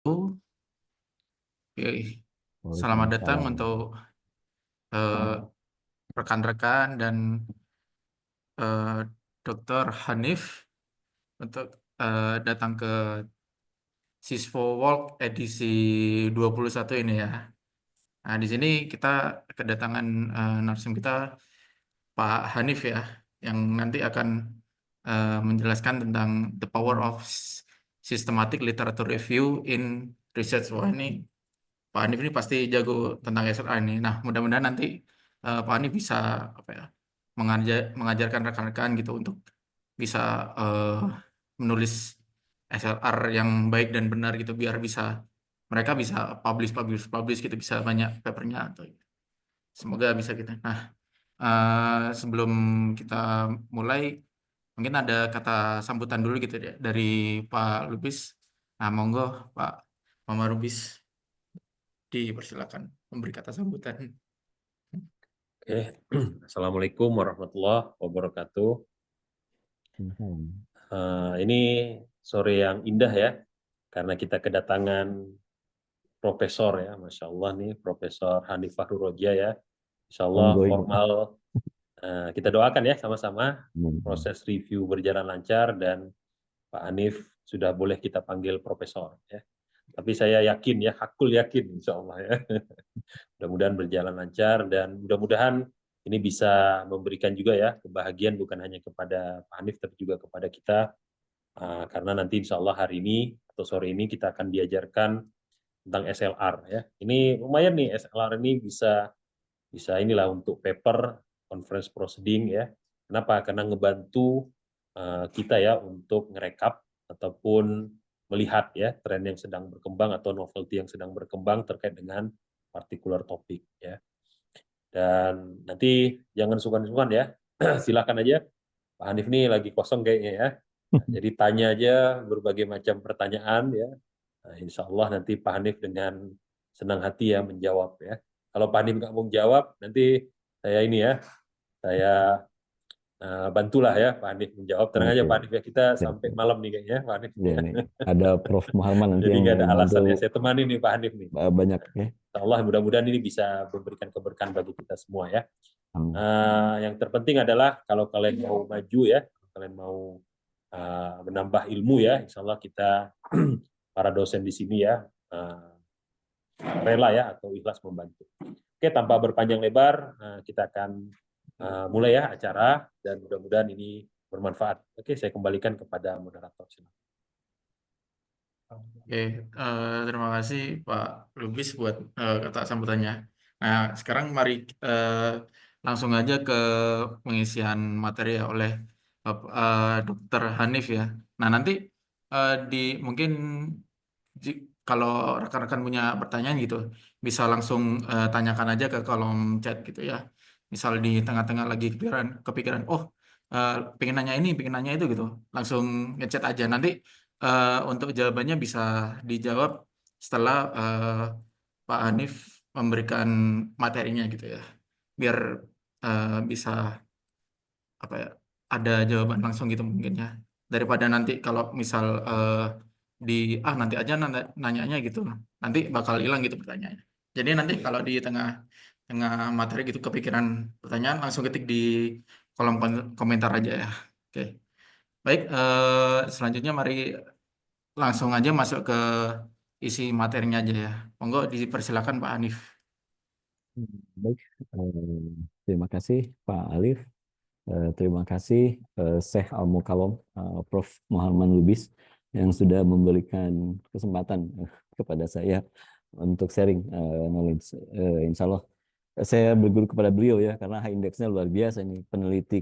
Oke, selamat datang Waalaikumsalam. untuk eh, rekan-rekan dan eh, Dr. Hanif untuk datang ke Sisvo Walk edisi 21 ini ya. Nah, di sini kita kedatangan narsum kita Pak Hanif ya, yang nanti akan menjelaskan tentang the power of systematic literature review in research. Wah, ini Pak Hanif ini pasti jago tentang SLA ini. Nah, mudah-mudahan nanti Pak Hanif bisa apa ya, mengajarkan rekan-rekan gitu untuk bisa eh, menulis SLR yang baik dan benar gitu biar bisa mereka bisa publish gitu bisa banyak papernya atau semoga bisa gitu. Nah, sebelum kita mulai mungkin ada kata sambutan dulu gitu ya dari Pak Lubis. Nah, monggo Pak Mama Lubis dipersilakan memberi kata sambutan. Oke, Assalamualaikum warahmatullahi wabarakatuh. Ini sore yang indah ya, karena kita kedatangan profesor ya, Masya Allah nih, Profesor Hanif Fahru Roja ya. Insya Allah Ongoing. formal, kita doakan ya sama-sama, Hmm. proses review berjalan lancar dan Pak Hanif sudah boleh kita panggil profesor ya. Tapi saya yakin ya, hakul yakin Insya Allah ya. Mudah-mudahan berjalan lancar dan mudah-mudahan ini bisa memberikan juga ya kebahagiaan bukan hanya kepada Pak Hanif tapi juga kepada kita, karena nanti insya Allah hari ini atau sore ini kita akan diajarkan tentang SLR ya. Ini lumayan nih, SLR ini bisa inilah untuk paper conference proceeding ya. Kenapa? Karena ngebantu kita ya untuk ngerekap ataupun melihat ya tren yang sedang berkembang atau novelty yang sedang berkembang terkait dengan particular topik ya. Dan nanti jangan sungkan-sungkan ya, silakan aja. Pak Hanif nih lagi kosong kayaknya ya. Nah, jadi tanya aja berbagai macam pertanyaan ya. Nah, insya Allah nanti Pak Hanif dengan senang hati ya menjawab ya. Kalau Pak Hanif nggak mau jawab, nanti saya ini ya, saya bantulah ya Pak Hanif menjawab. Tenang aja Oke. Pak Hanif ya, kita Siap. sampai malam nih kayaknya Pak Hanif. Ya, nih. Ada Prof. Muhammad nanti Jadi yang nggak ada mau bantu alasan ya, saya temani nih Pak Hanif nih. banyak ya. Insya Allah mudah-mudahan ini bisa memberikan keberkahan bagi kita semua ya. Amin. Yang terpenting adalah kalau kalian mau maju ya, kalian mau menambah ilmu ya, insya Allah kita para dosen di sini ya rela ya atau ikhlas membantu. Oke, tanpa berpanjang lebar, kita akan mulai ya acara dan mudah-mudahan ini bermanfaat. Oke, saya kembalikan kepada moderator. Oke, terima kasih Pak Lubis buat kata sambutannya. Nah, sekarang mari langsung aja ke pengisian materi ya oleh Dr. Hanif ya. Nah, nanti di mungkin kalau rekan-rekan punya pertanyaan gitu, bisa langsung tanyakan aja ke kolom chat gitu ya. Misal di tengah-tengah lagi kepikiran, oh pengen nanya itu gitu, langsung ngechat aja. Nanti untuk jawabannya bisa dijawab setelah Pak Hanif memberikan materinya gitu ya, biar bisa apa ya ada jawaban langsung gitu mungkin ya, daripada nanti kalau misal di nanti aja nanyanya gitu, nanti bakal hilang gitu pertanyaannya. Jadi nanti kalau di tengah tengah materi gitu kepikiran pertanyaan langsung ketik di kolom komentar aja ya. Oke, baik, selanjutnya mari langsung aja masuk ke isi materinya aja ya. Monggo dipersilakan Pak Hanif. Baik. Terima kasih Pak Alif. Terima kasih Syekh Al-Mukallam, Prof. Muhammad Lubis yang sudah memberikan kesempatan kepada saya untuk sharing knowledge. Insya Allah saya berguru kepada beliau ya karena high indexnya luar biasa ini, peneliti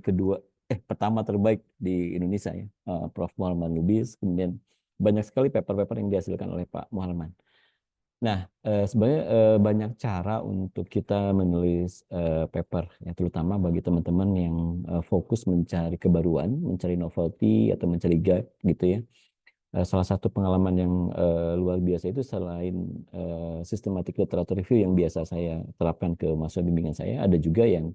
pertama terbaik di Indonesia ya, Prof. Muhammad Lubis. Kemudian banyak sekali paper-paper yang dihasilkan oleh Pak Muhammad. Nah, sebenarnya banyak cara untuk kita menulis paper, ya, terutama bagi teman-teman yang fokus mencari kebaruan, mencari novelty atau mencari guide gitu ya. Salah satu pengalaman yang luar biasa itu selain systematic literature review yang biasa saya terapkan ke mahasiswa bimbingan saya, ada juga yang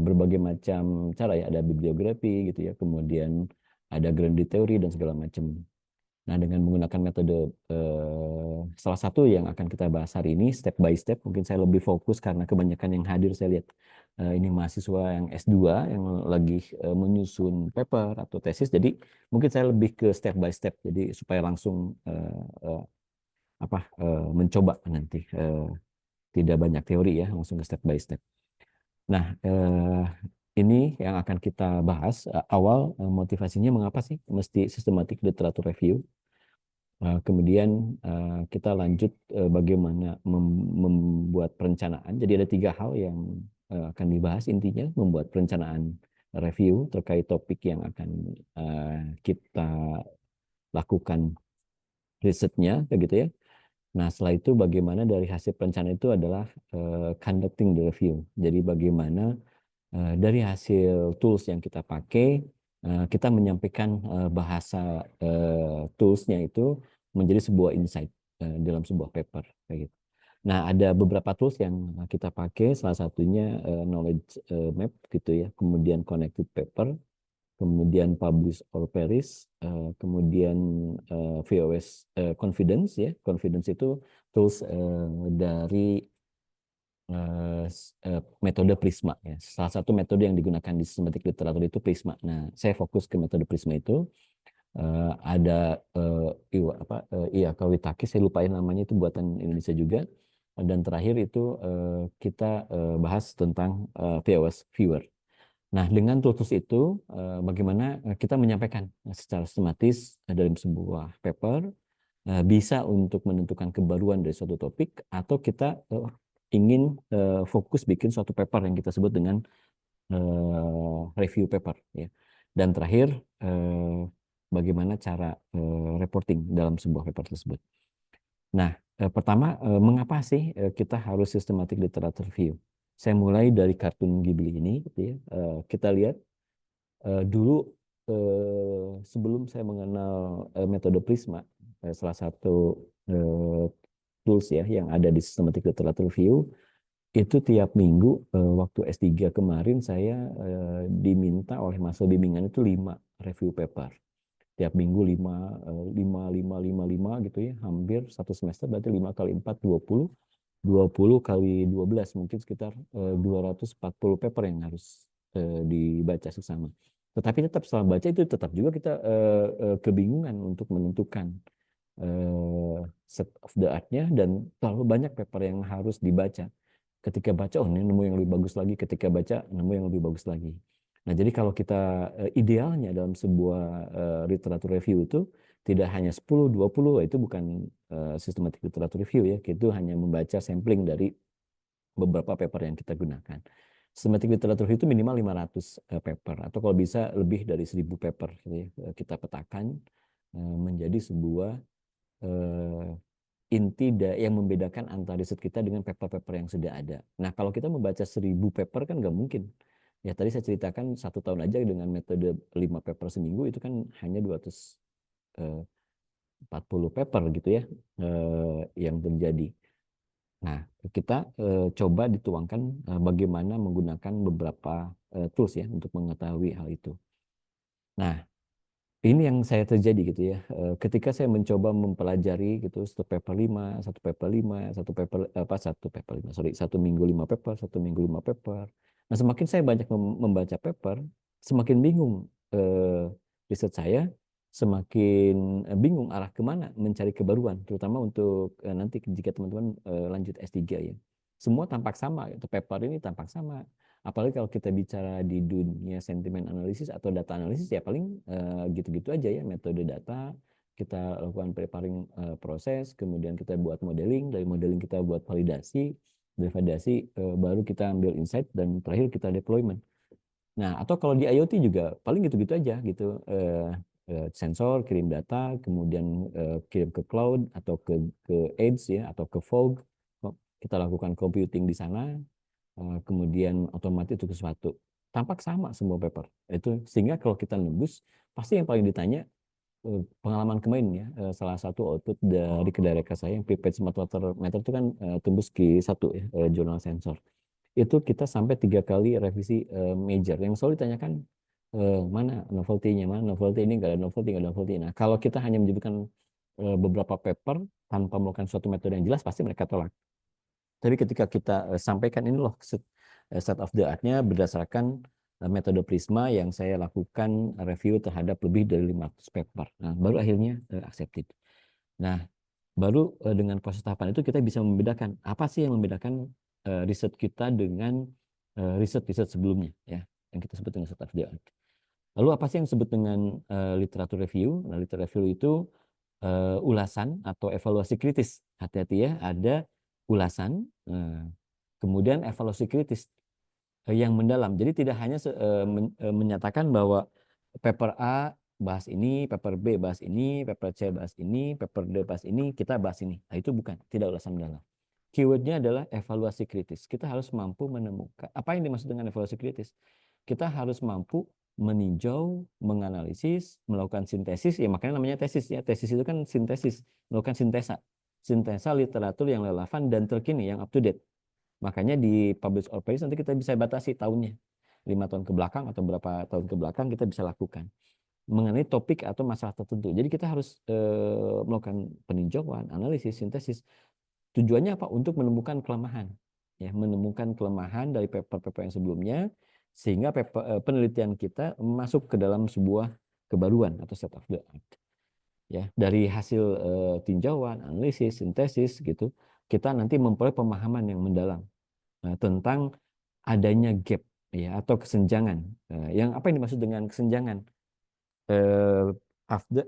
berbagai macam cara ya, ada bibliografi gitu ya, kemudian ada grounded theory dan segala macam. Nah, dengan menggunakan metode salah satu yang akan kita bahas hari ini step by step. Mungkin saya lebih fokus karena kebanyakan yang hadir saya lihat ini mahasiswa yang S2 yang lagi menyusun paper atau tesis. Jadi mungkin saya lebih ke step by step. Jadi supaya langsung mencoba nanti tidak banyak teori ya, langsung ke step by step. Nah, ini yang akan kita bahas awal motivasinya mengapa sih mesti systematic literature review. Kemudian kita lanjut bagaimana membuat perencanaan. Jadi ada 3 hal yang akan dibahas intinya, membuat perencanaan review terkait topik yang akan kita lakukan risetnya, begitu ya. Nah, setelah itu bagaimana dari hasil perencanaan itu adalah conducting the review. Jadi bagaimana dari hasil tools yang kita pakai, kita menyampaikan bahasa toolsnya itu menjadi sebuah insight dalam sebuah paper, kayak gitu. Nah, ada beberapa tools yang kita pakai, salah satunya knowledge map gitu ya, kemudian connected paper, kemudian publish or perish, kemudian VOS confidence ya, confidence itu tools dari metode Prisma ya. Salah satu metode yang digunakan di systematic literature itu Prisma. Nah, saya fokus ke metode Prisma itu. Ada Kawitaki, saya lupain namanya, itu buatan Indonesia juga. Dan terakhir itu kita bahas tentang VOS viewer. Nah, dengan tools itu bagaimana kita menyampaikan secara sistematis dalam sebuah paper, bisa untuk menentukan kebaruan dari suatu topik, atau kita ingin fokus bikin suatu paper yang kita sebut dengan review paper ya. Dan terakhir bagaimana cara reporting dalam sebuah paper tersebut. Nah, pertama mengapa sih kita harus systematic literature review? Saya mulai dari kartun Ghibli ini gitu ya. Kita lihat dulu sebelum saya mengenal metode Prisma, salah satu tools ya yang ada di systematic literature review, itu tiap minggu waktu S3 kemarin saya diminta oleh masa bimbingan itu 5 review paper. Tiap minggu 5 gitu ya, hampir satu semester berarti 5 kali 4 20 kali 12 mungkin sekitar 240 paper yang harus dibaca sesama. Tetapi tetap setelah baca itu tetap juga kita kebingungan untuk menentukan set of the art-nya, dan terlalu banyak paper yang harus dibaca. Ketika baca, oh ini nemu yang lebih bagus lagi. Ketika baca, nemu yang lebih bagus lagi. Nah, jadi kalau kita idealnya dalam sebuah literatur review itu tidak hanya 10, 20, itu bukan systematic literature review ya. Itu hanya membaca sampling dari beberapa paper yang kita gunakan. Systematic literature review itu minimal 500 paper, atau kalau bisa lebih dari 1000 paper gitu ya. Kita petakan menjadi sebuah inti yang membedakan antara riset kita dengan paper-paper yang sudah ada. Nah, kalau kita membaca 1000 paper kan nggak mungkin. Ya, tadi saya ceritakan 1 tahun aja dengan metode 5 paper seminggu itu kan hanya 240 paper gitu ya yang terjadi. Nah, kita coba dituangkan bagaimana menggunakan beberapa tools ya untuk mengetahui hal itu. Nah, ini yang saya terjadi gitu ya. Ketika saya mencoba mempelajari gitu satu minggu 5 paper, 1 minggu 5 paper. Nah, semakin saya banyak membaca paper, semakin bingung riset saya, semakin bingung arah kemana mencari kebaruan, terutama untuk nanti jika teman-teman lanjut S3 ya. Semua tampak sama, itu paper ini tampak sama. Apalagi kalau kita bicara di dunia sentimen analisis atau data analisis, ya paling gitu-gitu aja ya, metode data, kita lakukan preparing proses, kemudian kita buat modeling, dari modeling kita buat validasi, dari validasi baru kita ambil insight, dan terakhir kita deployment. Nah, atau kalau di IoT juga paling gitu-gitu aja gitu, sensor, kirim data, kemudian kirim ke cloud atau ke edge ya, atau ke fog, kita lakukan computing di sana, kemudian otomatis itu sesuatu. Tampak sama semua paper. Itu sehingga kalau kita nembus, pasti yang paling ditanya pengalaman kemarin ya, salah satu output dari kedai reka saya yang prepaid smart water meter itu kan tembus Q1 ya, jurnal sensor. Itu kita sampai 3 kali revisi major. Yang selalu ditanyakan mana novelty-nya, mana novelty ini, nggak ada novelty, nggak ada novelty. Nah, kalau kita hanya menyebutkan beberapa paper tanpa melakukan suatu metode yang jelas, pasti mereka tolak. Tapi ketika kita sampaikan ini loh state of the art-nya berdasarkan metode Prisma yang saya lakukan review terhadap lebih dari 500 paper. Nah, baru akhirnya accepted. Nah, baru dengan proses tahapan itu kita bisa membedakan apa sih yang membedakan riset kita dengan riset-riset sebelumnya, ya, yang kita sebut dengan state of the art. Lalu apa sih yang disebut dengan literatur review? Nah, literatur review itu ulasan atau evaluasi kritis. Hati-hati ya, ada ulasan, kemudian evaluasi kritis yang mendalam. Jadi tidak hanya menyatakan bahwa paper A bahas ini, paper B bahas ini, paper C bahas ini, paper D bahas ini, kita bahas ini. Nah, itu bukan, tidak ulasan mendalam. Keywordnya adalah evaluasi kritis. Kita harus mampu menemukan, apa yang dimaksud dengan evaluasi kritis? Kita harus mampu meninjau, menganalisis, melakukan sintesis, ya makanya namanya tesis ya. Tesis itu kan sintesis, melakukan sintesa literatur yang relevan dan terkini, yang up to date. Makanya di publish or perish nanti kita bisa batasi tahunnya, 5 tahun ke belakang atau berapa tahun ke belakang kita bisa lakukan mengenai topik atau masalah tertentu. Jadi kita harus melakukan peninjauan, analisis, sintesis. Tujuannya apa? Untuk menemukan kelemahan, ya, menemukan kelemahan dari paper-paper yang sebelumnya, sehingga penelitian kita masuk ke dalam sebuah kebaruan atau state of the art. Ya, dari hasil tinjauan, analisis, sintesis gitu, kita nanti memperoleh pemahaman yang mendalam tentang adanya gap, ya, atau kesenjangan. Yang apa yang dimaksud dengan kesenjangan?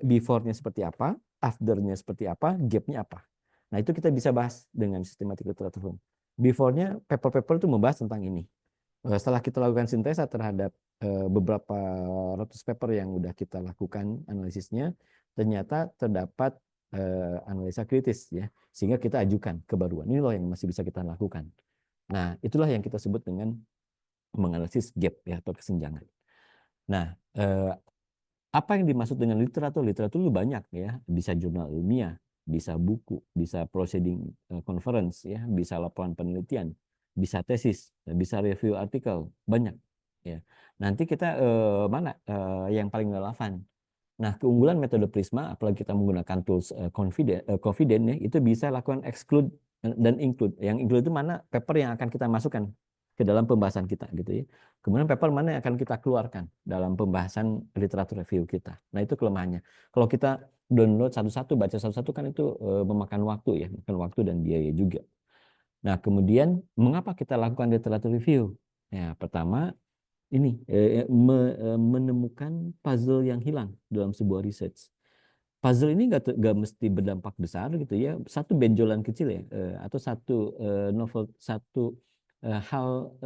Before-nya seperti apa, after-nya seperti apa, gap-nya apa. Nah, itu kita bisa bahas dengan sistematik literatur. Before-nya paper-paper itu membahas tentang ini. Setelah kita lakukan sintesa terhadap beberapa ratus paper yang udah kita lakukan analisisnya, ternyata terdapat analisa kritis, ya, sehingga kita ajukan kebaruan. Ini loh yang masih bisa kita lakukan. Nah, itulah yang kita sebut dengan menganalisis gap, ya, atau kesenjangan. Nah, apa yang dimaksud dengan literatur? Literatur itu banyak, ya, bisa jurnal ilmiah, bisa buku, bisa proceeding conference, ya, bisa laporan penelitian, bisa tesis, bisa review artikel, banyak, ya. Nanti kita mana yang paling relevan? Nah, keunggulan metode Prisma, apalagi kita menggunakan tools confident, ya, itu bisa lakukan exclude dan include. Yang include itu mana paper yang akan kita masukkan ke dalam pembahasan kita, gitu ya. Kemudian paper mana yang akan kita keluarkan dalam pembahasan literatur review kita. Nah, itu kelemahannya. Kalau kita download satu-satu, baca satu-satu, kan itu memakan waktu, ya, makan waktu dan biaya juga. Nah, kemudian mengapa kita lakukan literatur review? Ya, pertama ini menemukan puzzle yang hilang dalam sebuah research. Puzzle ini nggak mesti berdampak besar, gitu ya. Satu benjolan kecil, ya, atau satu novel, satu hal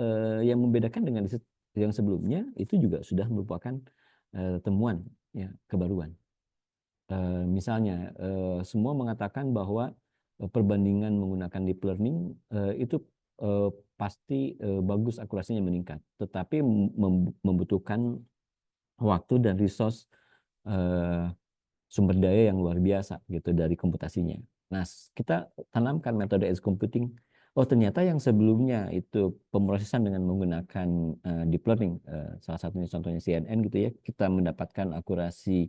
yang membedakan dengan riset yang sebelumnya, itu juga sudah merupakan temuan, ya, kebaruan. Misalnya semua mengatakan bahwa perbandingan menggunakan deep learning itu pasti bagus, akurasinya meningkat, tetapi membutuhkan waktu dan resource sumber daya yang luar biasa, gitu, dari komputasinya. Nah, kita tanamkan metode edge computing. Oh, ternyata yang sebelumnya itu pemrosesan dengan menggunakan deep learning, salah satunya contohnya CNN, gitu ya, kita mendapatkan akurasi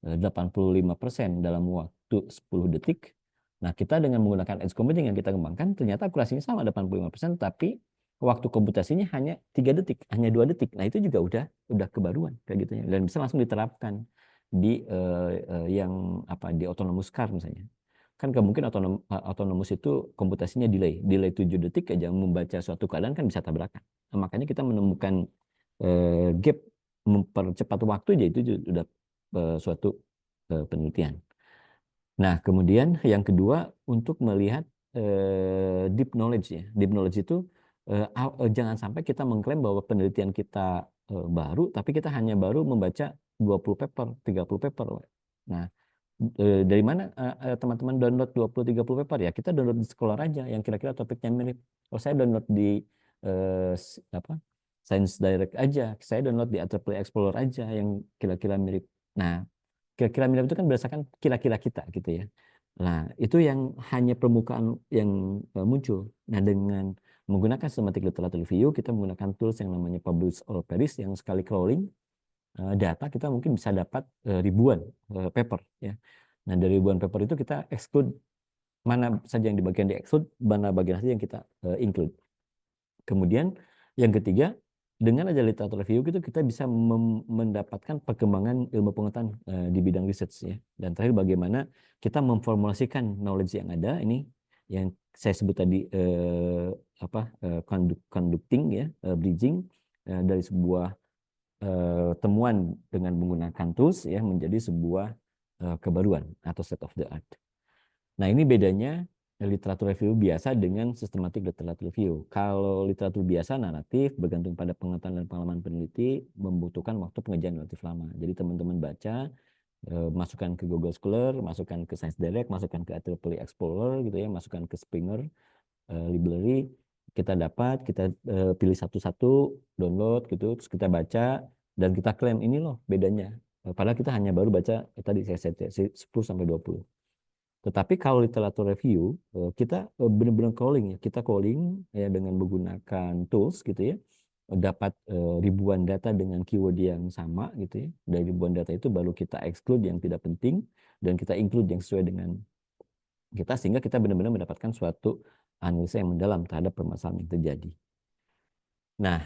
85% dalam waktu 10 detik. Nah, kita dengan menggunakan edge computing yang kita kembangkan, ternyata akurasinya sama 85%, tapi waktu komputasinya hanya 3 detik, hanya 2 detik. Nah, itu juga udah kebaruan kayak gitu ya, dan bisa langsung diterapkan di yang apa, di autonomous car misalnya. Kan nggak mungkin autonomous itu komputasinya delay 7 detik aja membaca suatu keadaan, kan bisa tabrakan. Nah, makanya kita menemukan gap, mempercepat waktu aja, itu sudah suatu penelitian. Nah, kemudian yang kedua, untuk melihat deep knowledge, ya. Deep knowledge itu jangan sampai kita mengklaim bahwa penelitian kita baru, tapi kita hanya baru membaca 20 paper, 30 paper. Nah, dari mana teman-teman download 20-30 paper? Ya, kita download di Scholar aja yang kira-kira topiknya mirip. Kalau saya download di Science Direct aja, saya download di IEEE Explorer aja yang kira-kira mirip. Nah, kira-kira mirip itu kan berdasarkan kira-kira kita, gitu ya. Nah, itu yang hanya permukaan yang muncul. Nah, dengan menggunakan systematic literature review, kita menggunakan tools yang namanya publish or perish, yang sekali crawling data kita mungkin bisa dapat ribuan paper, ya. Nah, dari ribuan paper itu kita exclude mana saja yang di bagian di exclude, mana bagian saja yang kita include. Kemudian yang ketiga, dengan ada literatur review gitu kita bisa mendapatkan perkembangan ilmu pengetahuan di bidang research ya. Dan terakhir bagaimana kita memformulasikan knowledge yang ada ini yang saya sebut tadi conducting ya, bridging dari sebuah temuan dengan menggunakan tools ya menjadi sebuah kebaruan atau state of the art. Nah, ini bedanya literatur review biasa dengan systematic literatur review. Kalau literatur biasa naratif bergantung pada pengetahuan dan pengalaman peneliti membutuhkan waktu pengerjaan relatif lama. Jadi teman-teman baca, masukkan ke Google Scholar, masukkan ke Science Direct, masukkan ke IEEE Explorer gitu ya, masukkan ke Springer library, kita dapat, kita pilih satu-satu, download gitu, terus kita baca dan kita klaim ini loh bedanya. Padahal kita hanya baru baca tadi saya 10-20. Tetapi kalau literatur review, kita benar-benar crawling ya. Kita crawling ya dengan menggunakan tools gitu ya. Dapat ribuan data dengan keyword yang sama gitu ya. Dari ribuan data itu baru kita exclude yang tidak penting dan kita include yang sesuai dengan kita sehingga kita benar-benar mendapatkan suatu analisa yang mendalam terhadap permasalahan yang terjadi. Nah,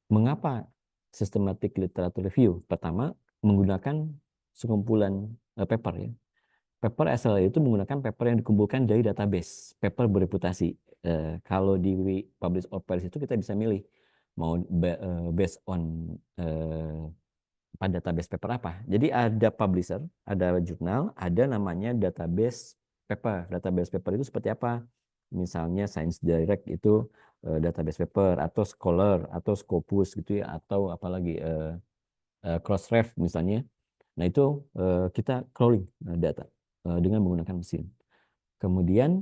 mengapa systematic literature review? Pertama, menggunakan sekumpulan paper ya. Paper SLA itu menggunakan paper yang dikumpulkan dari database, paper bereputasi. Kalau di Publish or Perish itu kita bisa milih mau based on pada database paper apa. Jadi ada publisher, ada jurnal, ada namanya database paper. Database paper itu seperti apa? Misalnya Science Direct itu database paper, atau Scholar, atau Scopus gitu ya, atau apalagi Crossref misalnya. Nah itu kita crawling data dengan menggunakan mesin. Kemudian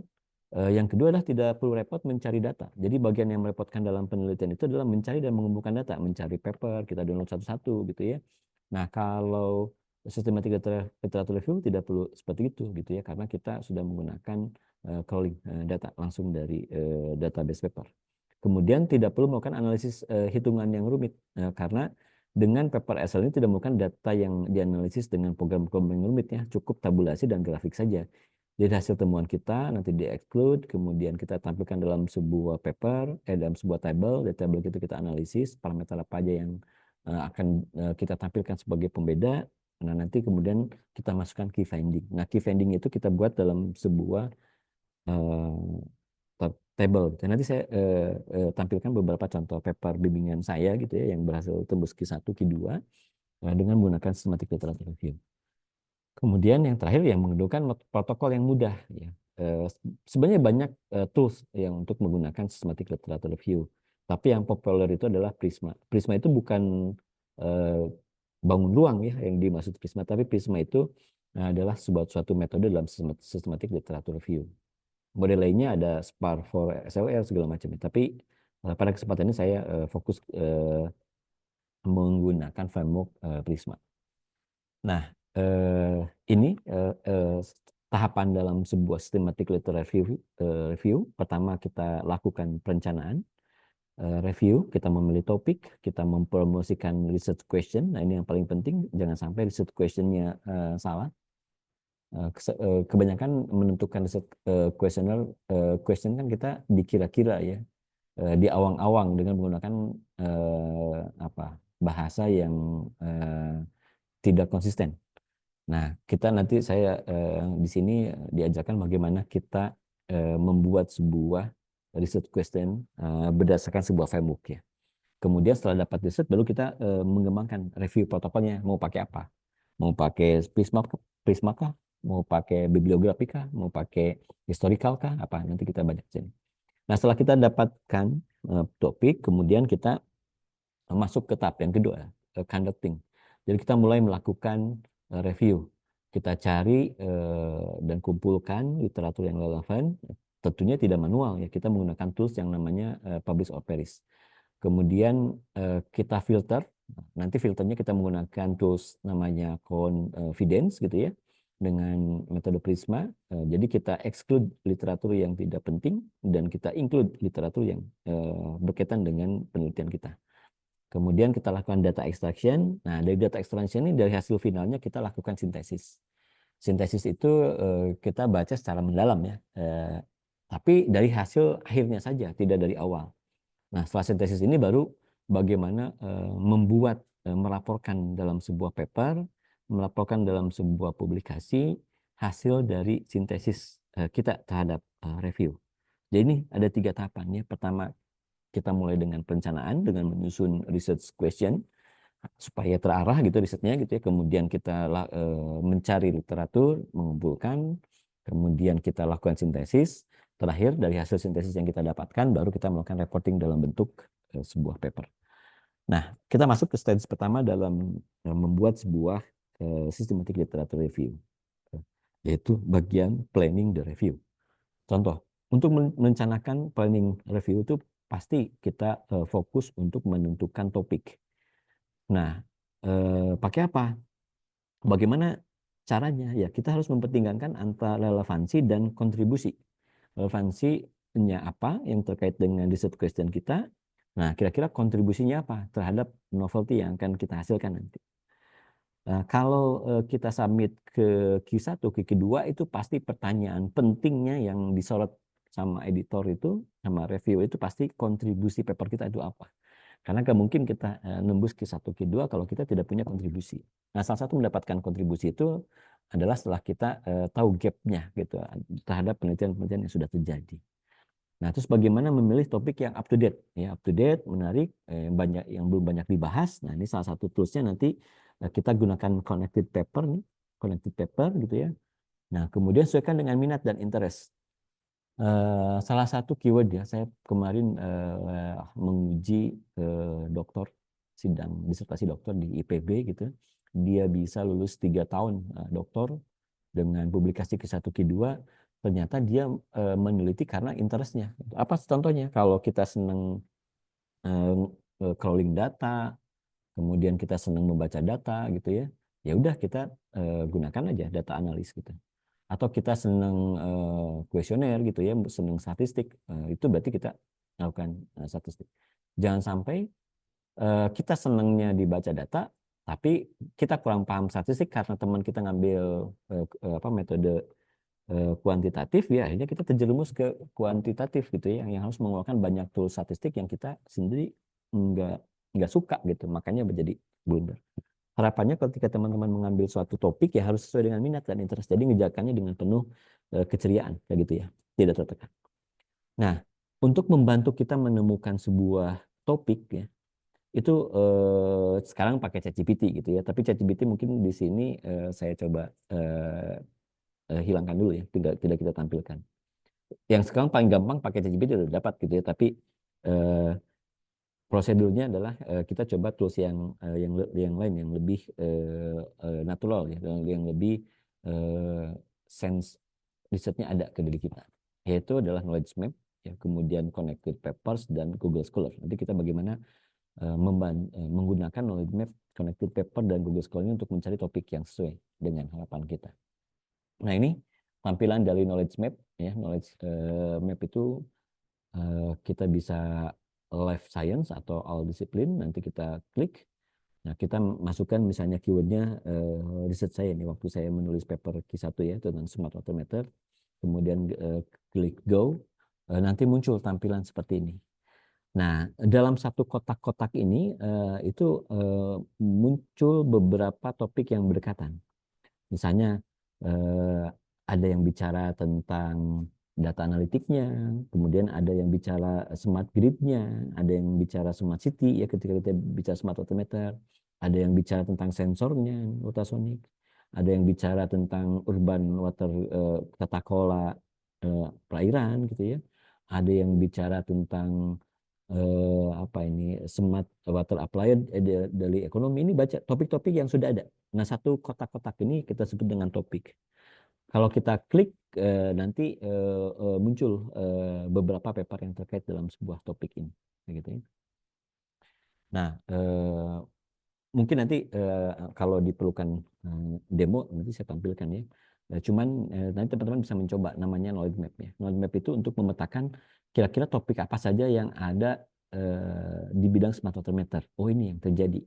yang kedua adalah tidak perlu repot mencari data. Jadi bagian yang merepotkan dalam penelitian itu adalah mencari dan mengumpulkan data, mencari paper, kita download satu-satu gitu ya. Nah, kalau systematic literature review tidak perlu seperti itu gitu ya, karena kita sudah menggunakan crawling data langsung dari database paper. Kemudian tidak perlu melakukan analisis hitungan yang rumit karena dengan paper Excel ini tidak memerlukan data yang dianalisis dengan program-program yang rumit ya, cukup tabulasi dan grafik saja. Jadi hasil temuan kita nanti di-exclude, kemudian kita tampilkan dalam sebuah paper, dalam sebuah table. Di table itu kita analisis parameter apa aja yang akan kita tampilkan sebagai pembeda. Nah, nanti kemudian kita masukkan key finding. Nah, key finding itu kita buat dalam sebuah table. Dan nanti saya tampilkan beberapa contoh paper bimbingan saya gitu ya, yang berhasil tembus Q1, Q2 dengan menggunakan systematic literature review. Kemudian yang terakhir yang menggunakan protokol yang mudah ya. Sebenarnya banyak tools yang untuk menggunakan systematic literature review. Tapi yang populer itu adalah Prisma. Prisma itu bukan bangun ruang ya yang dimaksud Prisma, tapi Prisma itu adalah suatu metode dalam systematic literature review. Model lainnya ada SPAR for SLR segala macam. Tapi pada kesempatan ini saya fokus menggunakan framework Prisma. Nah, ini tahapan dalam sebuah systematic literature review. Pertama kita lakukan perencanaan, review, kita memilih topik, kita mempromosikan research question. Nah, ini yang paling penting, jangan sampai research questionnya salah. Kebanyakan menentukan research question kan kita dikira-kira ya, di awang-awang dengan menggunakan bahasa yang tidak konsisten. Nah, kita nanti saya di sini diajarkan bagaimana kita membuat sebuah research question berdasarkan sebuah framework ya. Kemudian setelah dapat research, baru kita mengembangkan review protokolnya. Mau pakai apa? Mau pakai Prisma kah? Mau pakai bibliografi kah? Mau pakai historical kah? Apa? Nanti kita banyak sini. Nah, setelah kita dapatkan topik, kemudian kita masuk ke tahap yang kedua, conducting. Jadi kita mulai melakukan review. Kita cari dan kumpulkan literatur yang relevan. Tentunya tidak manual ya. Kita menggunakan tools yang namanya Publish or Perish. Kemudian kita filter. Nanti filternya kita menggunakan tools namanya Confidence gitu ya, dengan metode Prisma. Jadi kita exclude literatur yang tidak penting dan kita include literatur yang berkaitan dengan penelitian kita. Kemudian kita lakukan data extraction. Nah, dari data extraction ini, dari hasil finalnya kita lakukan sintesis. sintesis itu kita baca secara mendalam ya, tapi dari hasil akhirnya saja, tidak dari awal. Nah, setelah sintesis ini baru bagaimana membuat, melaporkan dalam sebuah paper, melaporkan dalam sebuah publikasi hasil dari sintesis kita terhadap review. Jadi ini ada 3 tahapan ya. Pertama, kita mulai dengan perencanaan dengan menyusun research question supaya terarah gitu risetnya gitu ya. Kemudian kita mencari literatur, mengumpulkan, kemudian kita lakukan sintesis. Terakhir dari hasil sintesis yang kita dapatkan baru kita melakukan reporting dalam bentuk sebuah paper. Nah, kita masuk ke stage pertama dalam membuat sebuah systematic literature review, yaitu bagian planning the review. Contoh, untuk merencanakan planning review itu pasti kita fokus untuk menentukan topik. Nah, pakai apa? Bagaimana caranya? Ya, kita harus mempertimbangkan antara relevansi dan kontribusi. Relevansinya apa yang terkait dengan research question kita? Nah, kira-kira kontribusinya apa terhadap novelty yang akan kita hasilkan nanti? Kalau kita submit ke Q1, ke Q2 itu pasti pertanyaan pentingnya yang disorot sama editor itu, sama review itu pasti kontribusi paper kita itu apa. Karena nggak mungkin kita nembus Q1, Q2 kalau kita tidak punya kontribusi. Nah, salah satu mendapatkan kontribusi itu adalah setelah kita tahu gap-nya gitu terhadap penelitian-penelitian yang sudah terjadi. Nah, terus bagaimana memilih topik yang up to date, ya up to date, menarik, yang belum banyak dibahas. Nah, ini salah satu toolsnya nanti kita gunakan connected paper nih, connected paper gitu ya. Nah, kemudian sesuaikan dengan minat dan interest. Salah satu keyword ya, saya kemarin menguji doktor, sidang disertasi doktor di IPB gitu. Dia bisa lulus 3 tahun doktor dengan publikasi Q1, Q2. Ternyata dia meneliti karena interestnya. Apa contohnya? Kalau kita senang crawling data, kemudian kita senang membaca data gitu ya, ya udah kita gunakan aja data analis gitu. Atau kita senang kuesioner gitu ya, senang statistik, itu berarti kita lakukan statistik. Jangan sampai kita senangnya dibaca data, tapi kita kurang paham statistik karena teman kita ngambil metode kuantitatif, ya akhirnya kita terjerumus ke kuantitatif gitu ya, yang harus mengeluarkan banyak tool statistik yang kita sendiri nggak suka gitu, makanya menjadi blunder. Harapannya ketika teman-teman mengambil suatu topik ya harus sesuai dengan minat dan interest, jadi ngejakannya dengan penuh keceriaan kayak gitu ya, tidak tertekan. Nah, untuk membantu kita menemukan sebuah topik ya, itu sekarang pakai ChatGPT gitu ya, tapi ChatGPT mungkin di sini saya coba hilangkan dulu ya, tidak kita tampilkan. Yang sekarang paling gampang pakai ChatGPT udah dapat gitu ya, tapi prosedurnya adalah kita coba tools yang lain yang lebih natural ya, yang lebih sense risetnya ada ke diri kita, yaitu adalah knowledge map ya, kemudian connected papers dan Google Scholar. Nanti kita bagaimana menggunakan knowledge map, connected paper dan Google Scholar ini untuk mencari topik yang sesuai dengan harapan kita. Nah, ini tampilan dari knowledge map ya. Knowledge map itu kita bisa life science atau all discipline, nanti kita klik. Nah, kita masukkan misalnya keywordnya riset saya nih, waktu saya menulis paper Q1 ya tentang smart water meter, kemudian klik go, nanti muncul tampilan seperti ini. Nah, dalam satu kotak-kotak ini itu muncul beberapa topik yang berdekatan. Misalnya ada yang bicara tentang data analitiknya, kemudian ada yang bicara smart grid-nya, ada yang bicara smart city ya ketika kita bicara smart water meter, ada yang bicara tentang sensornya ultrasonic, ada yang bicara tentang urban water tata kelola perairan gitu ya, ada yang bicara tentang smart water applied dari ekonomi. Ini baca topik-topik yang sudah ada. Nah, satu kotak-kotak ini kita sebut dengan topik. Kalau kita klik nanti muncul beberapa paper yang terkait dalam sebuah topik ini, gitu ya. Nah, mungkin nanti kalau diperlukan demo nanti saya tampilkan ya. Cuman nanti teman-teman bisa mencoba, namanya knowledge map ya. Knowledge map itu untuk memetakan kira-kira topik apa saja yang ada di bidang smart water meter. Oh, ini yang terjadi.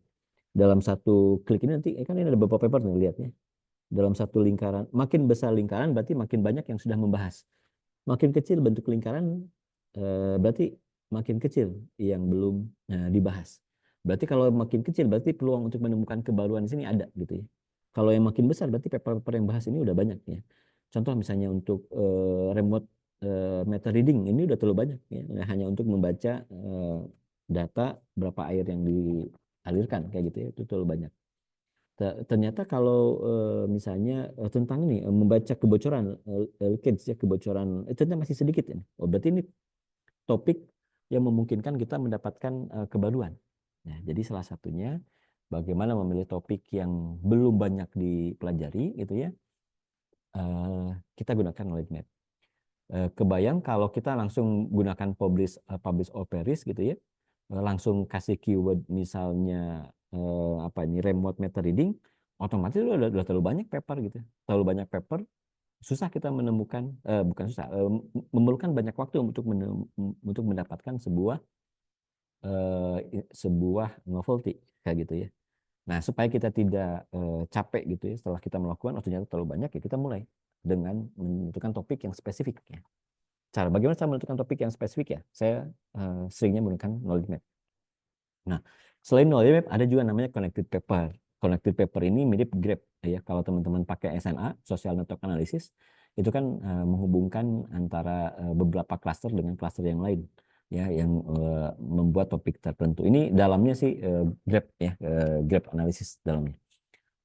Dalam satu klik ini nanti kan ini ada beberapa paper nih, lihat ya. dalam satu lingkaran. Makin besar lingkaran berarti makin banyak yang sudah membahas. Makin kecil bentuk lingkaran berarti makin kecil yang belum dibahas. Berarti kalau makin kecil berarti peluang untuk menemukan kebaruan di sini ada gitu ya. Kalau yang makin besar berarti paper-paper yang bahas ini udah banyak ya. Contoh misalnya untuk remote meter reading ini udah terlalu banyak ya. Hanya untuk membaca data berapa air yang dialirkan kayak gitu ya, itu terlalu banyak. Ternyata kalau misalnya tentang ini membaca kebocoran leakage ya, kebocoran itu ternyata masih sedikit ini. Oh, berarti ini topik yang memungkinkan kita mendapatkan kebaruan. Nah, jadi salah satunya bagaimana memilih topik yang belum banyak dipelajari gitu ya. Kita gunakan knowledge map. Kebayang kalau kita langsung gunakan publish or perish gitu ya. Langsung kasih keyword misalnya apa ini remote meter reading, otomatis udah terlalu banyak paper gitu. Terlalu banyak paper, susah kita menemukan bukan susah, memerlukan banyak waktu untuk mendapatkan sebuah novelty kayak gitu ya. Nah, supaya kita tidak capek gitu ya setelah kita melakukan, oh ternyata terlalu banyak ya, kita mulai dengan menentukan topik yang spesifik ya. Bagaimana cara menentukan topik yang spesifik ya? Saya seringnya menggunakan knowledge map. Nah, selain knowledge map ada juga namanya connected paper. Connected paper ini mirip grab ya. Kalau teman-teman pakai SNA, Social Network Analysis, itu kan menghubungkan antara beberapa cluster dengan cluster yang lain ya, yang membuat topik tertentu. Ini dalamnya sih grab ya, grab analysis dalamnya.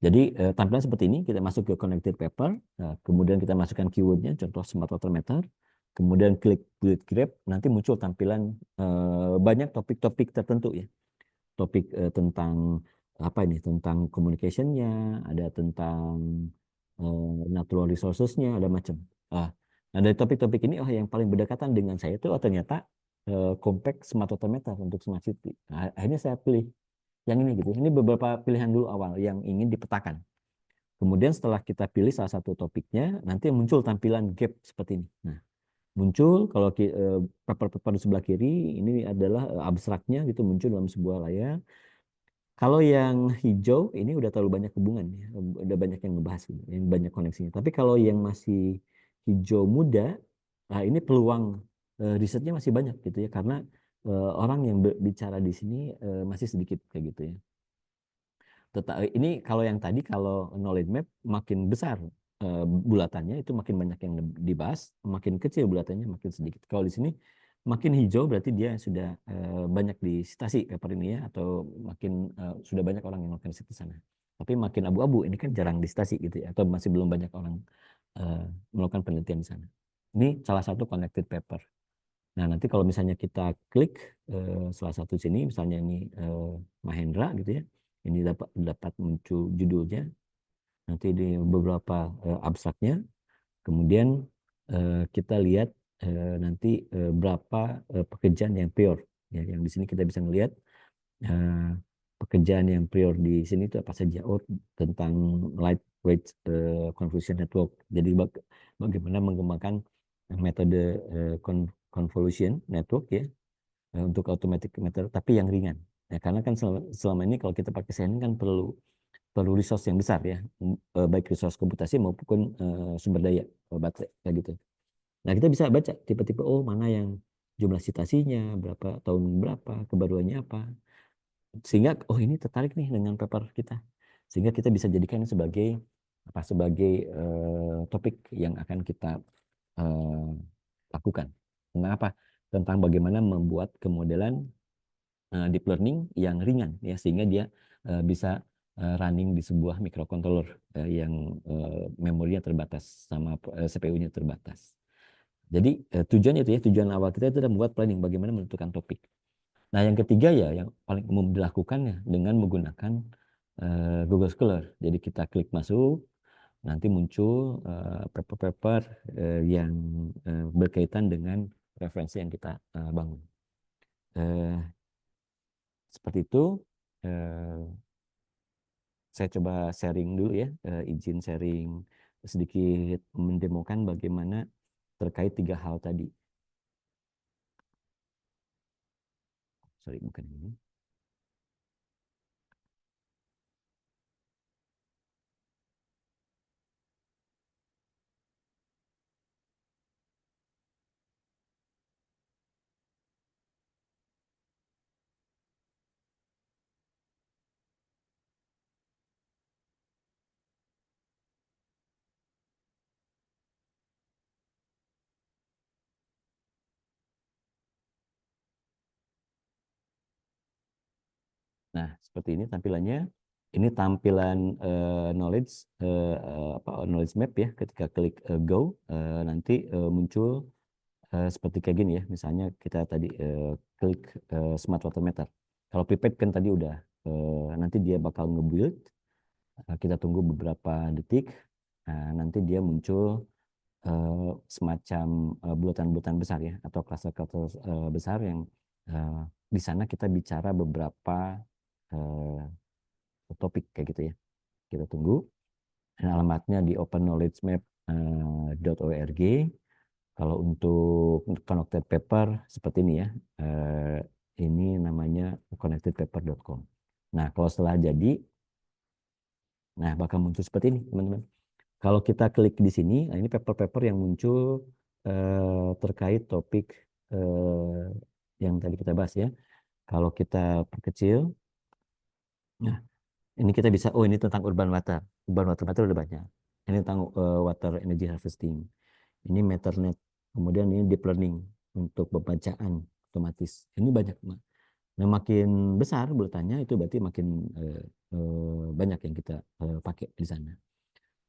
Jadi tampilan seperti ini, kita masuk ke connected paper, kemudian kita masukkan keywordnya, contoh smart water meter, kemudian klik grab, nanti muncul tampilan banyak topik-topik tertentu ya. Topik tentang apa ini, tentang communication-nya, ada tentang natural resources-nya, ada macam. Nah, dari topik-topik ini, yang paling berdekatan dengan saya itu ternyata compact smart water meter untuk smart city. Nah, akhirnya saya pilih yang ini gitu. Ini beberapa pilihan dulu awal yang ingin dipetakan. Kemudian setelah kita pilih salah satu topiknya, nanti muncul tampilan gap seperti ini. Nah, muncul kalau paper-paper di sebelah kiri ini adalah abstraknya gitu, muncul dalam sebuah layar. Kalau yang hijau ini udah terlalu banyak hubungan ya, udah banyak yang ngebahas gitu, yang banyak koneksinya. Tapi kalau yang masih hijau muda, nah ini peluang risetnya masih banyak gitu ya, karena orang yang bicara di sini masih sedikit kayak gitu ya. Ini kalau yang tadi, kalau knowledge map makin besar bulatannya itu makin banyak yang dibahas, makin kecil bulatannya makin sedikit. Kalau di sini makin hijau berarti dia sudah banyak disitasi paper ini ya, atau makin sudah banyak orang yang melakukan riset di sana. Tapi makin abu-abu ini kan jarang disitasi gitu ya, atau masih belum banyak orang melakukan penelitian di sana. Ini salah satu connected paper. Nah, nanti kalau misalnya kita klik salah satu sini, misalnya ini Mahendra gitu ya, ini dapat muncul judulnya, nanti di beberapa abstraknya, kemudian kita lihat nanti berapa pekerjaan yang prior, ya, yang di sini kita bisa melihat pekerjaan yang prior di sini itu apa saja. Oh, tentang lightweight convolution network. Jadi bagaimana mengembangkan metode convolution network ya, untuk automatic meter, tapi yang ringan. Ya, karena kan selama ini kalau kita pakai Xen kan perlu resource yang besar ya, baik resource komputasi maupun sumber daya baterai kayak gitu. Nah, kita bisa baca tipe-tipe, oh mana yang jumlah citasinya berapa, tahun berapa, kebaruannya apa, sehingga oh ini tertarik nih dengan paper kita, sehingga kita bisa jadikan sebagai apa, sebagai topik yang akan kita eh, lakukan. Tentang apa? Tentang bagaimana membuat kemodelan deep learning yang ringan ya, sehingga dia bisa running di sebuah microcontroller yang memorinya terbatas sama CPU-nya terbatas. Jadi tujuannya itu ya, tujuan awal kita itu adalah membuat planning bagaimana menentukan topik. Nah, yang ketiga ya yang paling umum dilakukan ya dengan menggunakan Google Scholar. Jadi kita klik masuk, nanti muncul paper-paper yang berkaitan dengan referensi yang kita bangun. Seperti itu. Saya coba sharing dulu ya, izin sharing sedikit mendemokan bagaimana terkait 3 hal tadi. Sorry, bukan ini. Nah, seperti ini tampilannya. Ini tampilan knowledge knowledge map ya. Ketika klik go, nanti muncul seperti kayak gini ya. Misalnya kita tadi klik smart water meter. Kalau prepaid kan tadi udah, nanti dia bakal nge-build. Kita tunggu beberapa detik. Nah, nanti dia muncul semacam bulatan-bulatan besar ya, atau klaster-klaster besar yang di sana kita bicara beberapa topik kayak gitu ya. Kita tunggu. Dan alamatnya di openknowledgemap.org. Kalau untuk connected paper seperti ini ya. Ini namanya connectedpaper.com. Nah, kalau setelah jadi, nah bakal muncul seperti ini, teman-teman. Kalau kita klik di sini, nah ini paper-paper yang muncul terkait topik yang tadi kita bahas ya. Kalau kita perkecil, nah ini kita bisa, oh ini tentang urban water. Urban water meter udah banyak. Ini tentang water energy harvesting. Ini Meternet. Kemudian ini deep learning untuk pembacaan otomatis. Ini banyak. Nah, makin besar bulatannya itu berarti makin banyak yang kita pakai di sana.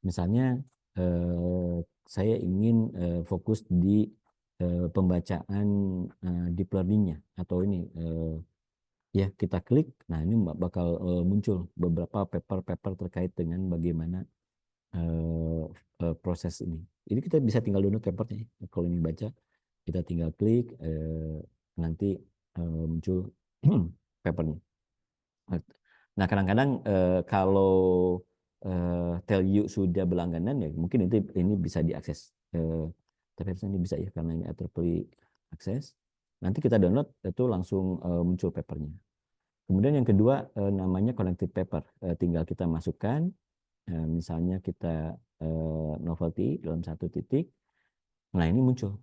Misalnya saya ingin fokus di pembacaan deep learningnya atau ini ya kita klik. Nah ini bakal muncul beberapa paper-paper terkait dengan bagaimana proses ini. Ini kita bisa tinggal download papernya. Kalau ini baca, kita tinggal klik, nanti muncul papernya. Nah, kadang-kadang kalau tell you sudah berlangganan ya mungkin ini bisa diakses. Tapi harusnya ini bisa ya karena ini IEEE akses. Nanti kita download itu langsung muncul papernya. Kemudian yang kedua namanya connected paper. Tinggal kita masukkan, misalnya kita novelty dalam satu titik. Nah ini muncul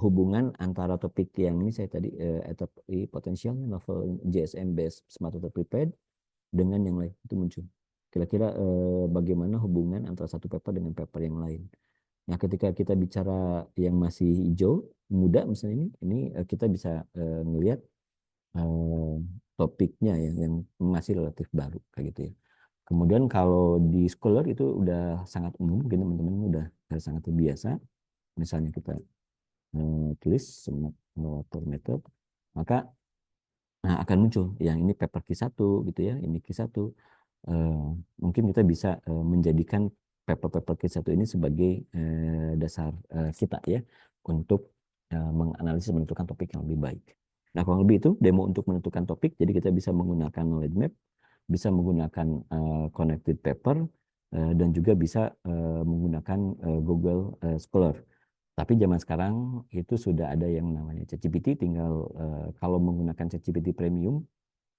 hubungan antara topik yang ini saya tadi IEEE potensialnya novel GSM based smart water prepared dengan yang lain itu muncul. Kira-kira bagaimana hubungan antara satu paper dengan paper yang lain. Nah ketika kita bicara yang masih hijau muda misalnya ini kita bisa melihat topiknya yang masih relatif baru kayak gitu ya. Kemudian kalau di Scholar itu udah sangat umum, mungkin teman-teman udah sangat terbiasa. Misalnya kita tulis smart water method, maka akan muncul yang ini paper Q1 gitu ya, ini Q1. Mungkin kita bisa menjadikan paper-paper Q1 ini sebagai dasar kita ya untuk menganalisis menentukan topik yang lebih baik. Nah, kurang lebih itu demo untuk menentukan topik. Jadi kita bisa menggunakan knowledge map, bisa menggunakan connected paper, dan juga bisa menggunakan Google Scholar. Tapi zaman sekarang itu sudah ada yang namanya ChatGPT, tinggal kalau menggunakan ChatGPT Premium,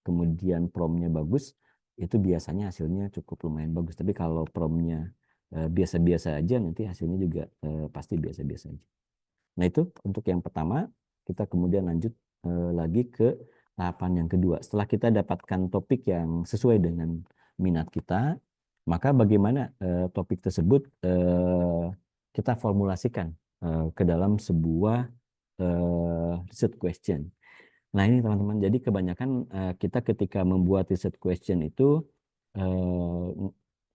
kemudian prompt-nya bagus, itu biasanya hasilnya cukup lumayan bagus. Tapi kalau prompt-nya biasa-biasa aja, nanti hasilnya juga pasti biasa-biasa aja. Nah itu untuk yang pertama, kita kemudian lanjut lagi ke tahapan yang kedua. Setelah kita dapatkan topik yang sesuai dengan minat kita, maka bagaimana topik tersebut kita formulasikan ke dalam sebuah research question. Nah ini teman-teman, jadi kebanyakan kita ketika membuat research question itu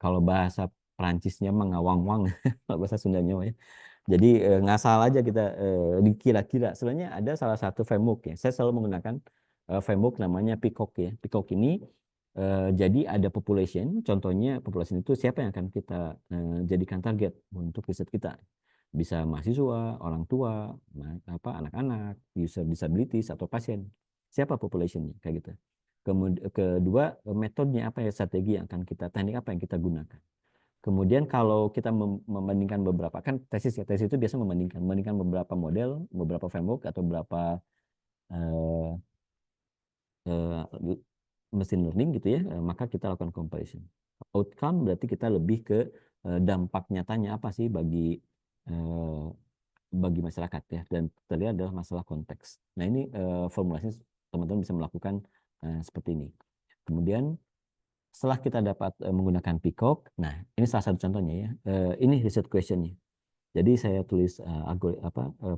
kalau bahasa Perancisnya mengawang-wang, kalau bahasa Sundanya ya. Jadi ngasal aja kita dikira-kira. Sebenarnya ada salah satu framework ya. Saya selalu menggunakan framework namanya Peacock ya. Peacock ini jadi ada population. Contohnya population itu siapa yang akan kita jadikan target untuk riset kita. Bisa mahasiswa, orang tua, anak-anak, user disabilities atau pasien. Siapa populationnya kayak gitu. Kemudian kedua metodenya apa ya, strategi yang akan kita, teknik apa yang kita gunakan. Kemudian kalau kita membandingkan beberapa, kan tesis itu biasa membandingkan beberapa model, beberapa framework atau beberapa machine learning gitu ya, maka kita lakukan comparison. Outcome berarti kita lebih ke dampak nyatanya apa sih bagi masyarakat ya, dan terlihat adalah masalah konteks. Nah ini formulasinya teman-teman bisa melakukan seperti ini. Kemudian setelah kita dapat menggunakan Peacock, nah ini salah satu contohnya ya. Ini research questionnya. Jadi saya tulis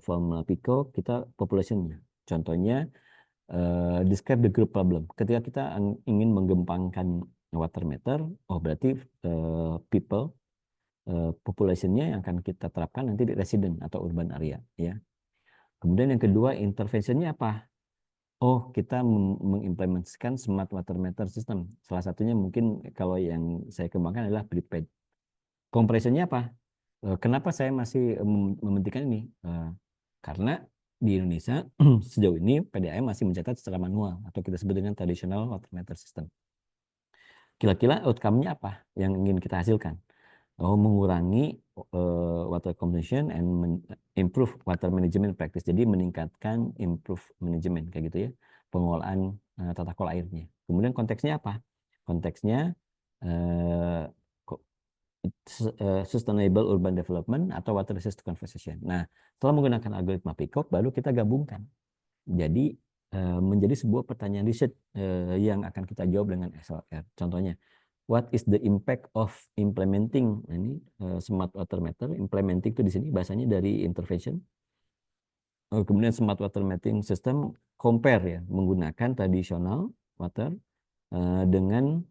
formula Peacock, kita populationnya. Contohnya describe the group problem. Ketika kita ingin menggempangkan water meter, oh berarti people populationnya yang akan kita terapkan nanti di resident atau urban area, ya. Kemudian yang kedua, interventionnya apa? Oh, kita mengimplementasikan smart water meter system. Salah satunya mungkin kalau yang saya kembangkan adalah prepaid. Compressionnya apa? Kenapa saya masih mementingkan ini? Karena di Indonesia sejauh ini PDAM masih mencatat secara manual atau kita sebut dengan traditional water meter system. Kira-kira outcome-nya apa yang ingin kita hasilkan? Oh, mengurangi water consumption and improve water management practice. Jadi meningkatkan improve management kayak gitu ya, pengelolaan tata kelola airnya. Kemudian konteksnya apa? Konteksnya sustainable urban development atau water resource conservation. Nah, setelah menggunakan algoritma PICOC, baru kita gabungkan. Jadi menjadi sebuah pertanyaan riset yang akan kita jawab dengan SLR. Contohnya, what is the impact of implementing ini smart water meter? Implementing itu di sini bahasanya dari intervention. Kemudian smart water metering system compare ya, menggunakan traditional water dengan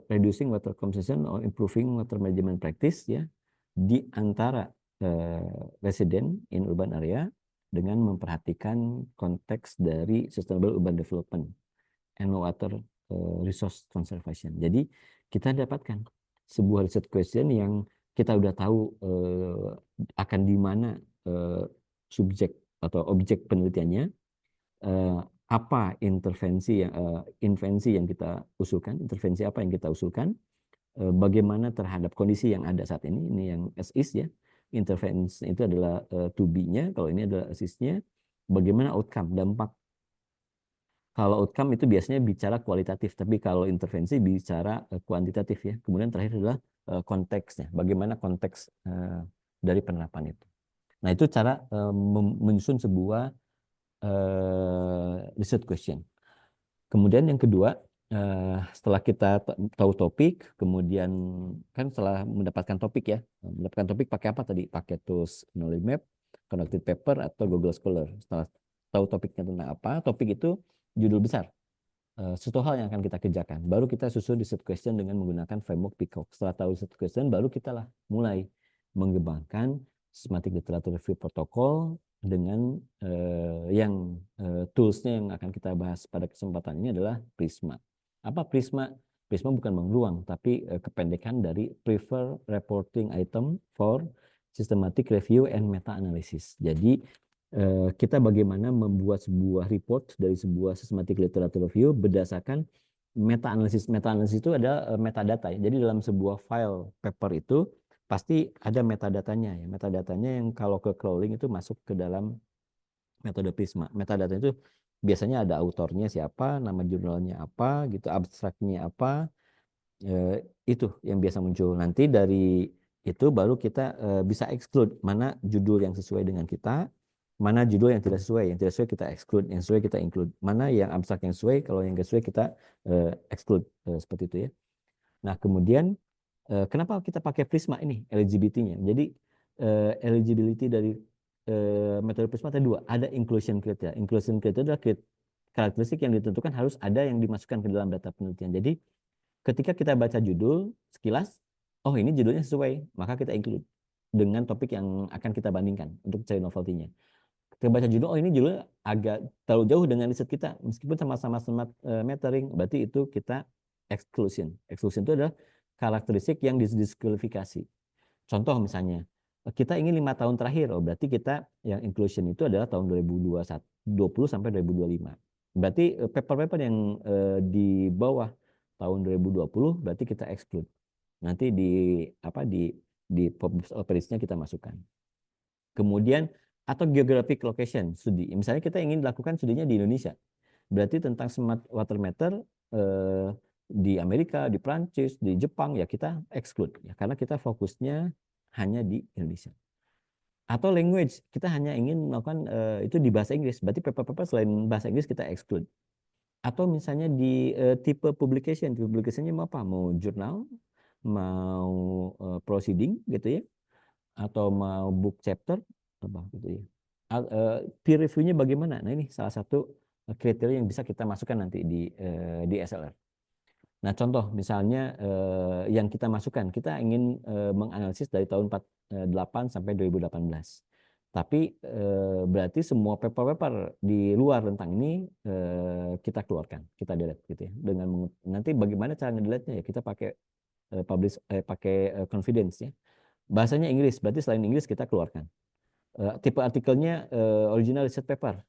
reducing water consumption or improving water management practice ya di antara resident in urban area dengan memperhatikan konteks dari sustainable urban development and water resource conservation. Jadi kita dapatkan sebuah research question yang kita udah tahu akan di mana subjek atau objek penelitiannya, apa intervensi yang kita usulkan, intervensi apa yang kita usulkan, bagaimana terhadap kondisi yang ada saat ini yang as is ya. Intervensi itu adalah to be-nya, kalau ini adalah as is-nya, bagaimana outcome, dampak. Kalau outcome itu biasanya bicara kualitatif, tapi kalau intervensi bicara kuantitatif ya. Kemudian terakhir adalah konteksnya, bagaimana konteks dari penerapan itu. Nah, itu cara menyusun sebuah research question. Kemudian yang kedua, setelah kita tahu topik, kemudian kan setelah mendapatkan topik ya, mendapatkan topik pakai apa tadi? Pakai tools knowledge map, connected paper, atau Google Scholar. Setelah tahu topiknya tentang apa, topik itu judul besar. Satu hal yang akan kita kerjakan. Baru kita susun research question dengan menggunakan framework PICOC. Setelah tahu research question, baru kita lah mulai mengembangkan systematic literature review protokol dengan yang toolsnya yang akan kita bahas pada kesempatan ini adalah Prisma. Apa Prisma? Prisma bukan bank ruang, tapi kependekan dari Prefer Reporting Item for Systematic Review and Meta-Analysis. Jadi kita bagaimana membuat sebuah report dari sebuah systematic literature review berdasarkan meta-analisis. Meta-analisis itu ada metadata ya. Jadi dalam sebuah file paper itu pasti ada metadatanya ya. Metadatanya yang kalau ke crawling itu masuk ke dalam metode Prisma. Metadata itu biasanya ada autornya siapa, nama jurnalnya apa, gitu, abstraknya apa, itu yang biasa muncul. Nanti dari itu baru kita bisa exclude mana judul yang sesuai dengan kita, mana judul yang tidak sesuai. Yang tidak sesuai kita exclude, yang sesuai kita include. Mana yang abstrak yang sesuai, kalau yang tidak sesuai kita exclude, seperti itu ya. Nah, kemudian kenapa kita pakai Prisma ini eligibility-nya? Jadi eligibility dari metode Prisma ada dua. Ada inclusion criteria. Inclusion criteria adalah karakteristik yang ditentukan harus ada yang dimasukkan ke dalam data penelitian. Jadi ketika kita baca judul sekilas, oh ini judulnya sesuai, maka kita include dengan topik yang akan kita bandingkan untuk cari novelty-nya. Kita baca judul, oh ini judulnya agak terlalu jauh dengan riset kita, meskipun sama-sama smart metering, berarti itu kita exclusion. Exclusion itu adalah karakteristik yang didiskualifikasi. Contoh misalnya, kita ingin 5 tahun terakhir, oh berarti kita yang inclusion itu adalah tahun 2020 sampai 2025. Berarti paper-paper yang di bawah tahun 2020 berarti kita exclude. Nanti di page-nya kita masukkan. Kemudian atau geographic location studi. Misalnya kita ingin lakukan studinya di Indonesia. Berarti tentang smart water meter di Amerika, di Prancis, di Jepang ya kita exclude ya karena kita fokusnya hanya di Indonesia. Atau language, kita hanya ingin melakukan itu di bahasa Inggris. Berarti paper-paper selain bahasa Inggris kita exclude. Atau misalnya di tipe publication, publicationnya mau apa? Mau jurnal, mau proceeding gitu ya, atau mau book chapter, apa gitu ya. Peer review-nya bagaimana? Nah ini salah satu kriteria yang bisa kita masukkan nanti di SLR. Nah, contoh misalnya yang kita masukkan, kita ingin menganalisis dari tahun 48 sampai 2018. Tapi berarti semua paper-paper di luar tentang ini kita keluarkan, kita delete gitu ya. Dengan nanti bagaimana cara ngedelete-nya ya, kita pakai pakai confidence ya. Bahasanya Inggris, berarti selain Inggris kita keluarkan. Tipe artikelnya original research paper.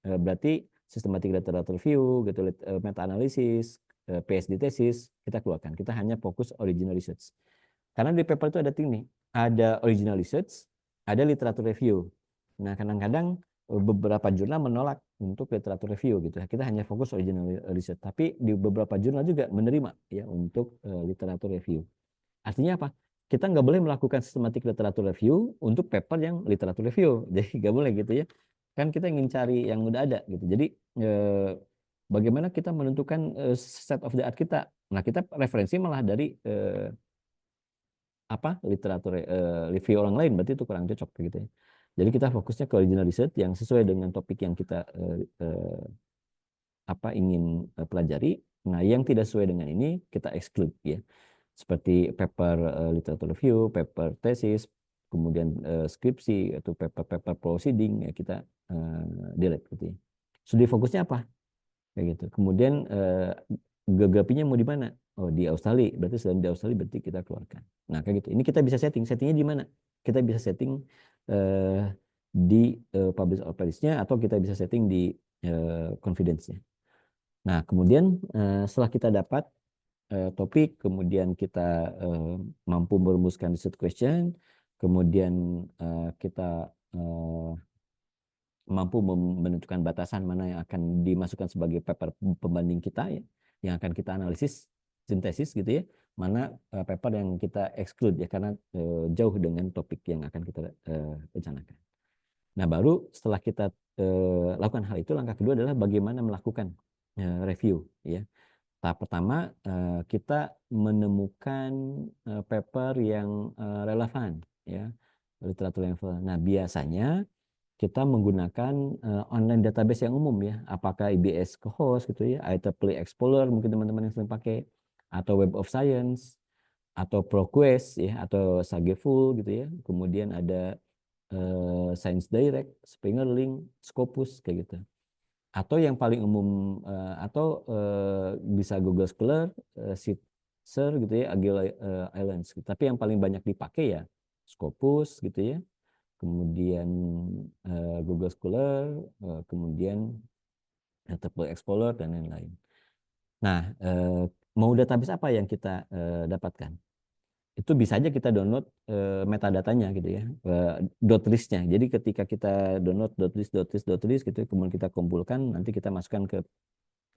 Berarti systematic literature review, gitu, meta analysis, PhD thesis kita keluarkan. Kita hanya fokus original research. Karena di paper itu ada tinggi, ada original research, ada literature review. Nah, kadang-kadang beberapa jurnal menolak untuk literature review gitu. Kita hanya fokus original research. Tapi di beberapa jurnal juga menerima ya untuk literature review. Artinya apa? Kita nggak boleh melakukan systematic literature review untuk paper yang literature review. Jadi nggak boleh gitu ya. Kan kita ingin cari yang udah ada gitu. Jadi bagaimana kita menentukan set of the art kita? Nah, kita referensi malah dari literatur review orang lain, berarti itu kurang cocok gitu ya. Jadi kita fokusnya ke original research yang sesuai dengan topik yang kita ingin pelajari. Nah, yang tidak sesuai dengan ini kita exclude ya. Seperti paper literature review, paper thesis, kemudian skripsi atau paper proceeding ya kita delete gitu ya. Studi fokusnya apa? Kayak gitu. Kemudian geografinya mau di mana? Oh, di Australia. Berarti selain di Australia berarti kita keluarkan. Nah, kayak gitu. Ini kita bisa setting. Settingnya di mana? Kita bisa setting di publish or perish-nya atau kita bisa setting di confidence-nya. Nah, kemudian setelah kita dapat topik, kemudian kita mampu merumuskan research question, kemudian kita mampu menentukan batasan mana yang akan dimasukkan sebagai paper pembanding kita ya, yang akan kita analisis sintesis gitu ya, mana paper yang kita exclude ya karena jauh dengan topik yang akan kita rencanakan. Nah, baru setelah kita lakukan hal itu, langkah kedua adalah bagaimana melakukan review ya. Tahap pertama kita menemukan paper yang relevan ya, literatur level. Nah, biasanya kita menggunakan online database yang umum ya, apakah IBS Cohost gitu ya, IEEE Explorer mungkin teman-teman yang sering pakai, atau Web of Science, atau ProQuest ya, atau Sageful gitu ya. Kemudian ada Science Direct, Springer Link, Scopus kayak gitu. Atau yang paling umum atau bisa Google Scholar, Search gitu ya, Agile Islands. Tapi yang paling banyak dipakai ya Scopus gitu ya. Kemudian Google Scholar, kemudian IEEE Explorer dan lain-lain. Nah, mau database apa yang kita dapatkan? Itu bisa aja kita download metadatanya gitu ya, .list-nya. Jadi ketika kita download .list gitu, kemudian kita kumpulkan, nanti kita masukkan ke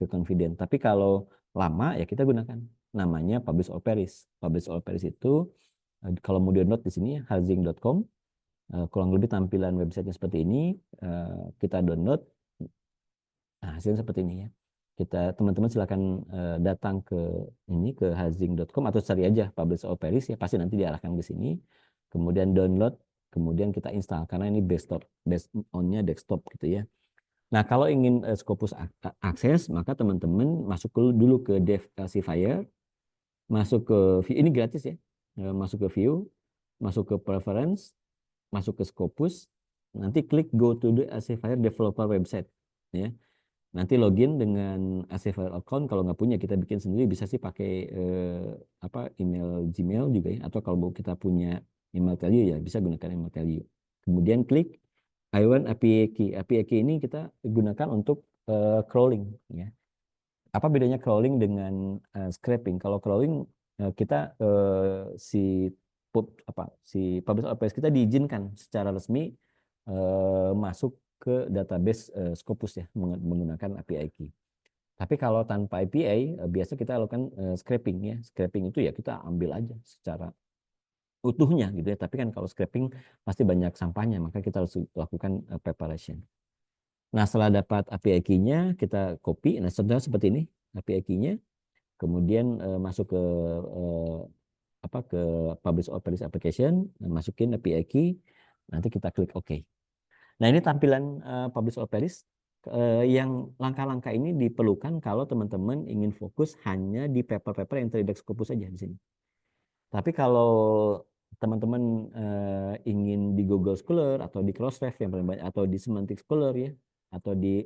Confident. Tapi kalau lama ya kita gunakan namanya Publish or Perish. Publish or Perish itu kalau mau download di sini hazing.com. Kurang lebih tampilan websitenya seperti ini, kita download, nah hasilnya seperti ini ya. Teman-teman silakan datang ke hazing.com atau cari aja Publish or Perish ya, pasti nanti diarahkan ke sini. Kemudian download, kemudian kita install karena ini based on-nya desktop gitu ya. Nah, kalau ingin Scopus akses, maka teman-teman masuk dulu ke Dev Classifier, masuk ke view, ini gratis ya, masuk ke view, masuk ke preference, masuk ke Scopus, nanti klik go to the Acquire developer website ya. Nanti login dengan Acquire account, kalau nggak punya kita bikin sendiri, bisa sih pakai email Gmail juga ya, atau kalau kita punya email Telio ya bisa gunakan email Telio. Kemudian klik I want API key. API key ini kita gunakan untuk crawling ya. Apa bedanya crawling dengan scraping? Kalau crawling kita si Publish or Perish kita diizinkan secara resmi masuk ke database Scopus ya menggunakan API key. Tapi kalau tanpa API biasa kita lakukan scraping ya. Scraping itu ya kita ambil aja secara utuhnya gitu ya. Tapi kan kalau scraping pasti banyak sampahnya, maka kita harus lakukan preparation. Nah, setelah dapat API key-nya kita copy. Nah, contohnya seperti ini API key-nya. Kemudian masuk ke ke Publish or Perish application, masukin API key, nanti kita klik OK. Nah, ini tampilan Publish or Perish. yang langkah-langkah ini diperlukan kalau teman-teman ingin fokus hanya di paper-paper yang terdiri Scopus saja di sini. Tapi kalau teman-teman ingin di Google Scholar atau di Crossref yang paling banyak, atau di Semantic Scholar ya, atau di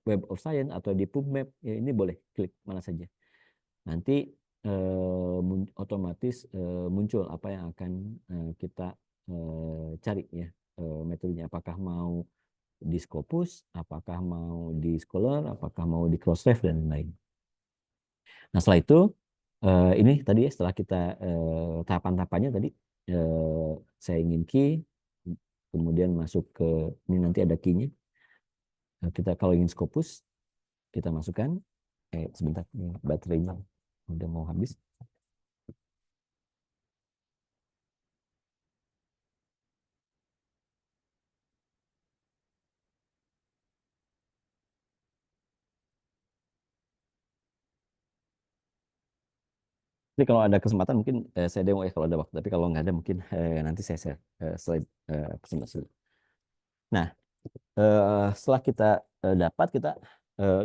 Web of Science atau di PubMed, ya ini boleh klik mana saja. Nanti otomatis muncul apa yang akan kita cari ya, metodenya. Apakah mau di Scopus, apakah mau di Scholar, apakah mau di Crossref dan lain-lain. Nah setelah itu ini tadi ya, setelah kita tahapan-tahapannya tadi, saya ingin key, kemudian masuk ke ini, nanti ada key-nya. Kita kalau ingin Scopus kita masukkan. Sebentar, ini baterainya udah mau habis. Jadi kalau ada kesempatan mungkin saya demo ya kalau ada waktu. Tapi kalau nggak ada mungkin nanti saya share slide presentasi. Nah, setelah kita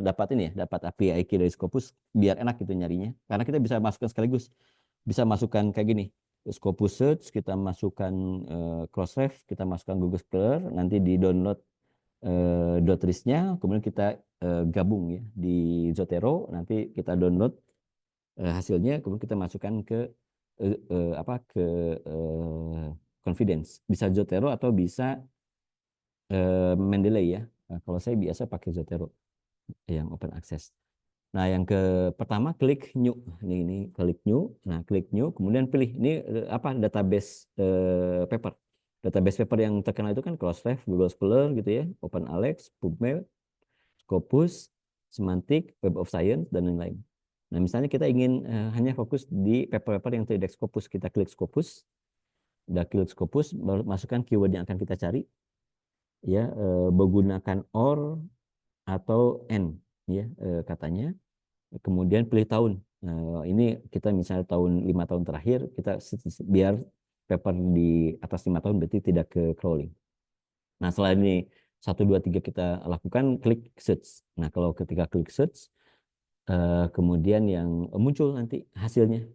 dapat ini ya, dapat API key dari Scopus, biar enak gitu nyarinya. Karena kita bisa masukkan sekaligus. Bisa masukkan kayak gini. Scopus search, kita masukkan Crossref, kita masukkan Google Scholar, nanti di download .ris-nya, kemudian kita gabung ya di Zotero, nanti kita download hasilnya, kemudian kita masukkan ke Confidence. Bisa Zotero atau bisa Mendeley ya. Nah, kalau saya biasa pakai Zotero yang open access. Nah, yang pertama klik new. Ini klik new. Nah, klik new, kemudian pilih ini apa database paper. Database paper yang terkenal itu kan Crossref, Google Scholar gitu ya, OpenAlex, PubMed, Scopus, Semantic, Web of Science dan lain-lain. Nah, misalnya kita ingin hanya fokus di paper-paper yang terdiri Scopus, kita klik Scopus. Udah klik Scopus, masukkan keyword yang akan kita cari. Ya, menggunakan or atau n ya katanya. Kemudian pilih tahun. Ini kita misalnya 5 tahun terakhir, kita biar paper di atas 5 tahun berarti tidak ke crawling. Nah, setelah ini 1, 2, 3 kita lakukan, klik search. Nah, kalau ketika klik search, kemudian yang muncul nanti hasilnya.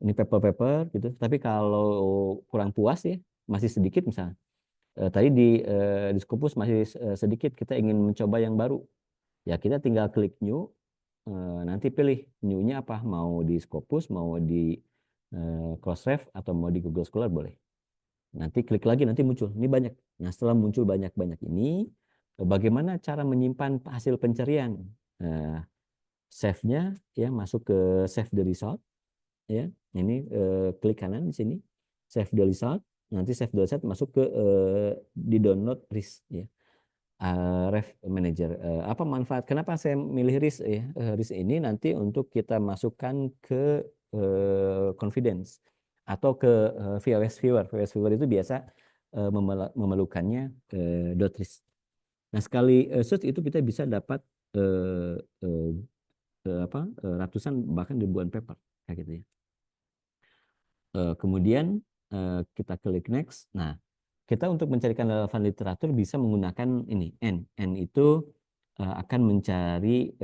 Ini paper-paper gitu. Tapi kalau kurang puas ya, masih sedikit misalnya. Tadi di Scopus masih sedikit, kita ingin mencoba yang baru. Ya, kita tinggal klik new. Nanti pilih new-nya apa, mau di Scopus, mau di Crossref atau mau di Google Scholar boleh. Nanti klik lagi, nanti muncul ini banyak. Nah, setelah muncul banyak-banyak ini, bagaimana cara menyimpan hasil pencarian? Save-nya ya, masuk ke save the result ya. Ini klik kanan di sini, save the result. Nanti save the result masuk ke di download RIS ya. Ref Manager. Apa manfaat? Kenapa saya milih RIS ya? RIS ini nanti untuk kita masukkan ke Confidence atau ke VOS Viewer. VOS Viewer itu biasa memerlukannya .ris. Nah, sekali search itu kita bisa dapat ratusan bahkan ribuan paper kayak gitu ya. Kemudian kita klik next. Nah, kita untuk mencarikan relevan literatur bisa menggunakan ini N. N itu akan mencari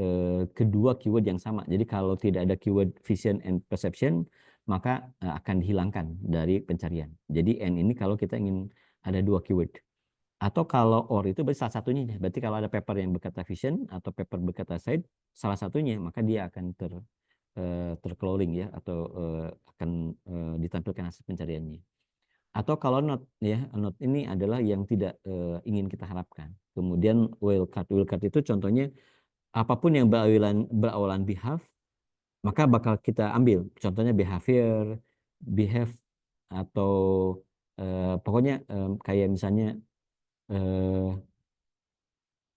kedua keyword yang sama. Jadi kalau tidak ada keyword vision and perception, maka akan dihilangkan dari pencarian. Jadi N ini kalau kita ingin ada 2 keyword. Atau kalau OR itu berarti salah satunya. Berarti kalau ada paper yang berkata vision atau paper berkata side, salah satunya, maka dia akan tercrawling ya, atau akan ditampilkan hasil pencariannya. Atau kalau not ya, not ini adalah yang tidak ingin kita harapkan. Kemudian wildcard itu contohnya apapun yang berawalan behave, maka bakal kita ambil. Contohnya behavior, behave, atau pokoknya kayak misalnya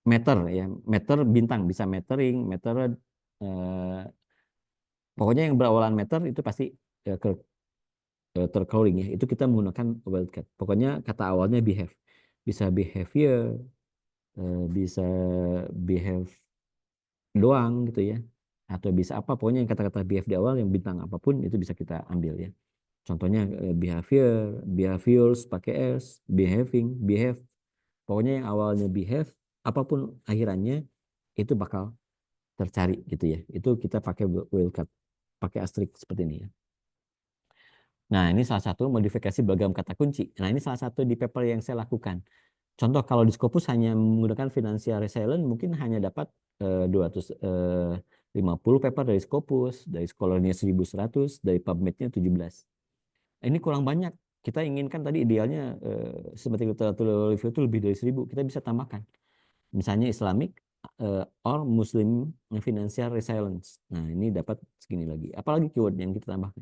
meter ya, meter bintang, bisa metering, meter pokoknya yang berawalan meter itu pasti tercrawling ya. Itu kita menggunakan wildcard. Pokoknya kata awalnya behave. Bisa behavior, bisa behave doang gitu ya. Atau bisa apa, pokoknya yang kata-kata behave di awal yang bintang apapun itu bisa kita ambil ya. Contohnya behavior, behaviors pakai S, behaving, behave. Pokoknya yang awalnya behave apapun akhirannya itu bakal tercari gitu ya. Itu kita pakai wildcard, pakai asterisk seperti ini ya. Nah, ini salah satu modifikasi beragam kata kunci. Nah, ini salah satu di paper yang saya lakukan. Contoh kalau di Scopus hanya menggunakan financial resilience mungkin hanya dapat 250 paper dari Scopus, dari Scholarnya 1100, dari PubMed-nya 17. Ini kurang banyak. Kita inginkan tadi idealnya seperti literatur review itu lebih dari 1000. Kita bisa tambahkan. Misalnya Islamic or Muslim financial resilience. Nah, ini dapat segini lagi. Apalagi keyword yang kita tambahkan.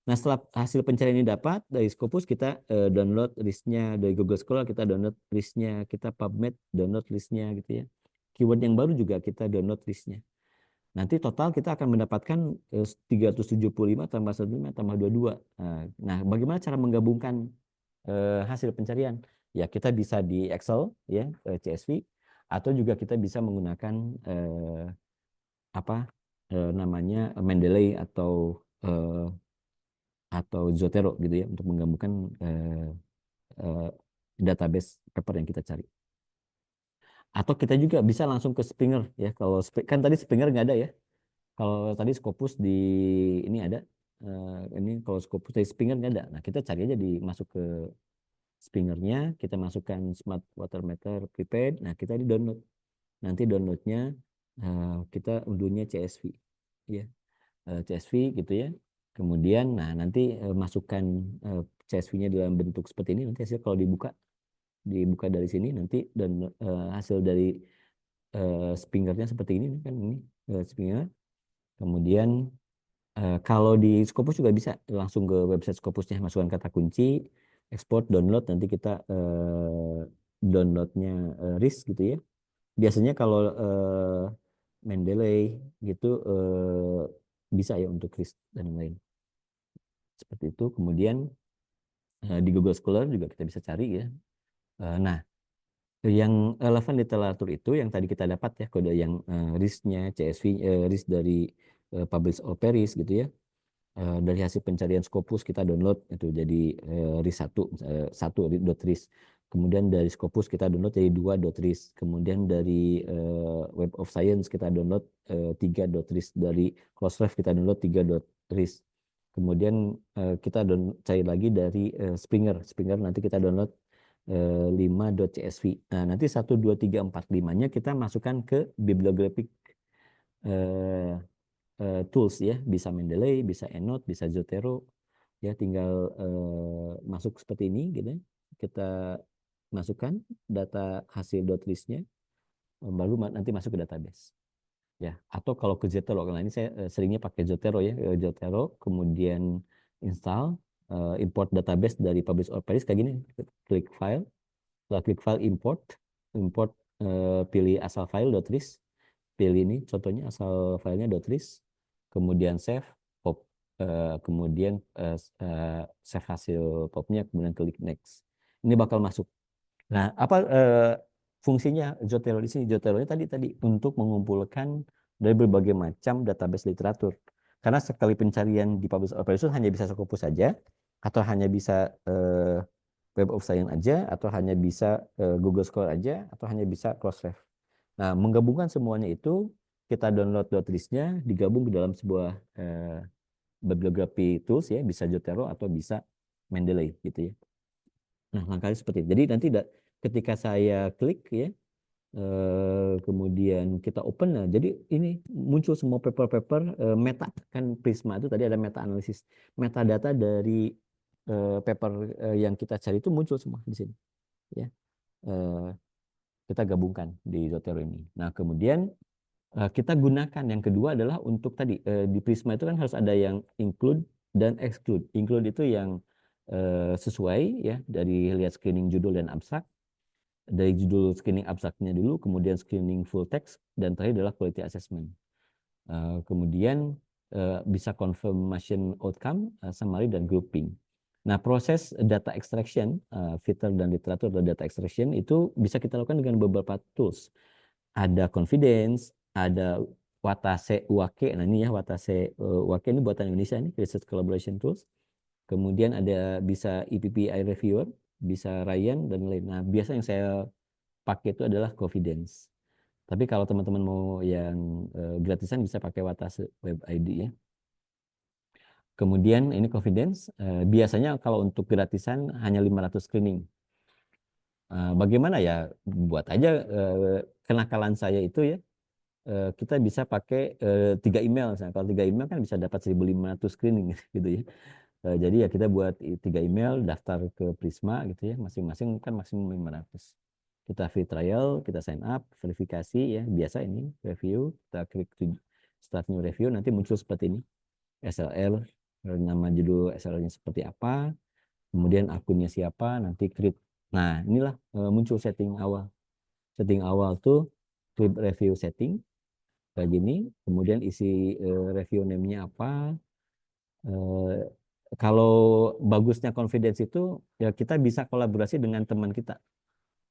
Nah, setelah hasil pencarian ini dapat dari Scopus, kita download listnya, dari Google Scholar kita download listnya, kita PubMed download listnya gitu ya. Keyword yang baru juga kita download listnya. Nanti total kita akan mendapatkan 375 tambah 15 tambah 22. Nah, bagaimana cara menggabungkan hasil pencarian? Ya, kita bisa di Excel ya, CSV, atau juga kita bisa menggunakan namanya Mendeley atau Zotero gitu ya untuk menggabungkan database paper yang kita cari. Atau kita juga bisa langsung ke Springer ya. Kalau kan tadi Springer nggak ada ya. Kalau tadi Scopus di ini ada. Ini kalau Scopus dari Springer nggak ada. Nah, kita cari aja masuk ke Springernya, kita masukkan Smart Water Meter Prepaid. Nah, kita di download. Nanti downloadnya kita unduhnya CSV ya. CSV gitu ya. Kemudian nanti masukkan CSV-nya dalam bentuk seperti ini, nanti hasil kalau dibuka dari sini nanti, dan hasil dari Springernya seperti ini kan, ini Springer. Kemudian kalau di Scopus juga bisa langsung ke website Scopusnya, masukkan kata kunci, export, download, nanti kita downloadnya RIS gitu ya. Biasanya kalau Mendeley gitu bisa ya untuk RIS dan lain seperti itu. Kemudian di Google Scholar juga kita bisa cari ya. Nah, yang relevan literatur itu yang tadi kita dapat ya, kode yang RIS-nya, CSV, RIS dari Publish or Perish gitu ya. Dari hasil pencarian Scopus kita download itu jadi RIS 1.RIS. Kemudian dari Scopus kita download jadi 2.RIS. Kemudian dari Web of Science kita download 3.RIS. Dari Crossref kita download 3.RIS. Kemudian kita cari lagi dari Springer. Springer nanti kita download 5.csv. Nah, nanti 1, 2, 3, 4, 5-nya kita masukkan ke bibliographic tools ya. Bisa Mendeley, bisa EndNote, bisa Zotero. Ya, tinggal masuk seperti ini gitu. Kita masukkan data hasil .list-nya, baru nanti masuk ke database. Ya, atau kalau ke Zotero, karena ini saya seringnya pakai Zotero ya, Zotero, kemudian install, import database dari Publish or Perish kayak gini, klik file, setelah klik file import, pilih asal file .list, pilih ini contohnya asal filenya .list, kemudian save, pop, kemudian save hasil popnya, kemudian klik next. Ini bakal masuk. Nah, apa fungsinya Zotero di sini? Zotero-nya tadi untuk mengumpulkan dari berbagai macam database literatur. Karena sekali pencarian di Publish or Perish hanya bisa Scopus saja, atau hanya bisa Web of Science aja, atau hanya bisa Google Scholar aja, atau hanya bisa Crossref. Nah, menggabungkan semuanya itu, kita download list-nya, digabung ke dalam sebuah bibliography tools ya, bisa Zotero atau bisa Mendeley gitu ya. Nah, langkahnya seperti itu. Jadi nanti ketika saya klik ya, kemudian kita open, nah jadi ini muncul semua paper-paper meta, kan Prisma itu tadi ada meta analisis, metadata dari paper yang kita cari itu muncul semua di sini ya. Kita gabungkan di Zotero ini. Nah, kemudian kita gunakan yang kedua adalah untuk tadi di Prisma itu kan harus ada yang include dan exclude. Include itu yang sesuai ya, dari lihat screening judul dan abstrak. Dari judul screening abstraknya dulu, kemudian screening full text, dan terakhir adalah quality assessment. Kemudian bisa confirmation outcome, summary, dan grouping. Nah, proses data extraction, filter dan literatur atau data extraction itu bisa kita lakukan dengan beberapa tools. Ada confidence, ada Watase Wake. Nah, ini ya Watase Wake ini buatan Indonesia, ini research collaboration tools. Kemudian ada bisa EPP iReviewer, bisa Ryan dan lain. Nah, biasa yang saya pakai itu adalah Confidence. Tapi kalau teman-teman mau yang gratisan bisa pakai Watase Web ID ya. Kemudian ini Confidence, biasanya kalau untuk gratisan hanya 500 screening. Bagaimana ya, buat aja kenakalan saya itu ya, kita bisa pakai 3 email. Misalnya. Kalau 3 email kan bisa dapat 1.500 screening gitu ya. Jadi ya kita buat 3 email, daftar ke Prisma gitu ya, masing-masing kan maksimum 500. Kita free trial, kita sign up, verifikasi ya, biasa ini, review, kita klik start new review, nanti muncul seperti ini, SLR, nama judul SLR-nya seperti apa, kemudian akunnya siapa, nanti klik. Nah, inilah muncul setting awal. Setting awal tuh klik review setting, kayak gini, kemudian isi review name-nya apa. Kalau bagusnya confidence itu ya kita bisa kolaborasi dengan teman kita.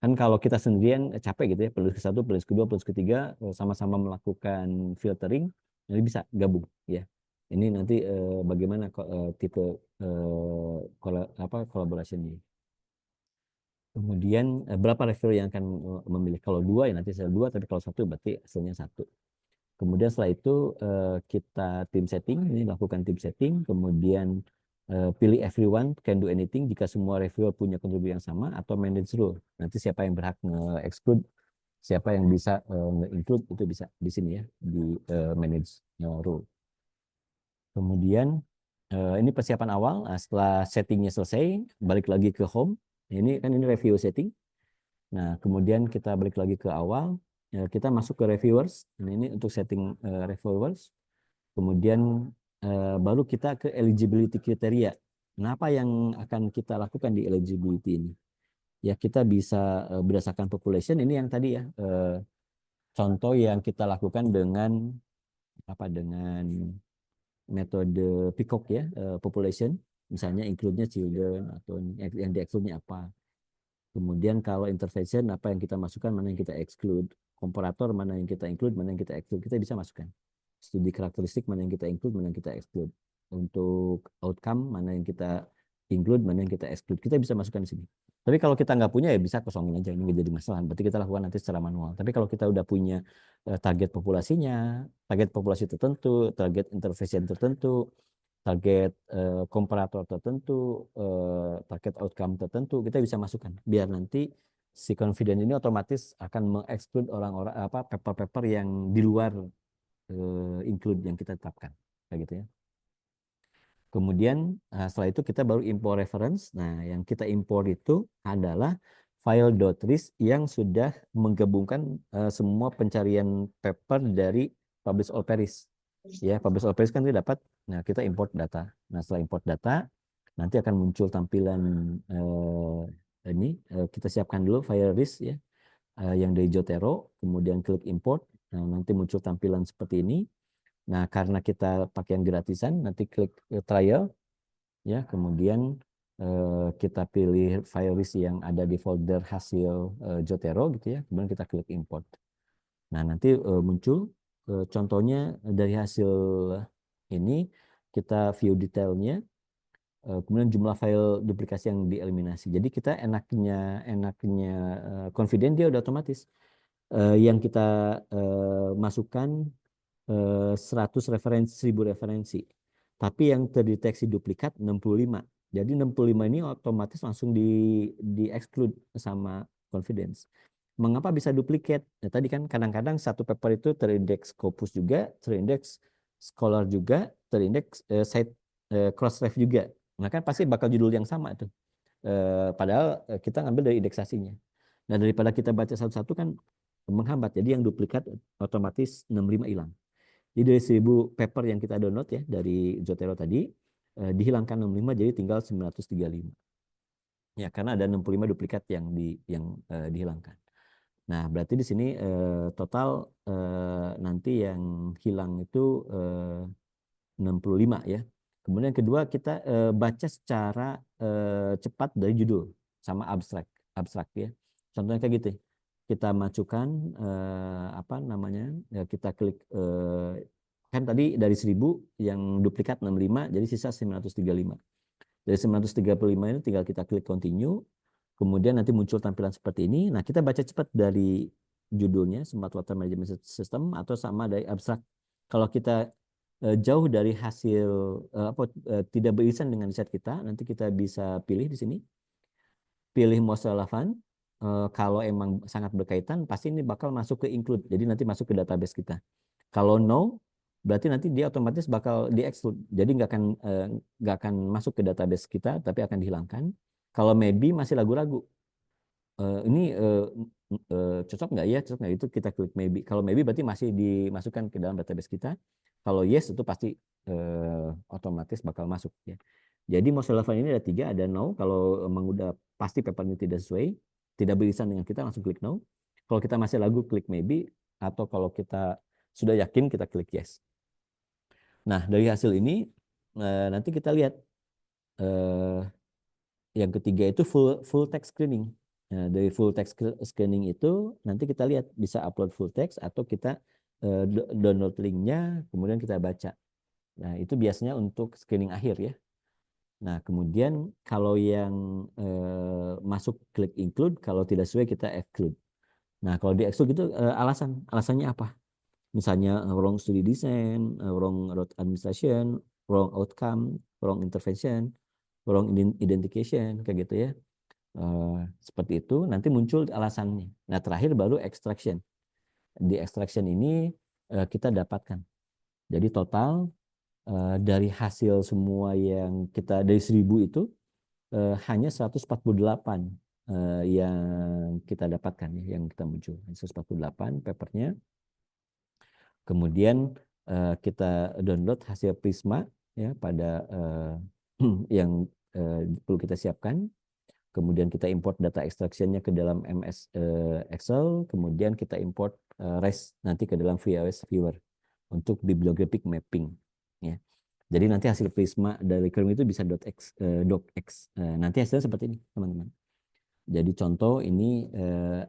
Kan kalau kita sendirian capek gitu ya, penulis ke-1, penulis ke-2, penulis ke-3 sama-sama melakukan filtering, jadi bisa gabung ya. Ini nanti bagaimana tipe collaboration-nya. Kemudian berapa reviewer yang akan memilih? Kalau 2 ya nanti saya 2, tapi kalau 1 berarti hasilnya 1. Kemudian setelah itu kita tim setting, ini lakukan tim setting, kemudian pilih everyone can do anything jika semua reviewer punya kontribusi yang sama, atau manage rule. Nanti siapa yang berhak nge-exclude, siapa yang bisa nge-include, itu bisa di sini ya, di manage rule. Kemudian ini persiapan awal. Setelah settingnya selesai, balik lagi ke home. Ini kan ini review setting. Nah, kemudian kita balik lagi ke awal. Kita masuk ke reviewers. Ini untuk setting reviewers. Kemudian baru kita ke eligibility kriteria. Nah, apa yang akan kita lakukan di eligibility ini? Ya, kita bisa berdasarkan population. Ini yang tadi ya, contoh yang kita lakukan dengan metode Peacock ya, population. Misalnya include-nya children, atau yang di-exclude-nya apa. Kemudian kalau intervention, apa yang kita masukkan, mana yang kita exclude. Komparator, mana yang kita include, mana yang kita exclude. Kita bisa masukkan. Studi karakteristik, mana yang kita include, mana yang kita exclude. Untuk outcome, mana yang kita include, mana yang kita exclude. Kita bisa masukkan di sini. Tapi kalau kita nggak punya, ya bisa kosongin aja. Ini nggak jadi masalah. Berarti kita lakukan nanti secara manual. Tapi kalau kita udah punya target populasinya, target populasi tertentu, target intervention tertentu, target komparator tertentu, target outcome tertentu, kita bisa masukkan. Biar nanti si confident ini otomatis akan mengexclude orang-orang paper-paper yang di luar include yang kita tetapkan, kayak gitu ya. Kemudian setelah itu kita baru import reference. Nah, yang kita import itu adalah file.ris yang sudah menggabungkan semua pencarian paper dari Publish All Paris. Ya, Publish All Paris kan kita dapat. Nah, kita import data. Nah, setelah import data, nanti akan muncul tampilan ini. Kita siapkan dulu file RIS ya, yang dari Zotero. Kemudian klik import. Nah, nanti muncul tampilan seperti ini. Nah, karena kita pakai yang gratisan, nanti klik trial. Ya, kemudian kita pilih file RIS yang ada di folder hasil Zotero gitu ya. Kemudian kita klik import. Nah, nanti muncul contohnya dari hasil ini, kita view detailnya, kemudian jumlah file duplikasi yang dieliminasi. Jadi kita enaknya confident dia udah otomatis. Yang kita masukkan 100 referensi, 1000 referensi. Tapi yang terdeteksi duplikat 65. Jadi 65 ini otomatis langsung di exclude sama confidence. Mengapa bisa duplikat? Ya, tadi kan kadang-kadang satu paper itu terindeks Scopus juga, terindeks Scholar juga, terindeks site Crossref juga. Nah kan pasti bakal judul yang sama tuh. Padahal kita ngambil dari indeksasinya. Nah daripada kita baca satu-satu kan menghambat. Jadi yang duplikat otomatis 65 hilang. Jadi dari 1000 paper yang kita download ya dari Zotero tadi, dihilangkan 65 jadi tinggal 935. Ya, karena ada 65 duplikat yang dihilangkan. Nah, berarti di sini total nanti yang hilang itu 65 ya. Kemudian kedua kita baca secara cepat dari judul sama abstrak ya. Contohnya kayak gitu. Kita masukkan kita klik kan tadi dari 1000 yang duplikat 65 jadi sisa 935. Dari 935 ini tinggal kita klik continue. Kemudian nanti muncul tampilan seperti ini. Nah, kita baca cepat dari judulnya Smart Water Management System atau sama dari abstrak. Kalau kita jauh dari hasil tidak beririsan dengan riset kita, nanti kita bisa pilih di sini. Pilih most relevant. Kalau emang sangat berkaitan, pasti ini bakal masuk ke include. Jadi nanti masuk ke database kita. Kalau no, berarti nanti dia otomatis bakal di-exclude. Jadi nggak akan masuk ke database kita, tapi akan dihilangkan. Kalau maybe masih ragu-ragu, ini cocok nggak ya? Cocok nggak, itu kita klik maybe. Kalau maybe berarti masih dimasukkan ke dalam database kita. Kalau yes itu pasti otomatis bakal masuk ya. Jadi most relevant ini ada 3, ada no. Kalau emang udah pasti paper ini tidak sesuai, tidak beririsan dengan kita, langsung klik no. Kalau kita masih ragu, klik maybe. Atau kalau kita sudah yakin, kita klik yes. Nah, dari hasil ini nanti kita lihat yang ketiga itu full text screening. Nah, dari full text screening itu nanti kita lihat bisa upload full text atau kita download linknya, kemudian kita baca. Nah, itu biasanya untuk screening akhir ya. Nah, kemudian kalau yang masuk klik include, kalau tidak sesuai kita exclude. Nah, kalau di exclude itu alasannya apa? Misalnya wrong study design, wrong route administration, wrong outcome, wrong intervention, wrong identification, kayak gitu ya. Seperti itu, nanti muncul alasannya. Nah, terakhir baru extraction. Di extraction ini kita dapatkan. Jadi total dari hasil semua yang kita dari 1000 itu hanya 148 yang kita dapatkan ya, yang kita muncul. 148 papernya. Kemudian kita download hasil Prisma ya pada yang perlu kita siapkan. Kemudian kita import data extraction-nya ke dalam MS Excel, kemudian kita import REST nanti ke dalam VLS Viewer untuk bibliographic mapping ya. Jadi nanti hasil Prisma dari Chrome itu bisa docx. Nanti hasilnya seperti ini, teman-teman. Jadi contoh ini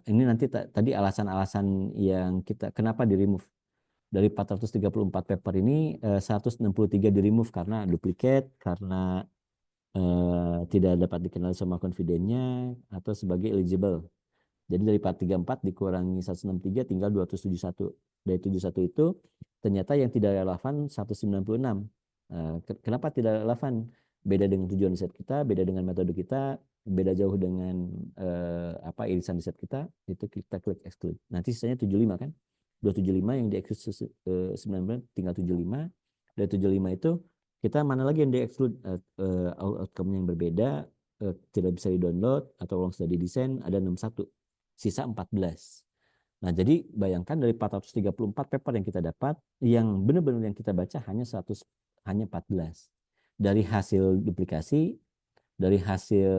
nanti tadi alasan-alasan yang kita kenapa di remove. Dari 434 paper ini 163 di remove karena duplicate, karena tidak dapat dikenal sama konfidennya atau sebagai eligible. Jadi dari 434 dikurangi 163 tinggal 271. Dari 71 itu ternyata yang tidak relevan 196. Kenapa tidak relevan? Beda dengan tujuan riset kita, beda dengan metode kita, beda jauh dengan irisan riset kita, itu kita klik exclude. Nanti sisanya 75 kan? 275 yang di exclude 9 tinggal 75. Dari 75 itu kita mana lagi yang di exclude outcome yang berbeda, tidak bisa di-download atau wrong study design ada 61. Sisa 14. Nah, jadi bayangkan dari 434 paper yang kita dapat, yang benar-benar yang kita baca hanya 14. Dari hasil duplikasi, dari hasil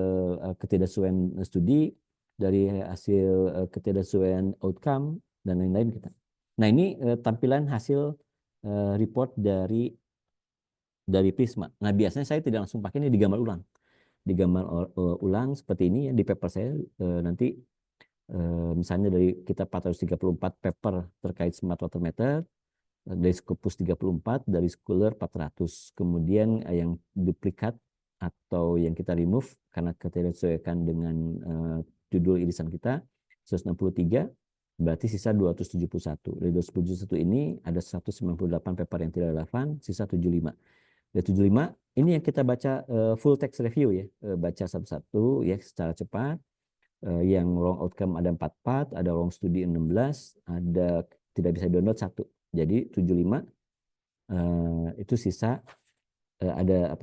ketidaksesuaian studi, dari hasil ketidaksesuaian outcome, dan lain-lain kita. Nah, ini tampilan hasil report dari Prisma. Nah, biasanya saya tidak langsung pakai ini, digambar ulang. Digambar ulang seperti ini ya di paper saya nanti misalnya dari kita 434 paper terkait smart water meter, dari Scopus 34, dari Scholar 400. Kemudian yang duplikat atau yang kita remove karena kita sesuaikan dengan judul irisan kita 163, berarti sisa 271. Dari 271 ini ada 198 paper yang tidak relevan, sisa 75. Dari 75 ini yang kita baca full text review ya, baca satu-satu ya secara cepat. Yang wrong outcome ada 44, ada wrong studi 16, ada tidak bisa download 1. Jadi 75 itu sisa ada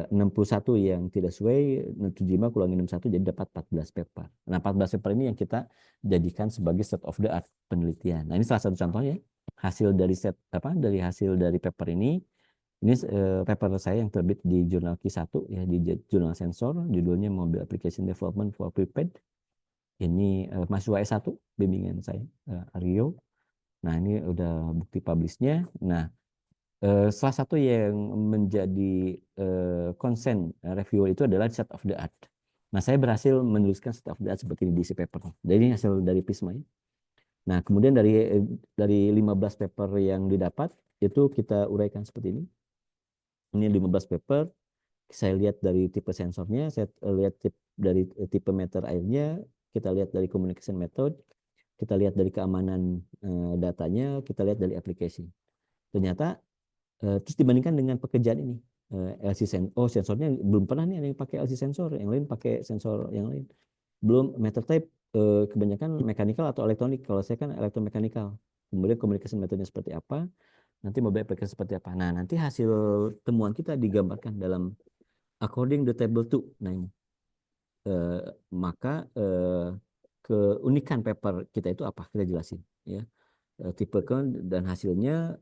61 yang tidak sesuai, 75 kurangi 61 jadi dapat 14 paper. Nah, 14 paper ini yang kita jadikan sebagai state of the art penelitian. Nah, ini salah satu contohnya hasil dari hasil dari paper ini. Ini paper saya yang terbit di jurnal Q1 ya, di jurnal Sensor, judulnya Mobile Application Development for Prepaid. Ini mahasiswa S1 bimbingan saya, Aryo. Nah, ini udah bukti publishnya. Nah, salah satu yang menjadi konsen reviewer itu adalah set of the art. Nah, saya berhasil menuliskan set of the art seperti ini di isi paper. Jadi ini hasil dari Prisma ya. Nah, kemudian dari 15 paper yang didapat itu kita uraikan seperti ini. Ini 15 paper saya lihat dari tipe sensornya, saya lihat dari tipe meter airnya, kita lihat dari communication method, kita lihat dari keamanan datanya, kita lihat dari aplikasi. Ternyata terus dibandingkan dengan pekerjaan ini, sensornya belum pernah nih ada yang pakai LC sensor, yang lain pakai sensor yang lain. Belum meter type kebanyakan mechanical atau elektronik. Kalau saya kan elektromekanikal. Kemudian communication metodenya seperti apa, nanti mobile application seperti apa. Nah, nanti hasil temuan kita digambarkan dalam according the table 2. Nah, ini. Maka keunikan paper kita itu apa? Kita jelasin, ya. Tipe dan hasilnya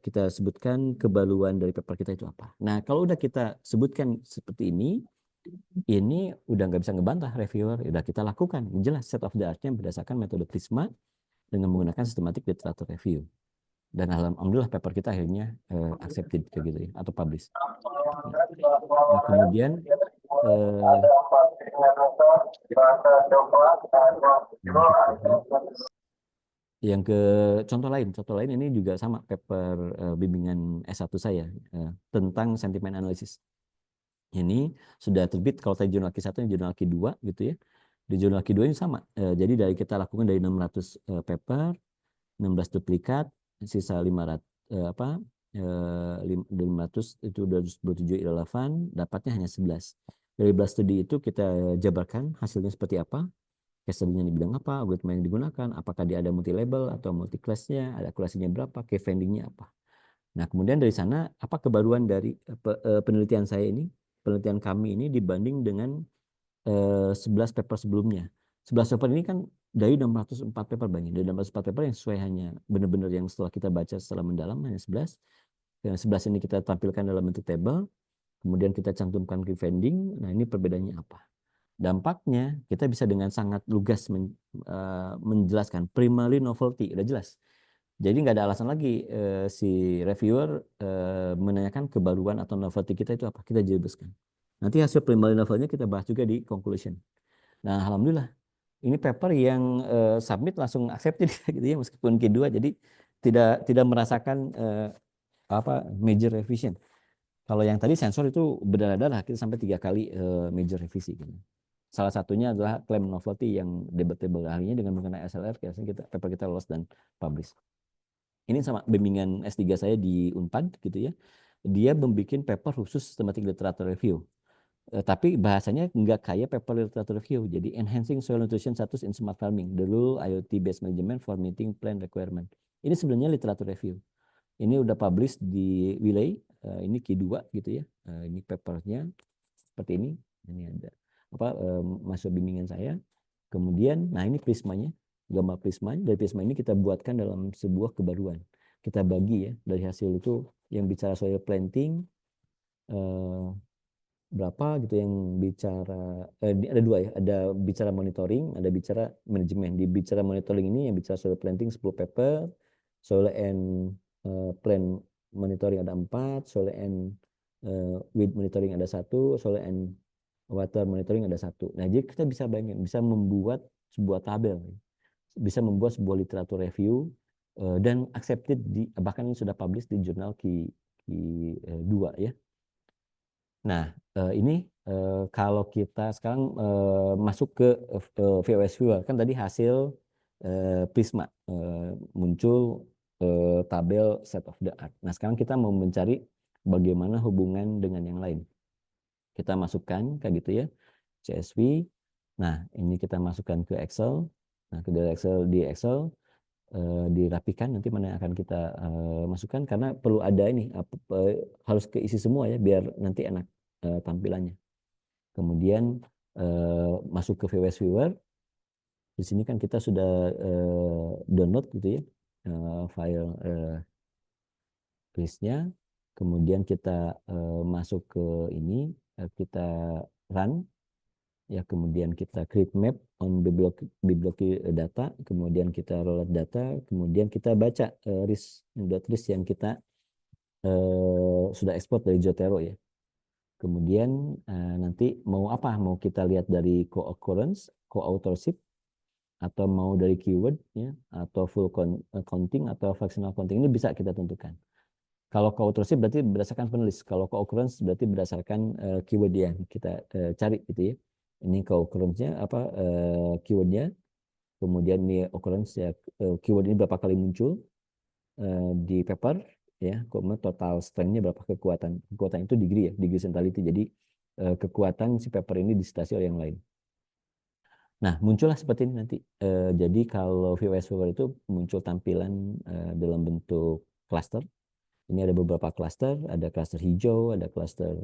kita sebutkan kebaruan dari paper kita itu apa. Nah, kalau udah kita sebutkan seperti ini udah nggak bisa ngebantah reviewer, udah kita lakukan jelas set of the art-nya berdasarkan metode Prisma dengan menggunakan systematic literature review. Dan alhamdulillah paper kita akhirnya accepted kayak gitu ya, atau publish. Nah, kemudian yang ke contoh lain ini juga sama paper bimbingan S1 saya tentang sentiment analysis. Ini sudah terbit kalau tadi jurnal Q1 dan jurnal Q2 gitu ya. Di jurnal Q2 ini sama. Jadi dari kita lakukan dari 600 paper, 16 duplikat, sisa 500 500 itu 227 irrelevan, dapatnya hanya 11. Dari 11 studi itu kita jabarkan hasilnya seperti apa, case study-nya di bidang apa, algoritma yang digunakan, apakah dia ada multi label atau multi class-nya, ada akurasinya berapa, key finding-nya apa. Nah, kemudian dari sana apa kebaruan dari penelitian saya ini, penelitian kami ini dibanding dengan 11 paper sebelumnya. 11 paper ini kan dari 604 paper banyak. Dari 604 paper yang sesuai hanya benar-benar yang setelah kita baca setelah mendalam hanya 11. Yang 11 ini kita tampilkan dalam bentuk table, kemudian kita cantumkan key finding. Nah, ini perbedaannya apa? Dampaknya kita bisa dengan sangat lugas menjelaskan primary novelty, udah jelas. Jadi nggak ada alasan lagi si reviewer menanyakan kebaruan atau novelty kita itu apa, kita jelaskan. Nanti hasil primary novelnya kita bahas juga di conclusion. Nah, alhamdulillah ini paper yang submit langsung accepted gitu ya, meskipun Q2, jadi tidak merasakan major revision. Kalau yang tadi sensor itu berdarah-darah, kita sampai 3 kali major revisi. Gitu. Salah satunya adalah claim novelty yang debatable, akhirnya dengan menggunakan SLR, paper kita lolos dan publish. Ini sama bimbingan S3 saya di Unpad gitu ya. Dia membuat paper khusus systematic literature review. Tapi bahasanya nggak kayak paper literature review. Jadi enhancing soil nutrition status in smart farming, the rule IoT based management for meeting plant requirement. Ini sebenarnya literature review. Ini udah publish di Wiley, ini Q2 gitu ya. Ini papernya seperti ini. Ini ada masuk bimbingan saya. Kemudian, nah ini prismanya, gambar prisma. Dari prisma ini kita buatkan dalam sebuah kebaruan. Kita bagi ya dari hasil itu yang bicara soil planting berapa gitu, yang bicara ada 2 ya, ada bicara monitoring, ada bicara manajemen. Di bicara monitoring ini yang bicara soil planting 10 paper, soil and plant monitoring ada 4, soil and weed monitoring ada 1, soil and water monitoring ada 1. Nah, jadi kita bisa bayangin, bisa membuat sebuah tabel, bisa membuat sebuah literatur review dan accepted bahkan ini sudah publish di jurnal Q2 ya. Nah, ini kalau kita sekarang masuk ke VOS Viewer, kan tadi hasil Prisma muncul tabel set of the art. Nah, sekarang kita mau mencari bagaimana hubungan dengan yang lain. Kita masukkan kayak gitu ya, CSV. Nah, ini kita masukkan ke Excel. Nah, ke di Excel dirapikan nanti mana yang akan kita masukkan, karena perlu ada ini harus keisi semua ya biar nanti enak tampilannya. Kemudian masuk ke VWS Viewer. Di sini kan kita sudah download gitu ya file listnya. Kemudian kita masuk ke ini, kita run ya, kemudian kita create map on biblioki data, kemudian kita rollout data, kemudian kita baca list yang kita sudah ekspor dari Zotero ya. Kemudian nanti mau apa? Mau kita lihat dari co-occurrence, co-authorship, atau mau dari keyword ya, atau full counting atau fractional counting, ini bisa kita tentukan. Kalau co-authorship berarti berdasarkan penulis. Kalau co-occurrence berarti berdasarkan keyword yang kita cari gitu ya. Ini co-occurrence-nya apa keywordnya. Kemudian ini occurrence ya, keyword ini berapa kali muncul di paper ya, kemudian total strength-nya berapa kekuatan. Kekuatan itu degree ya, degree centrality. Jadi kekuatan si paper ini disitasi oleh yang lain. Nah, muncullah seperti ini nanti. Jadi kalau VOS viewer itu muncul tampilan dalam bentuk cluster. Ini ada beberapa cluster, ada cluster hijau, ada cluster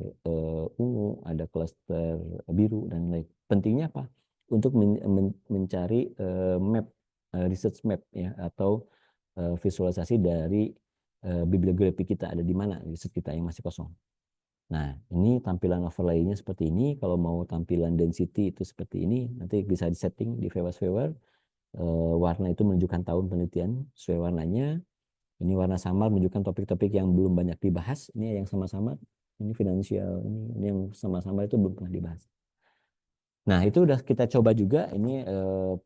ungu, ada cluster biru dan lain. Pentingnya apa? Untuk mencari map, research map ya, atau visualisasi dari bibliografi kita ada di mana research kita yang masih kosong. Nah, ini tampilan overlay-nya seperti ini. Kalau mau tampilan density itu seperti ini, nanti bisa disetting di VOS viewer. Warna itu menunjukkan tahun penelitian sesuai warnanya. Ini warna samar menunjukkan topik-topik yang belum banyak dibahas. Ini yang sama-sama, ini finansial, ini yang sama-sama itu belum pernah dibahas. Nah, itu udah kita coba juga. Ini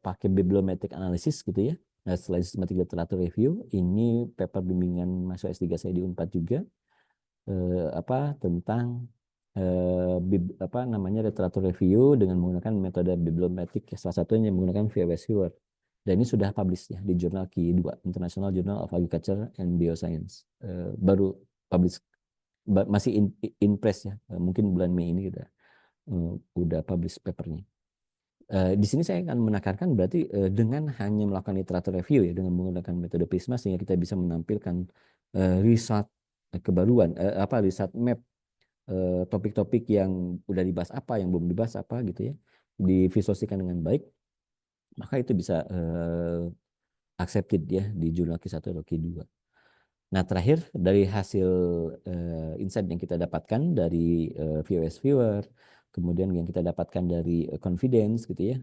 pakai bibliometric analysis gitu ya. Nah, selain systematic literature review, ini paper bimbingan mahasiswa S3 saya di Unpad juga. Tentang apa namanya literature review dengan menggunakan metode bibliometrik, salah satunya menggunakan VOS viewer. Dan ini sudah publish ya di jurnal Q2, International Journal of Agriculture and Bioscience. Baru publish, masih in press ya. Mungkin bulan Mei ini udah publish papernya. Di sini saya akan menekankan berarti dengan hanya melakukan literature review ya, dengan menggunakan metode Prisma, sehingga kita bisa menampilkan result kebaruan, result map topik-topik yang udah dibahas apa, yang belum dibahas apa gitu ya, divisualisasikan dengan baik, maka itu bisa accepted ya di jurnal Q1 atau Q2. Nah, terakhir dari hasil insight yang kita dapatkan dari VOS viewer, kemudian yang kita dapatkan dari confidence gitu ya,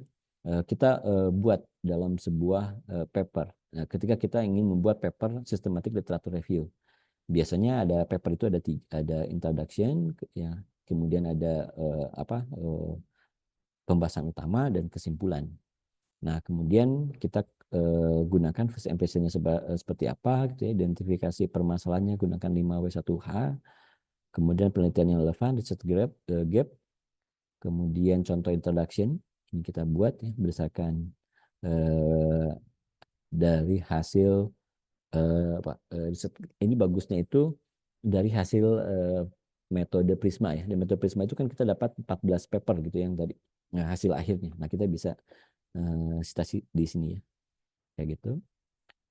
kita buat dalam sebuah paper. Nah, ketika kita ingin membuat paper systematic literature review, biasanya ada paper itu ada introduction ya, kemudian ada pembahasan utama dan kesimpulan. Nah, kemudian kita gunakan first impression-nya seperti apa gitu ya, identifikasi permasalahannya gunakan 5W1H, kemudian penelitian yang relevan, research gap, kemudian contoh introduction ini kita buat ya berdasarkan dari hasil ini bagusnya itu dari hasil metode Prisma ya. Di metode Prisma itu kan kita dapat 14 paper gitu yang tadi. Nah, hasil akhirnya. Nah, kita bisa citasi di sini ya. Kayak gitu.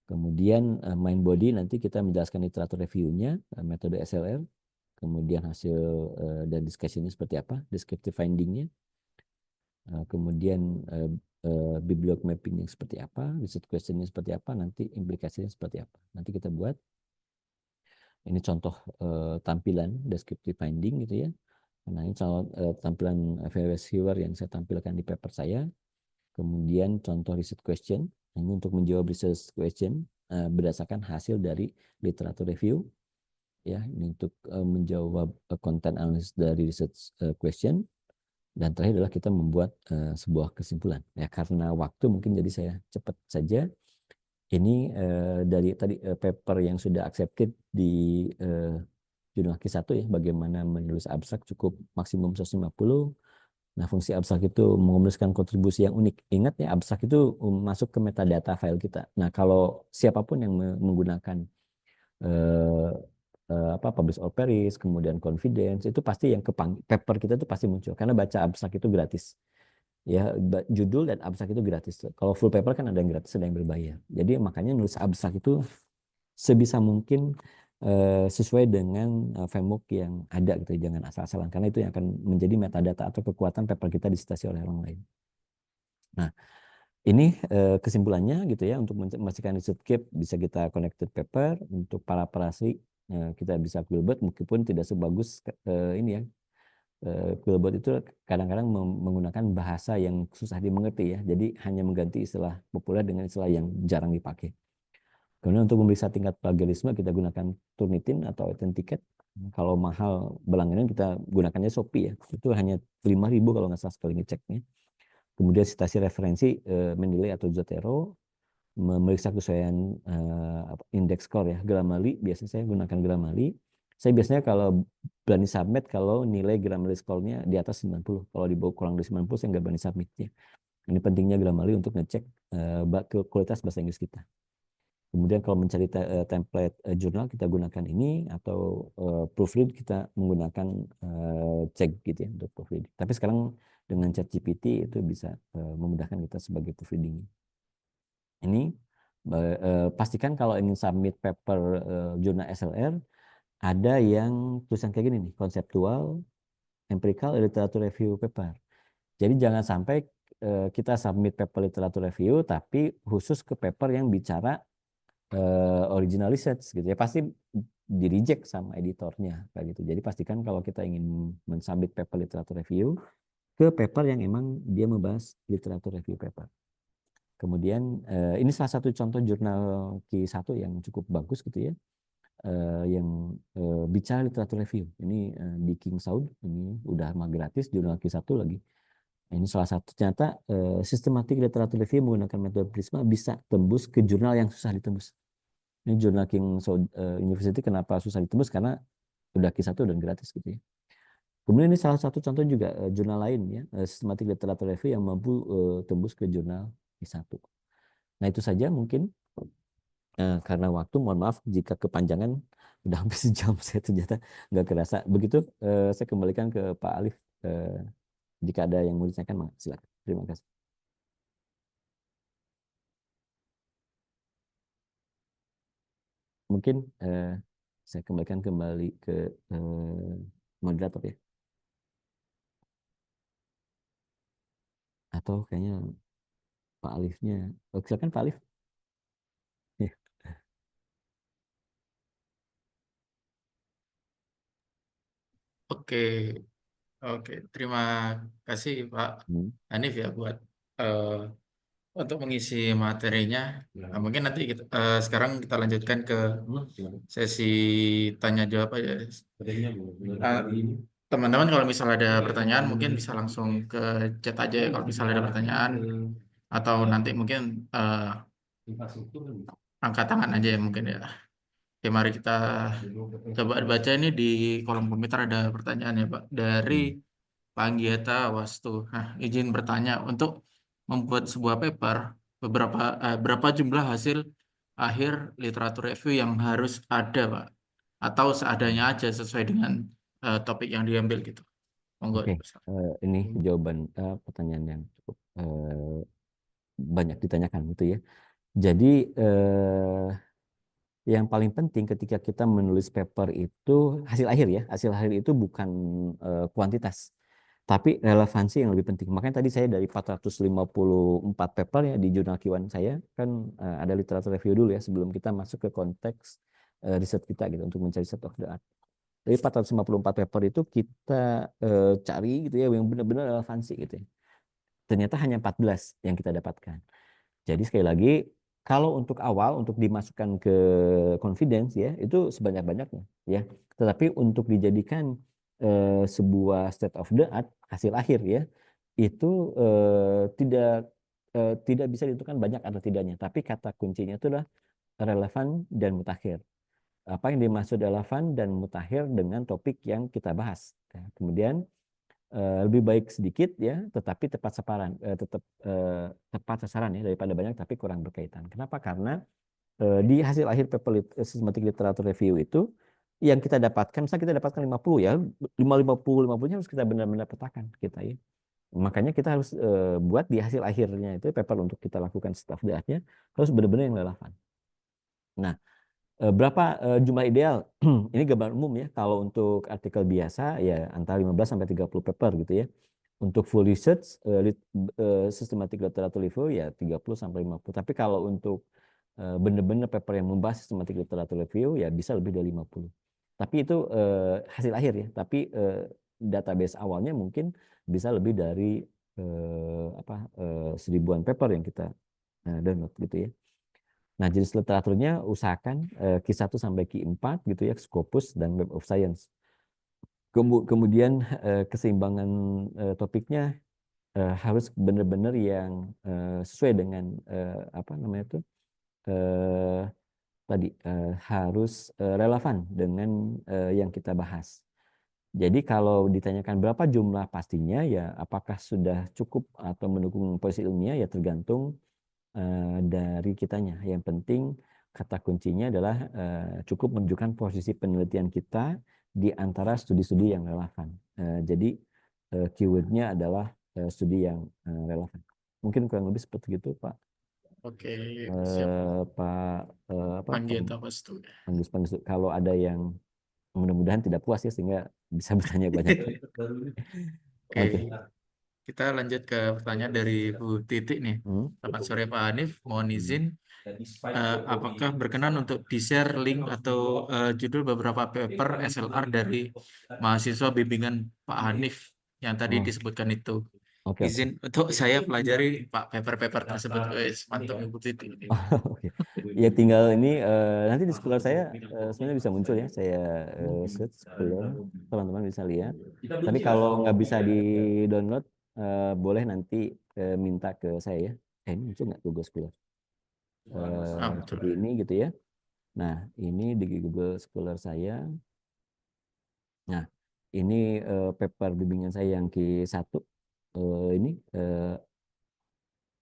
Kemudian main body nanti kita menjelaskan literatur review-nya, metode SLR, kemudian hasil dan discussion-nya seperti apa, descriptive finding-nya. Kemudian bibliog mapping yang seperti apa, research question-nya seperti apa, nanti implikasinya seperti apa. Nanti kita buat. Ini contoh tampilan descriptive finding gitu ya. Nah, ini contoh tampilan VOS viewer yang saya tampilkan di paper saya. Kemudian contoh research question. Ini untuk menjawab research question berdasarkan hasil dari literatur review. Ya, ini untuk menjawab content analysis dari research question. Dan terakhir adalah kita membuat sebuah kesimpulan. Ya, karena waktu mungkin jadi saya cepat saja. Ini dari tadi paper yang sudah accepted di jurnal Q1 ya, bagaimana menulis abstrak cukup maksimum 150. Nah, fungsi abstrak itu menuliskan kontribusi yang unik. Ingat ya, abstrak itu masuk ke metadata file kita. Nah, kalau siapapun yang menggunakan publish or perish, kemudian confidence, itu pasti yang paper kita itu pasti muncul. Karena baca abstrak itu gratis. Ya, judul dan abstrak itu gratis. Kalau full paper kan ada yang gratis, ada yang berbayar. Jadi makanya nulis abstrak itu sebisa mungkin sesuai dengan framework yang ada gitu, jangan asal-asalan, karena itu yang akan menjadi metadata atau kekuatan paper kita disitasi oleh orang lain. Nah, ini kesimpulannya gitu ya, untuk memastikan research gap bisa kita connected paper, untuk para parasi kita bisa Quillbot meskipun tidak sebagus ini ya. Quillbot itu kadang-kadang menggunakan bahasa yang susah dimengerti ya, jadi hanya mengganti istilah populer dengan istilah yang jarang dipakai. Kemudian untuk memeriksa tingkat plagiarisme kita gunakan Turnitin atau Authenticate. Kalau mahal berlangganan kita gunakannya Shopee ya, itu hanya 5.000 kalau nggak salah sekali ngeceknya. Kemudian citasi referensi Mendeley atau Zotero, memeriksa kesesuaian index score ya, Grammarly. Biasanya saya gunakan Grammarly. Saya biasanya kalau berani submit kalau nilai Grammarly score-nya di atas 90. Kalau di bawah kurang dari 90 saya nggak berani submit ya. Ini pentingnya Grammarly untuk ngecek kualitas bahasa Inggris kita. Kemudian kalau mencari template jurnal kita gunakan ini, atau proofread kita menggunakan cek gitu ya untuk proofread. Tapi sekarang dengan ChatGPT itu bisa memudahkan kita sebagai proofreading. Ini pastikan kalau ingin submit paper jurnal SLR, ada yang tulisan kayak gini nih, konseptual, empirical, literature review paper. Jadi jangan sampai kita submit paper literature review tapi khusus ke paper yang bicara original research gitu ya, pasti di reject sama editornya kayak gitu. Jadi pastikan kalau kita ingin mensubmit paper literature review ke paper yang emang dia membahas literature review paper. Kemudian ini salah satu contoh jurnal Q1 yang cukup bagus gitu ya, yang bicara literatur review. Ini di King Saud, ini udah mah gratis jurnal Q1 lagi. Ini salah satu, ternyata sistematik literatur review menggunakan metode Prisma bisa tembus ke jurnal yang susah ditembus. Ini jurnal King Saud University kenapa susah ditembus, karena udah Q1 dan gratis gitu ya. Kemudian ini salah satu contoh juga jurnal lain ya, sistematik literatur review yang mampu tembus ke jurnal Q1. Nah itu saja mungkin. Karena waktu, mohon maaf jika kepanjangan, udah hampir sejam saya ternyata nggak kerasa. Begitu, saya kembalikan ke Pak Alif. Jika ada yang mau ditanyakan, silakan. Terima kasih. Mungkin saya kembalikan kembali ke moderator ya. Atau kayaknya Pak Alifnya. Oh, silakan Pak Alif. Ya. Oke, oke. Terima kasih Pak Hmm. Hanif ya buat eh, untuk mengisi materinya. Nah, mungkin nanti sekarang kita lanjutkan ke sesi tanya jawab aja. Nah, teman-teman kalau misalnya ada pertanyaan mungkin bisa langsung ke chat aja ya kalau misalnya ada pertanyaan, atau nanti mungkin angkat tangan aja ya mungkin ya. Oke, mari kita coba baca ini di kolom komentar, ada pertanyaan ya Pak dari Panggiata Wastu. Nah, izin bertanya, untuk membuat sebuah paper, berapa jumlah hasil akhir literatur review yang harus ada, Pak? Atau seadanya aja sesuai dengan topik yang diambil gitu. Monggo. Oke, ini jawaban pertanyaan yang cukup banyak ditanyakan gitu ya. Jadi yang paling penting ketika kita menulis paper itu hasil akhir ya. Hasil akhir itu bukan kuantitas, tapi relevansi yang lebih penting. Makanya tadi saya dari 454 paper ya di jurnal Q1 saya kan ada literatur review dulu ya sebelum kita masuk ke konteks riset kita gitu untuk mencari state of the art. Dari 454 paper itu kita cari gitu ya yang benar-benar relevansi gitu ya. Ternyata hanya 14 yang kita dapatkan. Jadi sekali lagi, kalau untuk awal untuk dimasukkan ke confidence ya itu sebanyak-banyaknya ya. Tetapi untuk dijadikan sebuah state of the art hasil akhir ya itu tidak bisa ditentukan banyak atau tidaknya. Tapi kata kuncinya itu adalah relevan dan mutakhir. Apa yang dimaksud relevan dan mutakhir dengan topik yang kita bahas. Ya. Kemudian lebih baik sedikit ya, tetapi tepat sasaran, tepat sasaran ya daripada banyak tapi kurang berkaitan. Kenapa? Karena di hasil akhir paper systematic literature review itu yang kita dapatkan, misalnya kita dapatkan 50 ya, 50-50-50-nya harus kita benar-benar petakan kita ya. Makanya kita harus buat di hasil akhirnya itu paper untuk kita lakukan state of the art-nya harus benar-benar yang relevan. Nah, berapa jumlah ideal? Ini gambaran umum ya. Kalau untuk artikel biasa ya antara 15 sampai 30 paper gitu ya. Untuk full research systematic literature review ya 30 sampai 50. Tapi kalau untuk benar-benar paper yang membahas systematic literature review ya bisa lebih dari 50. Tapi itu hasil akhir ya. Tapi database awalnya mungkin bisa lebih dari seribuan paper yang kita download gitu ya. Nah, jenis literaturnya usahakan Q1 sampai Q4 gitu ya, Scopus dan Web of Science. Kemudian keseimbangan topiknya harus benar-benar yang sesuai dengan apa namanya itu tadi harus relevan dengan yang kita bahas. Jadi kalau ditanyakan berapa jumlah pastinya, ya apakah sudah cukup atau mendukung posisi ilmiah, ya tergantung dari kitanya. Yang penting kata kuncinya adalah cukup menunjukkan posisi penelitian kita di antara studi-studi yang relevan. Jadi keywordnya adalah studi yang relevan. Mungkin kurang lebih seperti itu, Pak. Oke, siap. Pak Panggil atau Pak Stu. Panggus. Kalau ada yang mudah-mudahan tidak puas ya, sehingga bisa bertanya banyak. Oke, Oke. kita lanjut ke pertanyaan dari Bu Titik nih. Selamat sore Pak Hanif, mohon izin, apakah berkenan untuk di-share link atau judul beberapa paper SLR dari mahasiswa bimbingan Pak Hanif yang tadi disebutkan itu? Oke. Izin untuk saya pelajari Pak paper-paper tersebut. Wes, mantap Bu Titik. Oke. Ya tinggal ini nanti di Scholar saya sebenarnya bisa muncul ya. Saya search Scholar, teman-teman bisa lihat. Tapi kalau nggak bisa di-download, boleh nanti minta ke saya ya. Ini muncul nggak Google Scholar? Seperti ini gitu ya. Nah, ini di Google Scholar saya. Nah, ini paper bimbingan saya yang Q1.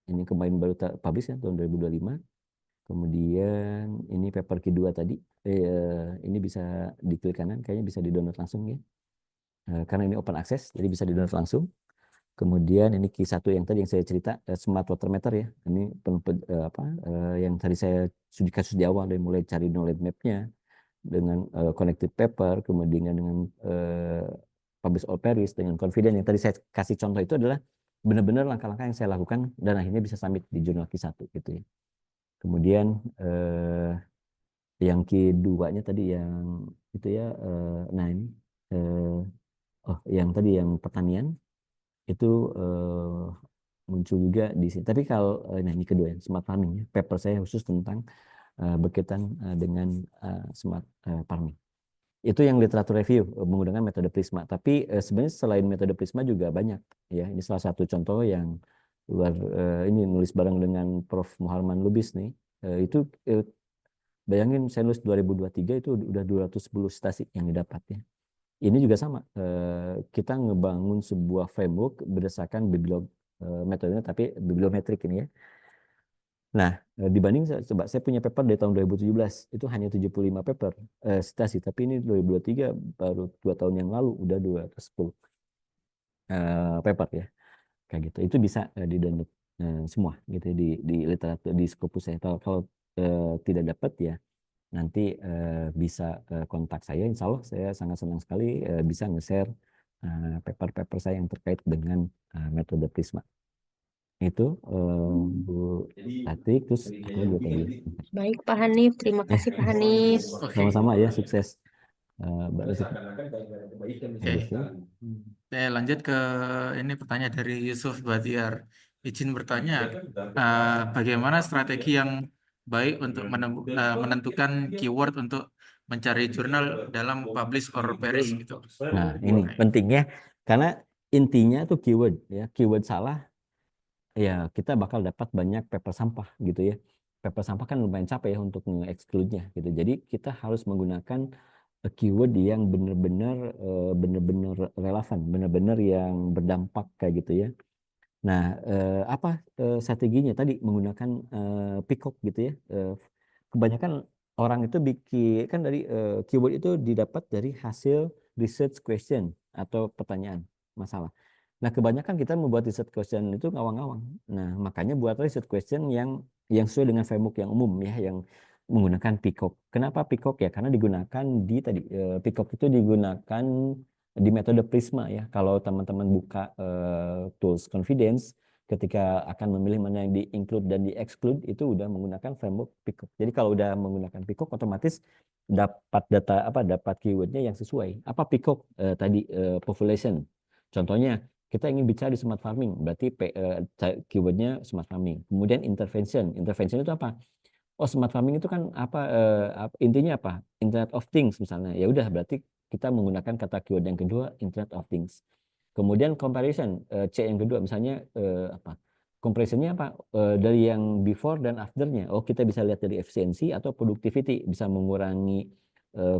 Ini kemarin baru publish ya, tahun 2025. Kemudian ini paper Q2 tadi. Ini bisa diklik kanan, kayaknya bisa di-download langsung ya. Karena ini open access, jadi bisa di-download langsung. Kemudian ini Q1 yang tadi yang saya cerita, Smart Water Meter ya. Ini yang tadi saya studi kasus di awal, dari mulai cari knowledge map-nya dengan connected paper, kemudian dengan publish all Paris, dengan confident. Yang tadi saya kasih contoh itu adalah benar-benar langkah-langkah yang saya lakukan dan akhirnya bisa submit di jurnal Q1 gitu ya. Kemudian yang Q2-nya tadi yang itu ya, nah ini yang tadi yang pertanian itu muncul juga di sini. Tapi kalau nah ini kedua ya, smart farming ya. Paper saya khusus tentang berkaitan dengan smart farming. Itu yang literatur review menggunakan metode Prisma. Tapi sebenarnya selain metode Prisma juga banyak ya. Ini salah satu contoh yang luar ini nulis bareng dengan Prof. Muharman Lubis nih. Itu bayangin saya nulis 2023 itu udah 210 citasi yang didapat ya. Ini juga sama. Kita ngebangun sebuah framework berdasarkan metodenya tapi bibliometrik ini ya. Nah, dibanding coba saya punya paper dari tahun 2017 itu hanya 75 paper citasi, tapi ini 2023 baru 2 tahun yang lalu udah 210 paper ya. Kayak gitu. Itu bisa di-download semua gitu di literatur di Scopus saya. Kalau tidak dapat ya nanti bisa kontak saya. Insya Allah saya sangat senang sekali bisa nge-share paper-paper saya yang terkait dengan metode Prisma. Itu Bu Atik, terus apa lagi tadi? Baik Pak Hanif, terima kasih Pak Hanif. Sama-sama ya, sukses. Oke, lanjut ke ini pertanyaan dari Yusuf Batiar. Izin bertanya, bagaimana strategi yang baik untuk menentukan keyword untuk mencari jurnal dalam publish or perish gitu? Nah, ini pentingnya karena intinya tuh keyword ya. Keyword salah ya kita bakal dapat banyak paper sampah gitu ya. Paper sampah kan lumayan capek ya untuk nge-exclude-nya gitu. Jadi kita harus menggunakan keyword yang benar-benar relevan, benar-benar yang berdampak kayak gitu ya. Nah, apa strateginya tadi menggunakan Peacock gitu ya. Kebanyakan orang itu bikin kan dari keyword itu didapat dari hasil research question atau pertanyaan masalah. Nah, kebanyakan kita membuat research question itu ngawang-ngawang. Nah, makanya buat research question yang sesuai dengan framework yang umum ya, yang menggunakan Peacock. Kenapa Peacock ya? Karena digunakan di tadi Peacock itu digunakan di metode Prisma ya. Kalau teman-teman buka tools Confidence, ketika akan memilih mana yang di-include dan di-exclude itu udah menggunakan framework Peacock. Jadi kalau udah menggunakan Peacock otomatis dapat data dapat keywordnya yang sesuai. Apa Peacock tadi population. Contohnya kita ingin bicara di smart farming, berarti keywordnya smart farming. Kemudian intervention. Intervention itu apa? Oh, smart farming itu kan intinya apa? Internet of Things misalnya. Ya udah berarti kita menggunakan kata keyword yang kedua Internet of Things. Kemudian comparison C yang kedua misalnya comparison-nya apa? Dari yang before dan after-nya. Oh, kita bisa lihat dari efisiensi atau productivity, bisa mengurangi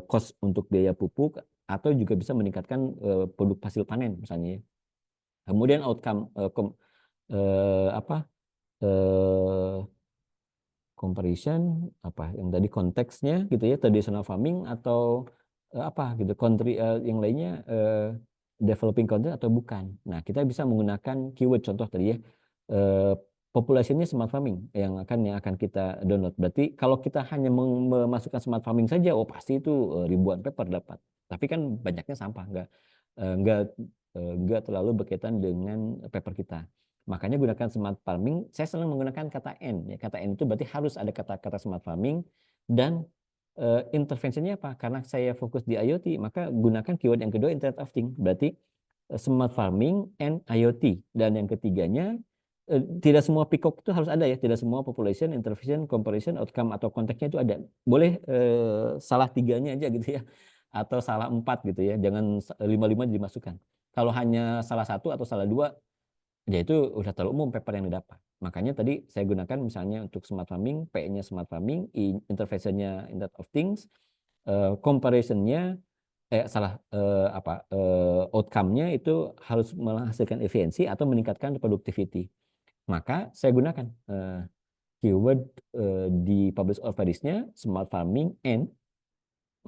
cost untuk biaya pupuk atau juga bisa meningkatkan produk hasil panen misalnya ya. Kemudian outcome apa? Comparison apa yang tadi konteksnya gitu ya, traditional farming atau apa gitu, country yang lainnya developing country atau bukan. Nah, kita bisa menggunakan keyword contoh tadi ya, populasinya smart farming yang akan kita download. Berarti kalau kita hanya memasukkan smart farming saja, oh pasti itu ribuan paper dapat. Tapi kan banyaknya sampah, nggak terlalu berkaitan dengan paper kita. Makanya gunakan smart farming. Saya selalu menggunakan kata N. Ya, kata N itu berarti harus ada kata-kata smart farming dan intervensinya apa? Karena saya fokus di IoT, maka gunakan keyword yang kedua Internet of Things. Berarti smart farming and IoT. Dan yang ketiganya tidak semua peacock itu harus ada ya. Tidak semua population, intervention, comparison, outcome atau konteksnya itu ada. Boleh salah tiganya aja gitu ya. Atau salah 4 gitu ya. Jangan 5-5 dimasukkan. Kalau hanya salah satu atau salah 2, ya itu udah terlalu umum paper yang didapat. Makanya tadi saya gunakan misalnya untuk smart farming, P-nya smart farming, intervention-nya Internet of Things, comparison-nya outcome-nya itu harus menghasilkan efisiensi atau meningkatkan productivity. Maka saya gunakan keyword di publish or various-nya smart farming and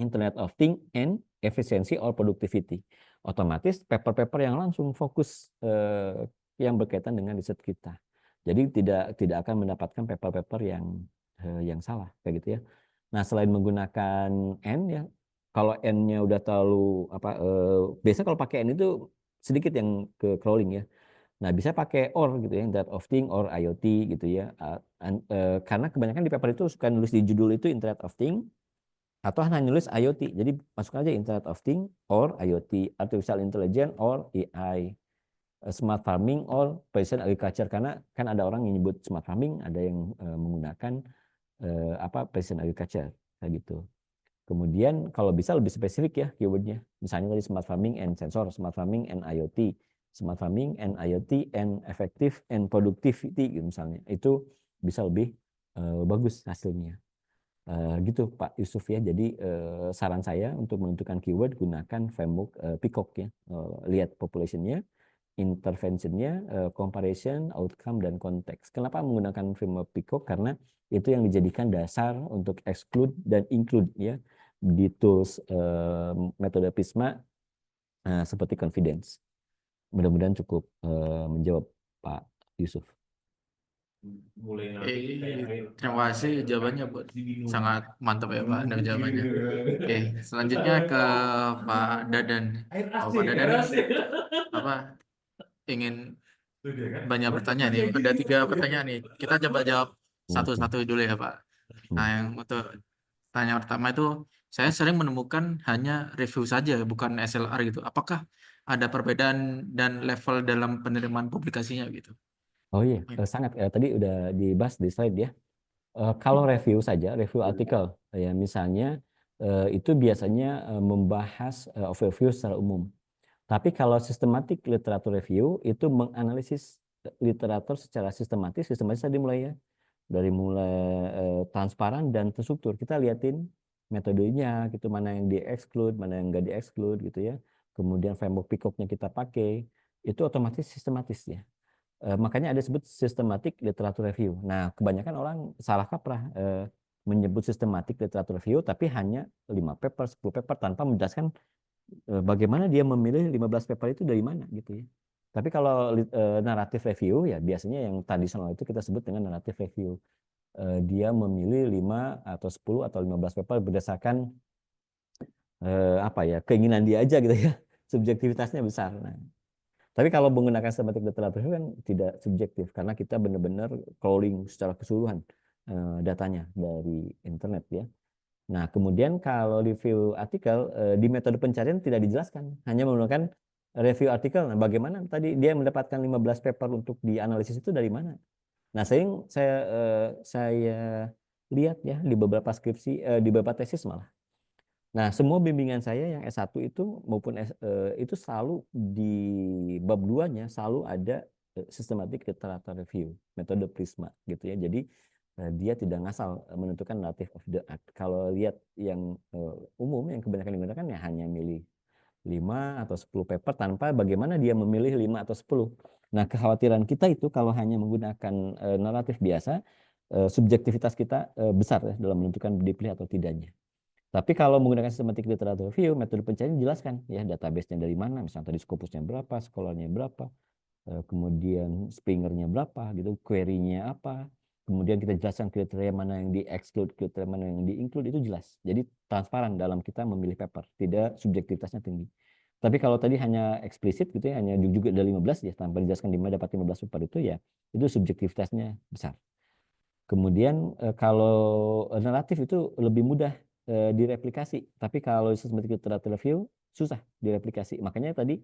Internet of Things and efficiency or productivity. Otomatis paper-paper yang langsung fokus yang berkaitan dengan riset kita. Jadi tidak akan mendapatkan paper-paper yang salah kayak gitu ya. Nah, selain menggunakan N ya, kalau N-nya udah terlalu biasa kalau pakai N itu sedikit yang ke crawling ya. Nah, bisa pakai or gitu ya, Internet of Things or IoT gitu ya. Karena kebanyakan di paper itu suka nulis di judul itu Internet of Things atau hanya nulis IoT. Jadi masuk aja Internet of Things or IoT, Artificial Intelligence or AI, Smart Farming or Precision Agriculture. Karena kan ada orang yang nyebut Smart Farming, ada yang menggunakan Precision Agriculture kayak gitu. Kemudian kalau bisa lebih spesifik ya keywordnya. Misalnya tadi Smart Farming and Sensor, Smart Farming and IoT, Smart Farming and IoT and Effective and Productivity gitu misalnya. Itu bisa lebih bagus hasilnya. Gitu Pak Yusuf ya. Jadi saran saya untuk menentukan keyword gunakan framework Peacock ya. Lihat population-nya, intervention-nya, comparison, outcome dan konteks. Kenapa menggunakan framework Peacock? Karena itu yang dijadikan dasar untuk exclude dan include ya di tools metode Prisma seperti confidence. Mudah-mudahan cukup menjawab Pak Yusuf. Terima kasih jawabannya, buat sangat mantap ya Pak dengan jawabannya. Oke, selanjutnya ke Pak Dadan. Pak Dadan ingin banyak pertanyaan nih. Ada 3 pertanyaan nih. Kita coba jawab satu-satu dulu ya Pak. Nah, yang untuk tanya pertama itu, saya sering menemukan hanya review saja, bukan SLR gitu. Apakah ada perbedaan dan level dalam penerimaan publikasinya gitu? Oh iya, sangat. Tadi udah dibahas di slide ya. Kalau review saja, review artikel, ya misalnya itu biasanya membahas overview secara umum. Tapi kalau systematic literature review itu menganalisis literatur secara sistematis tadi mulai ya. Dari mulai transparan dan terstruktur. Kita liatin metodenya, gitu, mana yang di-exclude, mana yang nggak di-exclude gitu ya. Kemudian framework Peacock-nya kita pakai, itu otomatis sistematis ya. Makanya ada disebut systematic literature review. Nah, kebanyakan orang salah kaprah menyebut systematic literature review tapi hanya 5 paper, 10 paper tanpa menjelaskan bagaimana dia memilih 15 paper itu dari mana gitu ya. Tapi kalau narrative review ya biasanya yang tradisional itu kita sebut dengan narrative review. Dia memilih 5 atau 10 atau 15 paper berdasarkan keinginan dia aja gitu ya. Subjektivitasnya besar. Nah, tapi kalau menggunakan systematic literature review kan tidak subjektif karena kita benar-benar crawling secara keseluruhan datanya dari internet ya. Nah, kemudian kalau review artikel di metode pencarian tidak dijelaskan, hanya menggunakan review artikel. Nah, bagaimana tadi dia mendapatkan 15 paper untuk dianalisis itu dari mana? Nah, saya lihat ya di beberapa skripsi, di beberapa tesis malah. Nah, semua bimbingan saya yang S1 itu maupun itu selalu di bab 2-nya selalu ada systematic literature review, metode Prisma gitu ya. Jadi dia tidak ngasal menentukan narrative of the art. Kalau lihat yang umum yang kebanyakan digunakan ya hanya milih 5 atau 10 paper tanpa bagaimana dia memilih 5 atau 10. Nah, kekhawatiran kita itu kalau hanya menggunakan naratif biasa, subjektivitas kita besar ya dalam menentukan dipilih atau tidaknya. Tapi kalau menggunakan systematic literature review, metode pencarian dijelaskan ya database-nya dari mana, misalnya tadi Scopusnya berapa, scholarnya berapa, kemudian Springernya berapa gitu, query-nya apa, kemudian kita jelaskan kriteria mana yang di-exclude, kriteria mana yang di-include, itu jelas. Jadi transparan dalam kita memilih paper, tidak subjektivitasnya tinggi. Tapi kalau tadi hanya eksplisit gitu ya, hanya juga ada 15 ya, tanpa dijelaskan di mana dapat 15 paper itu subjektivitasnya besar. Kemudian kalau naratif itu lebih mudah direplikasi, tapi kalau systematic literature review susah direplikasi. Makanya tadi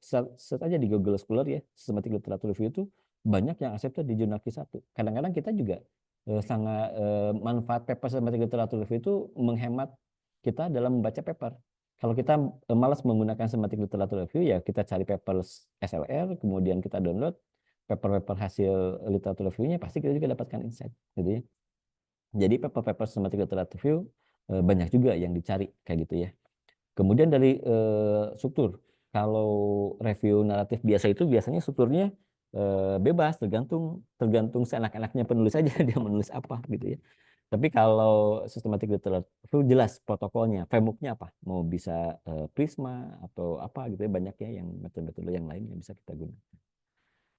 search aja di Google Scholar ya, systematic literature review itu banyak yang accepted di jurnal Q1. Kadang-kadang kita juga sangat manfaat paper systematic literature review itu menghemat kita dalam membaca paper. Kalau kita malas menggunakan systematic literature review ya kita cari paper SLR, kemudian kita download paper-paper hasil literature review-nya, pasti kita juga dapatkan insight gitu ya. Jadi paper-paper systematic literature review banyak juga yang dicari kayak gitu ya. Kemudian dari struktur, kalau review naratif biasa itu biasanya strukturnya bebas, tergantung seenak-enaknya penulis aja dia menulis apa gitu ya. Tapi kalau systematic literature review jelas protokolnya, framework-nya apa, mau bisa Prisma atau apa gitu ya, banyak ya yang metode-metode yang lain yang bisa kita gunakan.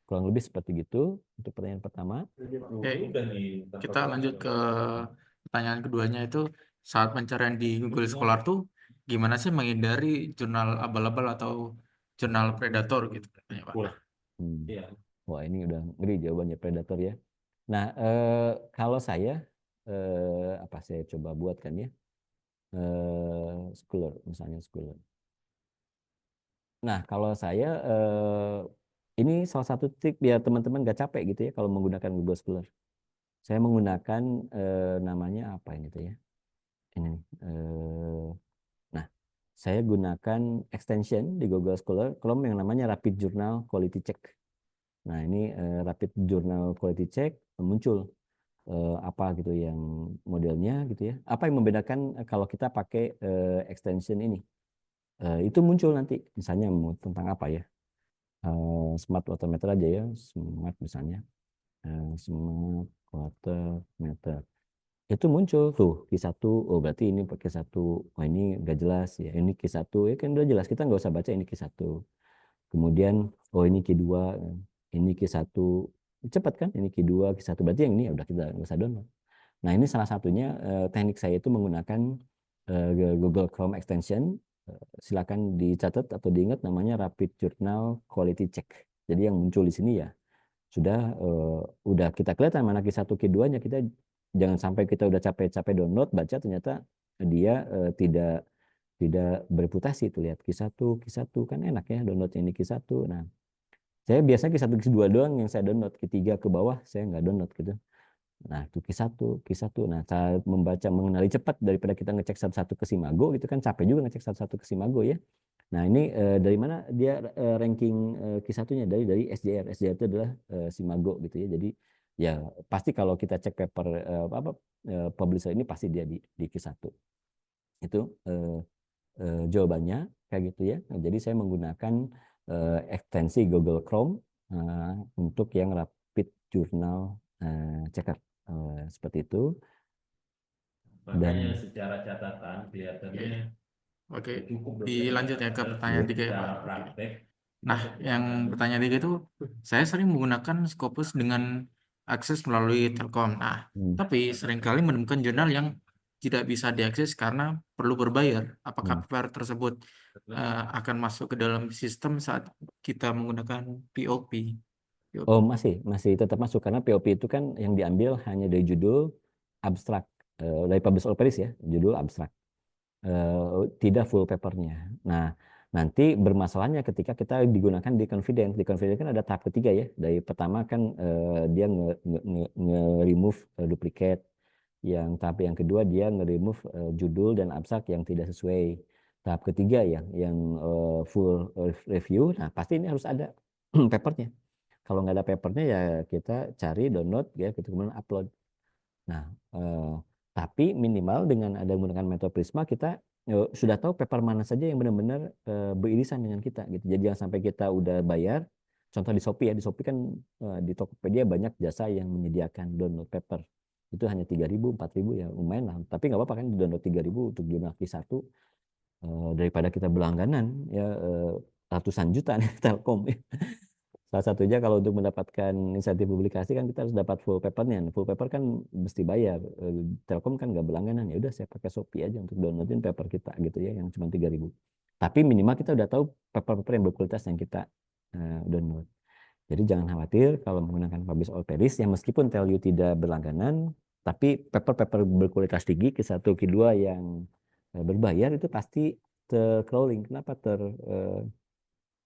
Kurang lebih seperti gitu untuk pertanyaan pertama. Oke, kita lanjut ke pertanyaan keduanya itu saat pencarian di Google Scholar tuh gimana sih menghindari jurnal abal-abal atau jurnal predator gitu katanya, Pak. Wah ini udah ngeri jawabannya predator ya. Nah kalau saya saya coba buatkan ya Scholar misalnya Scholar. Nah kalau saya ini salah satu trik biar teman-teman gak capek gitu ya kalau menggunakan Google Scholar. Saya menggunakan namanya apa ini tuh ya? Ini. Nah, saya gunakan extension di Google Scholar Chrome yang namanya Rapid Journal Quality Check. Nah, ini Rapid Journal Quality Check muncul apa gitu yang modelnya gitu ya. Apa yang membedakan kalau kita pakai extension ini? Itu muncul nanti, misalnya tentang apa ya? Smart Water Meter aja ya, Smart misalnya. Smart Water Meter. Itu muncul tuh Q1, oh berarti ini pakai Q1, oh ini nggak jelas ya, ini Q1 ya kan udah jelas, kita nggak usah baca ini Q1. Kemudian oh ini Q2, ini Q1, cepat kan, ini Q2, Q1, berarti yang ini udah kita nggak usah download. Nah ini salah satunya teknik saya itu menggunakan Google Chrome extension, silakan dicatat atau diingat namanya Rapid Journal Quality Check. Jadi yang muncul di sini ya sudah udah kita kelihatan mana Q1, Q2-nya, kita jangan sampai kita udah capek-capek download, baca ternyata dia tidak bereputasi tuh, lihat Q1 kan enak ya download ini Q1. Nah, saya biasa Q1 Q2 doang yang saya download, Q3 ke bawah saya nggak download gitu. Nah, itu Q1. Nah, saya membaca mengenali cepat daripada kita ngecek satu-satu ke Simago gitu kan, capek juga ngecek satu-satu ke Simago ya. Nah, ini dari mana dia ranking Q1-nya? Dari SJR. SJR itu adalah Simago gitu ya. Jadi ya pasti kalau kita cek paper publisher ini pasti dia di Q1. Itu jawabannya kayak gitu ya. Nah, jadi saya menggunakan ekstensi Google Chrome untuk yang Rapid Journal Checker seperti itu. Makanya secara catatan kelihatannya Oke, dilanjut ya ke pertanyaan 3 ya, Pak. praktek. Nah, yang pertanyaan 3 itu saya sering menggunakan Scopus dengan akses melalui Telkom. Nah, tapi seringkali menemukan jurnal yang tidak bisa diakses karena perlu berbayar. Apakah paper tersebut akan masuk ke dalam sistem saat kita menggunakan POP? Oh masih tetap masuk karena POP itu kan yang diambil hanya dari judul abstrak dari Publish All Paris ya, judul abstrak, tidak full papernya. Nah nanti bermasalahnya ketika kita digunakan di confident. Di confident kan ada tahap ketiga ya. Dari pertama kan dia nge-remove duplicate. Yang tahap yang kedua dia nge-remove judul dan abstrak yang tidak sesuai. Tahap ketiga yang full review. Nah pasti ini harus ada papernya. Kalau nggak ada papernya ya kita cari download ya, gitu kemudian upload. Nah, tapi minimal dengan ada menggunakan metode Prisma kita sudah tahu paper mana saja yang benar-benar beririsan dengan kita gitu. Jadi jangan sampai kita udah bayar. Contoh di Shopee ya, di Shopee kan di Tokopedia banyak jasa yang menyediakan download paper. Itu hanya 3.000, 4.000 ya lumayan lah. Tapi nggak apa-apa kan di download 3.000 untuk jurnal V1 daripada kita berlangganan ya ratusan juta nih Telkom. Salah satunya kalau untuk mendapatkan insentif publikasi kan kita harus dapat full papernya. Full paper kan mesti bayar. Telkom kan nggak berlangganan, ya udah saya pakai Shopee aja untuk downloadin paper kita gitu ya yang cuma 3.000. Tapi minimal kita udah tahu paper-paper yang berkualitas yang kita download. Jadi jangan khawatir kalau menggunakan Publish All Paris yang meskipun TLU tidak berlangganan, tapi paper-paper berkualitas tinggi Q1 Q2 yang berbayar itu pasti tercrawling. Kenapa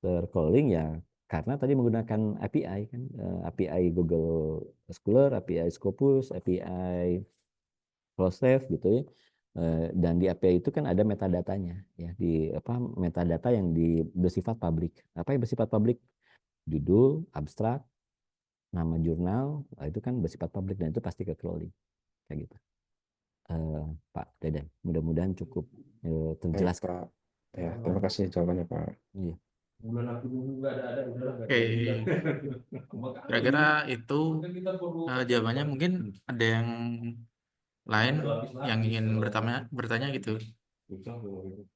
tercrawling ya? Karena tadi menggunakan API kan, API Google Scholar, API Scopus, API Crossref gitu ya. Dan di API itu kan ada metadatanya ya, di apa metadata yang bersifat publik. Apa yang bersifat publik? Judul, abstrak, nama jurnal, itu kan bersifat publik dan itu pasti ke crawling kayak gitu. Pak Deden, mudah-mudahan cukup Baik, terjelas. Pak. Ya, terima kasih jawabannya, Pak. Iya. Oke, kira-kira itu jawabannya. Mungkin ada yang lain yang ingin bertanya gitu.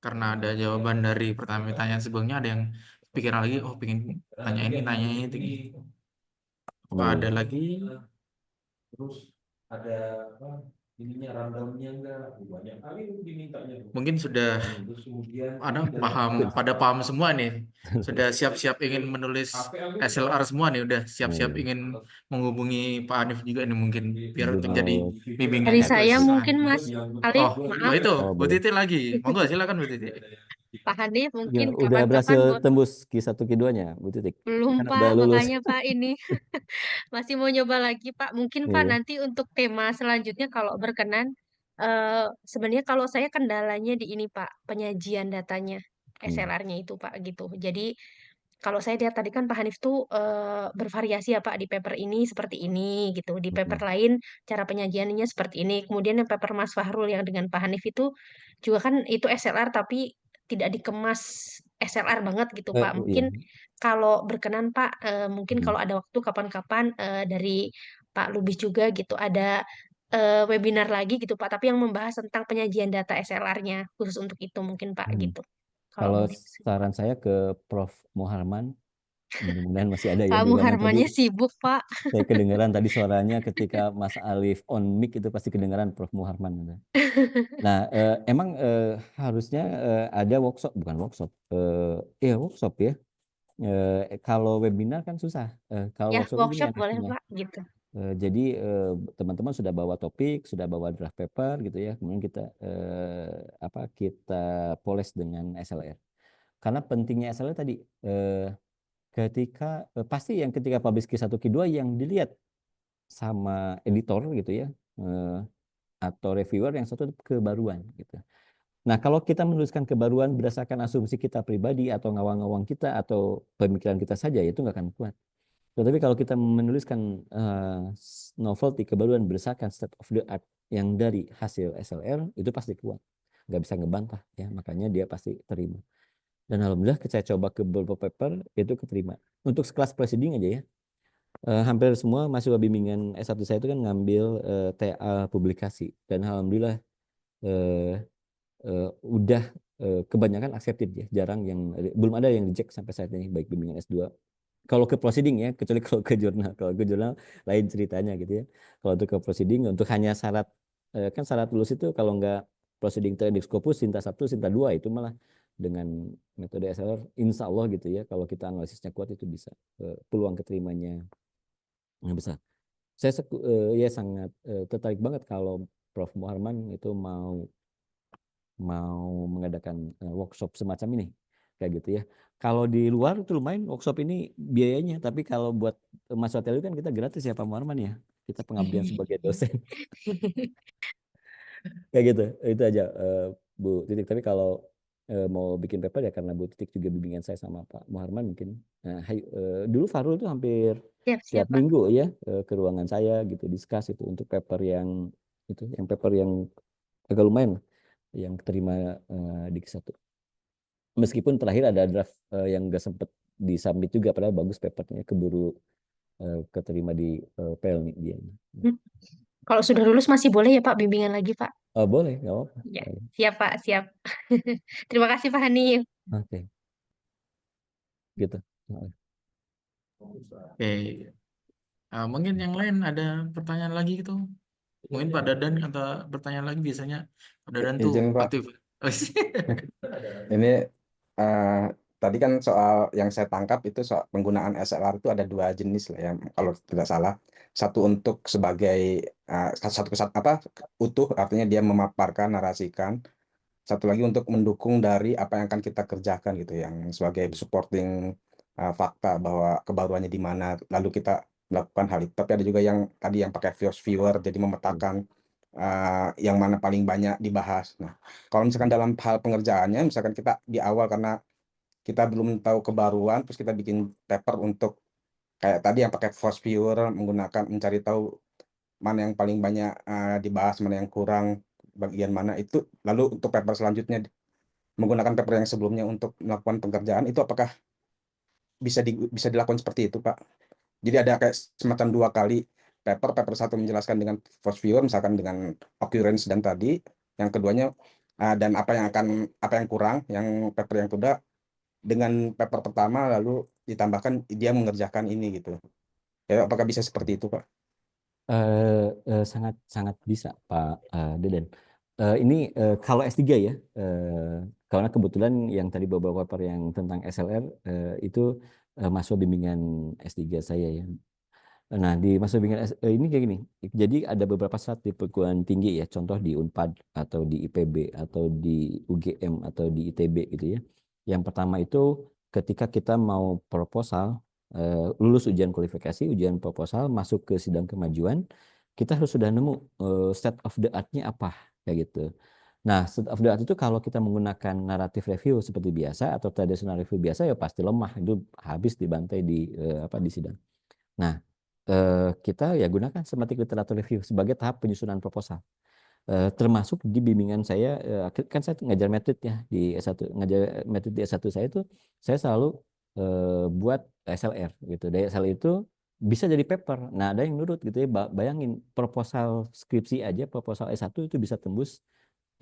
Karena ada jawaban dari pertanyaan sebelumnya, ada yang pikiran lagi, oh pengen tanya ini, apa ada lagi? Terus ada apa? Ininya rundown-nya enggak banyak kali dimintanya. Mungkin sudah Terus kemudian pada paham semua nih. Sudah siap-siap ingin menulis SLR semua nih, udah siap-siap ingin menghubungi Pak Hanif juga nih mungkin biar untuk jadi bimbingan Dari gitu. saya mungkin Mas Alif, Oh, maaf itu Oh, Bu boleh. Titi lagi. Monggo silakan Bu Titi. Pak Hanif Ya, mungkin udah kapan-kapan berhasil tembus Q1 Q2-nya, Bu Titik? belum Kan Pak, udah lulus. makanya Pak ini masih mau nyoba lagi Pak. Mungkin Pak Iya. nanti untuk tema selanjutnya kalau berkenan, sebenarnya kalau saya kendalanya di ini Pak, penyajian datanya, SLR-nya itu Pak gitu. Jadi kalau saya lihat tadi kan Pak Hanif tuh bervariasi ya Pak, di paper ini seperti ini gitu, di paper lain cara penyajiannya seperti ini. Kemudian yang paper Mas Fahrul yang dengan Pak Hanif itu juga kan itu SLR tapi tidak dikemas SLR banget gitu Pak. Iya. Mungkin kalau berkenan Pak, mungkin kalau ada waktu kapan-kapan dari Pak Lubis juga gitu ada webinar lagi gitu Pak, tapi yang membahas tentang penyajian data SLR-nya khusus untuk itu mungkin Pak gitu. Kalau Kalau mungkin saran saya ke Prof. Muharman, mudah-mudahan masih ada ya Pak di ruangan tadi. Muharmannya sibuk Pak. Saya kedengaran tadi suaranya ketika Mas Alif on mic itu pasti kedengaran Prof. Muharman. Nah, emang harusnya ada workshop, bukan workshop, iya workshop ya. Kalau webinar kan susah. Kalau Ya, workshop ini workshop boleh enaknya. Pak gitu. Jadi teman-teman sudah bawa topik, sudah bawa draft paper gitu ya. Kemudian kita kita poles dengan SLR. Karena pentingnya SLR tadi ketika pasti yang ketika publish Q1 Q2 yang dilihat sama editor gitu ya atau reviewer yang satu kebaruan gitu. Nah, kalau kita menuliskan kebaruan berdasarkan asumsi kita pribadi atau ngawang-ngawang kita atau pemikiran kita saja itu nggak akan kuat. Tetapi kalau kita menuliskan novelty kebaruan berdasarkan state of the art yang dari hasil SLR itu pasti kuat, nggak bisa ngebantah ya, makanya dia pasti terima. Dan alhamdulillah saya coba ke beberapa paper itu keterima. Untuk sekelas proceeding aja ya, hampir semua mahasiswa bimbingan S1 saya itu kan ngambil TA publikasi dan alhamdulillah udah kebanyakan accepted ya, jarang yang belum ada yang reject sampai saat ini baik bimbingan S2. Kalau ke proceeding ya, kecuali kalau ke jurnal lain ceritanya gitu ya. Kalau untuk ke proceeding, untuk hanya syarat kan syarat lulus itu kalau nggak proceeding teredik Scopus, Sinta 1, Sinta 2 itu malah dengan metode SLR, insya Allah gitu ya. Kalau kita analisisnya kuat itu bisa peluang keterimanya yang besar. Saya ya sangat tertarik banget kalau Prof. Muharman itu mau mengadakan workshop semacam ini kayak gitu ya. Kalau di luar itu lumayan workshop ini biayanya, tapi kalau buat mahasiswa TLU kan kita gratis ya Pak Muharman ya. Kita pengabdian sebagai dosen. Kayak gitu. Itu aja Bu Titik. Tapi kalau mau bikin paper ya karena Bu Titik juga bimbingan saya sama Pak Muharman mungkin. Nah, dulu Farul tuh hampir Siap, tiap Pak. minggu ya ke ruangan saya gitu discuss itu untuk paper yang paper yang agak lumayan lah, yang terima di Q1. Meskipun terakhir ada draft yang nggak sempet disubmit juga, padahal bagus papernya, keburu keterima di PL nih dia. Kalau sudah lulus masih boleh ya Pak bimbingan lagi Pak? Boleh, nggak apa-apa. Ya, siap Pak, siap. Terima kasih Pak Hanif. Oke, gitu. Oke. Mungkin yang lain ada pertanyaan lagi gitu. Mungkin Pak Dadan atau pertanyaan lagi, biasanya Pak Dadan tuh Izin Pak, aktif. ini tadi kan soal yang saya tangkap itu soal penggunaan SLR itu ada 2 jenis lah ya, kalau tidak salah. Satu untuk sebagai satu kesat apa utuh, artinya dia memaparkan, narasikan. Satu lagi untuk mendukung dari apa yang akan kita kerjakan gitu, yang sebagai supporting fakta bahwa kebaruannya di mana, lalu kita melakukan hal itu. Tapi ada juga yang tadi yang pakai viewer, jadi memetakan yang mana paling banyak dibahas. Nah, kalau misalkan dalam hal pengerjaannya, misalkan kita di awal karena kita belum tahu kebaruan, terus kita bikin paper untuk kayak tadi yang pakai force viewer, menggunakan mencari tahu mana yang paling banyak dibahas, mana yang kurang, bagian mana itu, lalu untuk paper selanjutnya menggunakan paper yang sebelumnya untuk melakukan pengerjaan, itu apakah bisa dilakukan seperti itu, Pak? Jadi ada kayak semacam 2 kali paper satu menjelaskan dengan force viewer, misalkan dengan occurrence dan tadi, yang keduanya dan apa yang kurang, yang paper yang sudah dengan paper pertama lalu ditambahkan dia mengerjakan ini gitu. Ya, apakah bisa seperti itu, Pak? Sangat sangat bisa Pak Deden. Ini kalau S3 ya, karena kebetulan yang tadi beberapa paper yang tentang SLR itu mahasiswa bimbingan S3 saya ya. Nah, di masa bimbingan ini kayak gini. Jadi ada beberapa syarat di perguruan tinggi ya, contoh di Unpad atau di IPB atau di UGM atau di ITB gitu ya. Yang pertama itu ketika kita mau proposal, lulus ujian kualifikasi, ujian proposal, masuk ke sidang kemajuan, kita harus sudah nemu state of the art-nya apa kayak gitu. Nah, state of the art itu kalau kita menggunakan narrative review seperti biasa atau traditional review biasa ya pasti lemah, itu habis dibantai di sidang. Nah, kita ya gunakan semantik literatur review sebagai tahap penyusunan proposal. Termasuk di bimbingan saya, kan saya ngajar metode ya di S1, ngajar metode di S1 saya itu saya selalu buat SLR gitu. Dari SLR itu bisa jadi paper. Nah, ada yang nurut gitu ya. Bayangin proposal skripsi aja, proposal S1 itu bisa tembus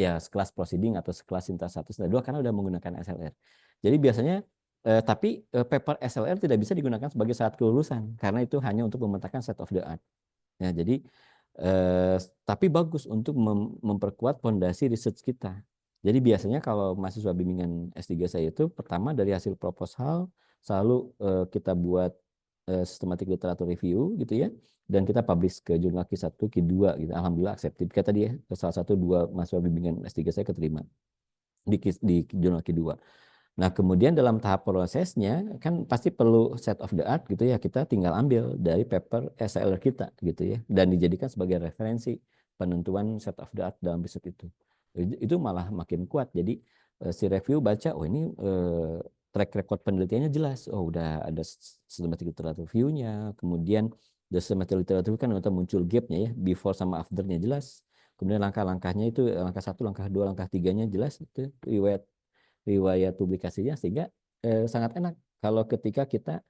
ya sekelas proceeding atau sekelas Sintas 1 Sintas 2 karena udah menggunakan SLR. Jadi biasanya tapi paper SLR tidak bisa digunakan sebagai syarat kelulusan karena itu hanya untuk memetakan state of the art. Ya, jadi tapi bagus untuk memperkuat fondasi research kita. Jadi biasanya kalau mahasiswa bimbingan S3 saya itu pertama dari hasil proposal selalu kita buat systematic literature review gitu ya, dan kita publish ke jurnal Q1, Q2 gitu. Alhamdulillah accepted. Kayak tadi ya, salah satu 2 mahasiswa bimbingan S3 saya keterima di jurnal Q2. Nah, kemudian dalam tahap prosesnya kan pasti perlu set of the art gitu ya. Kita tinggal ambil dari paper SLR kita gitu ya dan dijadikan sebagai referensi penentuan set of the art dalam riset itu. Itu malah makin kuat. Jadi si review baca, oh ini track record penelitiannya jelas. Oh, udah ada systematic literature review-nya. Kemudian the systematic literature review kan untuk muncul gap-nya ya, before sama after-nya jelas. Kemudian langkah-langkahnya itu langkah 1, langkah 2, langkah 3-nya jelas itu riwayat publikasinya sehingga sangat enak kalau ketika kita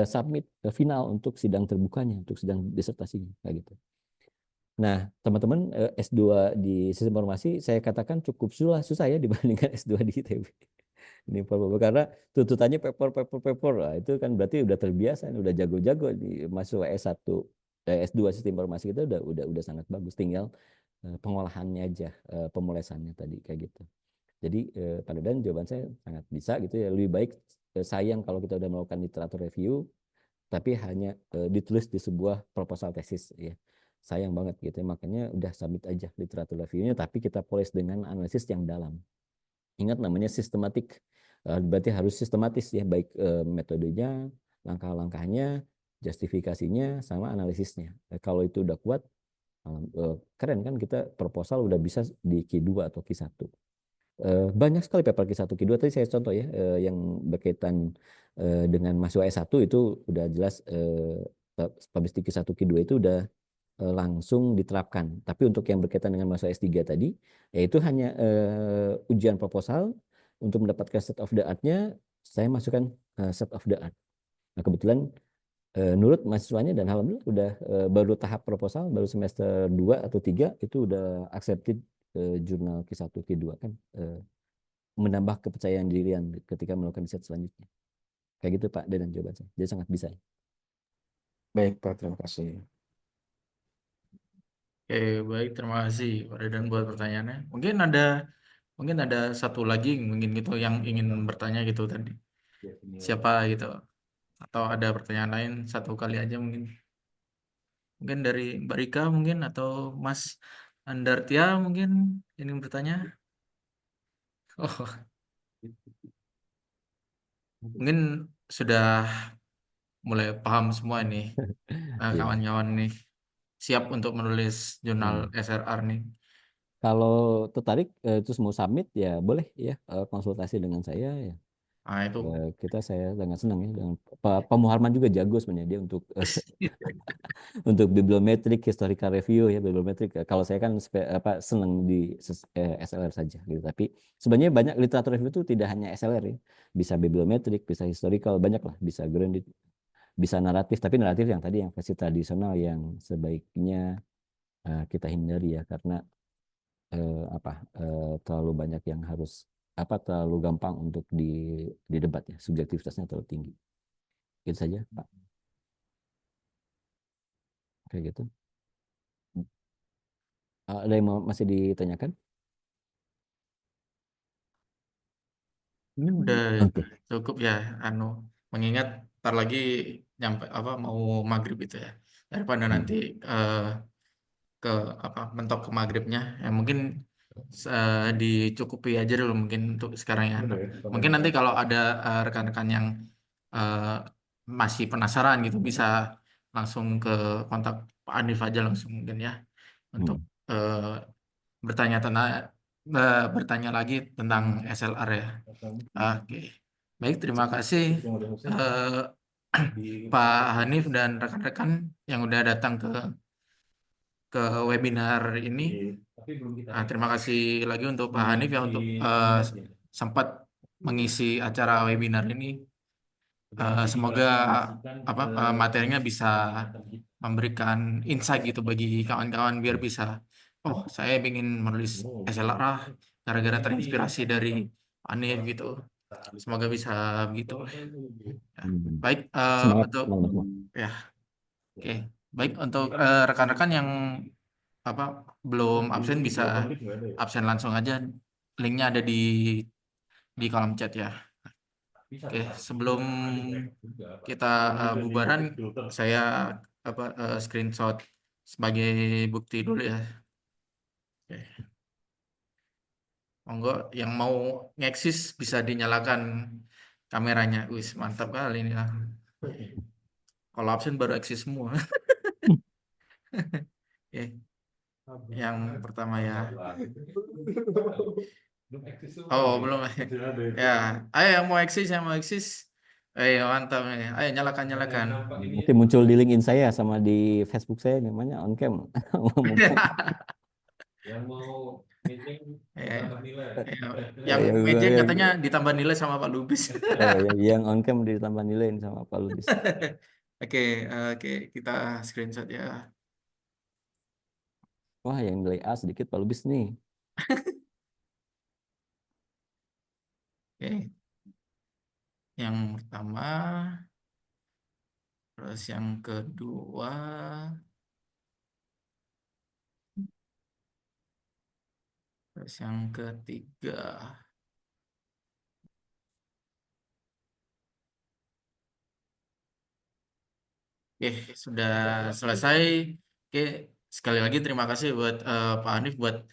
submit final untuk sidang terbukanya, untuk sidang disertasinya kayak gitu. Nah, teman-teman S2 di sistem informasi saya katakan cukup susah ya dibandingkan S2 di ITB. Ini karena tuntutannya paper. Nah, itu kan berarti udah terbiasa, udah jago-jago di masuk S1 S2 sistem informasi kita udah sangat bagus, tinggal pengolahannya aja, pemulesannya tadi kayak gitu. Jadi pada dan jawaban saya sangat bisa gitu ya. Lebih baik sayang kalau kita udah melakukan literatur review tapi hanya ditulis di sebuah proposal tesis ya. Sayang banget gitu ya. Makanya udah submit aja literatur reviewnya tapi kita polis dengan analisis yang dalam. Ingat namanya sistematik. Berarti harus sistematis ya, baik metodenya, langkah-langkahnya, justifikasinya sama analisisnya. Kalau itu udah kuat keren kan, kita proposal udah bisa di Q2 atau Q1. banyak sekali paper Q1, Q2 tadi saya contoh ya, yang berkaitan dengan mahasiswa S1 itu udah jelas, publish di Q1, Q2 itu udah langsung diterapkan. Tapi untuk yang berkaitan dengan mahasiswa S3 tadi, yaitu hanya ujian proposal untuk mendapatkan state of the art-nya, saya masukkan state of the art. Nah, kebetulan nurut mahasiswanya dan alhamdulillah udah baru tahap proposal, baru semester 2 atau 3 itu udah accepted jurnal Q1, Q2 kan, menambah kepercayaan dirian ketika melakukan riset selanjutnya. Kayak gitu Pak Dedan jawaban saya. Jadi sangat bisa. Baik, Pak, terima kasih. Oke, baik, terima kasih Pak Dedan buat pertanyaannya. Mungkin ada satu lagi mungkin gitu yang ingin bertanya gitu tadi. Siapa gitu? Atau ada pertanyaan lain satu kali aja mungkin. Mungkin dari Mbak Rika mungkin atau Mas Andartia mungkin ingin bertanya. Oh, mungkin sudah mulai paham semua ini Iya. kawan-kawan nih siap untuk menulis jurnal SRR nih. Kalau tertarik terus mau submit ya boleh ya, konsultasi dengan saya ya. Nah, itu Saya sangat senang ya dengan Pak Muharman juga jago sebenarnya dia untuk bibliometrik, historical review ya, bibliometrik. Kalau saya kan senang di SLR saja gitu. Tapi sebenarnya banyak literatur review itu tidak hanya SLR ya. Bisa bibliometrik, bisa historical, banyak lah, bisa grounded, bisa naratif, tapi naratif yang tadi yang versi tradisional yang sebaiknya kita hindari ya, karena terlalu banyak yang harus terlalu gampang untuk didebat ya, subjektivitasnya terlalu tinggi. Itu saja Pak. Kayak gitu. Ada yang masih ditanyakan? ini udah Oke. cukup ya, mengingat ntar lagi nyampe mau maghrib itu ya, daripada nanti ke mentok ke maghribnya ya, mungkin dicukupi aja dulu mungkin untuk sekarang ya. Mungkin nanti kalau ada rekan-rekan yang masih penasaran gitu bisa langsung ke kontak Pak Anif aja langsung mungkin ya untuk bertanya bertanya lagi tentang SLR ya. Oke, baik, terima kasih Pak Hanif dan rekan-rekan yang udah datang ke webinar ini. Terima kasih lagi untuk Pak Hanif ya untuk sempat mengisi acara webinar ini. Semoga materinya bisa memberikan insight gitu bagi kawan-kawan biar bisa, oh saya ingin menulis SLR gara-gara terinspirasi dari Pak Hanif gitu. Semoga bisa begitu. Ya. Baik Semangat, untuk semangat. ya, oke. Baik untuk rekan-rekan yang belum absen bisa absen langsung aja, linknya ada di kolom chat ya. Oke, sebelum kita bubaran, saya screenshot sebagai bukti dulu ya. Oke. Monggo yang mau ngeksis bisa dinyalakan kameranya. Wis, mantap kali ini lah. Kalau absen baru eksis semua. Oke. Yang pertama ya. Oh, belum. Ya, ayo yang mau eksis. Ayo mantap nih. Ayo nyalakan. Nanti muncul di LinkedIn saya sama di Facebook saya namanya on cam. Yang mau meeting tambah nilai. Yang meeting katanya ditambah nilai sama Pak Lubis. Yang on cam ditambah nilai sama Pak Lubis. Oke, kita screenshot ya. Wah, yang nilai A sedikit Pak Lubis nih. Oke. Yang pertama, terus yang kedua, terus yang ketiga. Oke, sudah selesai. Oke, sekali lagi terima kasih buat Pak Hanif buat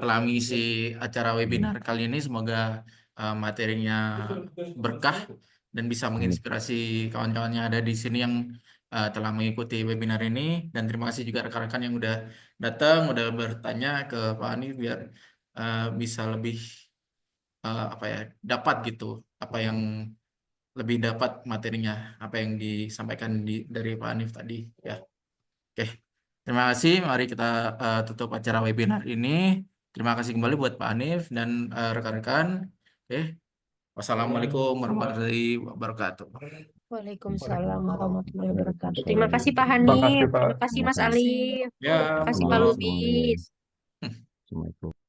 telah mengisi acara webinar kali ini. Semoga materinya berkah dan bisa menginspirasi kawan-kawan yang ada di sini yang telah mengikuti webinar ini. Dan terima kasih juga rekan-rekan yang udah datang, udah bertanya ke Pak Hanif biar bisa lebih apa ya, dapat gitu, apa yang lebih dapat materinya, apa yang disampaikan dari Pak Hanif tadi ya. Oke, terima kasih. Mari kita tutup acara webinar ini. Terima kasih kembali buat Pak Hanif dan rekan-rekan. Oke, wassalamualaikum warahmatullahi wabarakatuh. Waalaikumsalam warahmatullahi wabarakatuh. Waalaikumsalam Terima kasih Pak warahmatullahi Terima kasih, Hanif. Pak. Terima kasih Terima Mas kasih. Alif. Ya, Terima kasih Pak Selamat Lubis. Assalamualaikum.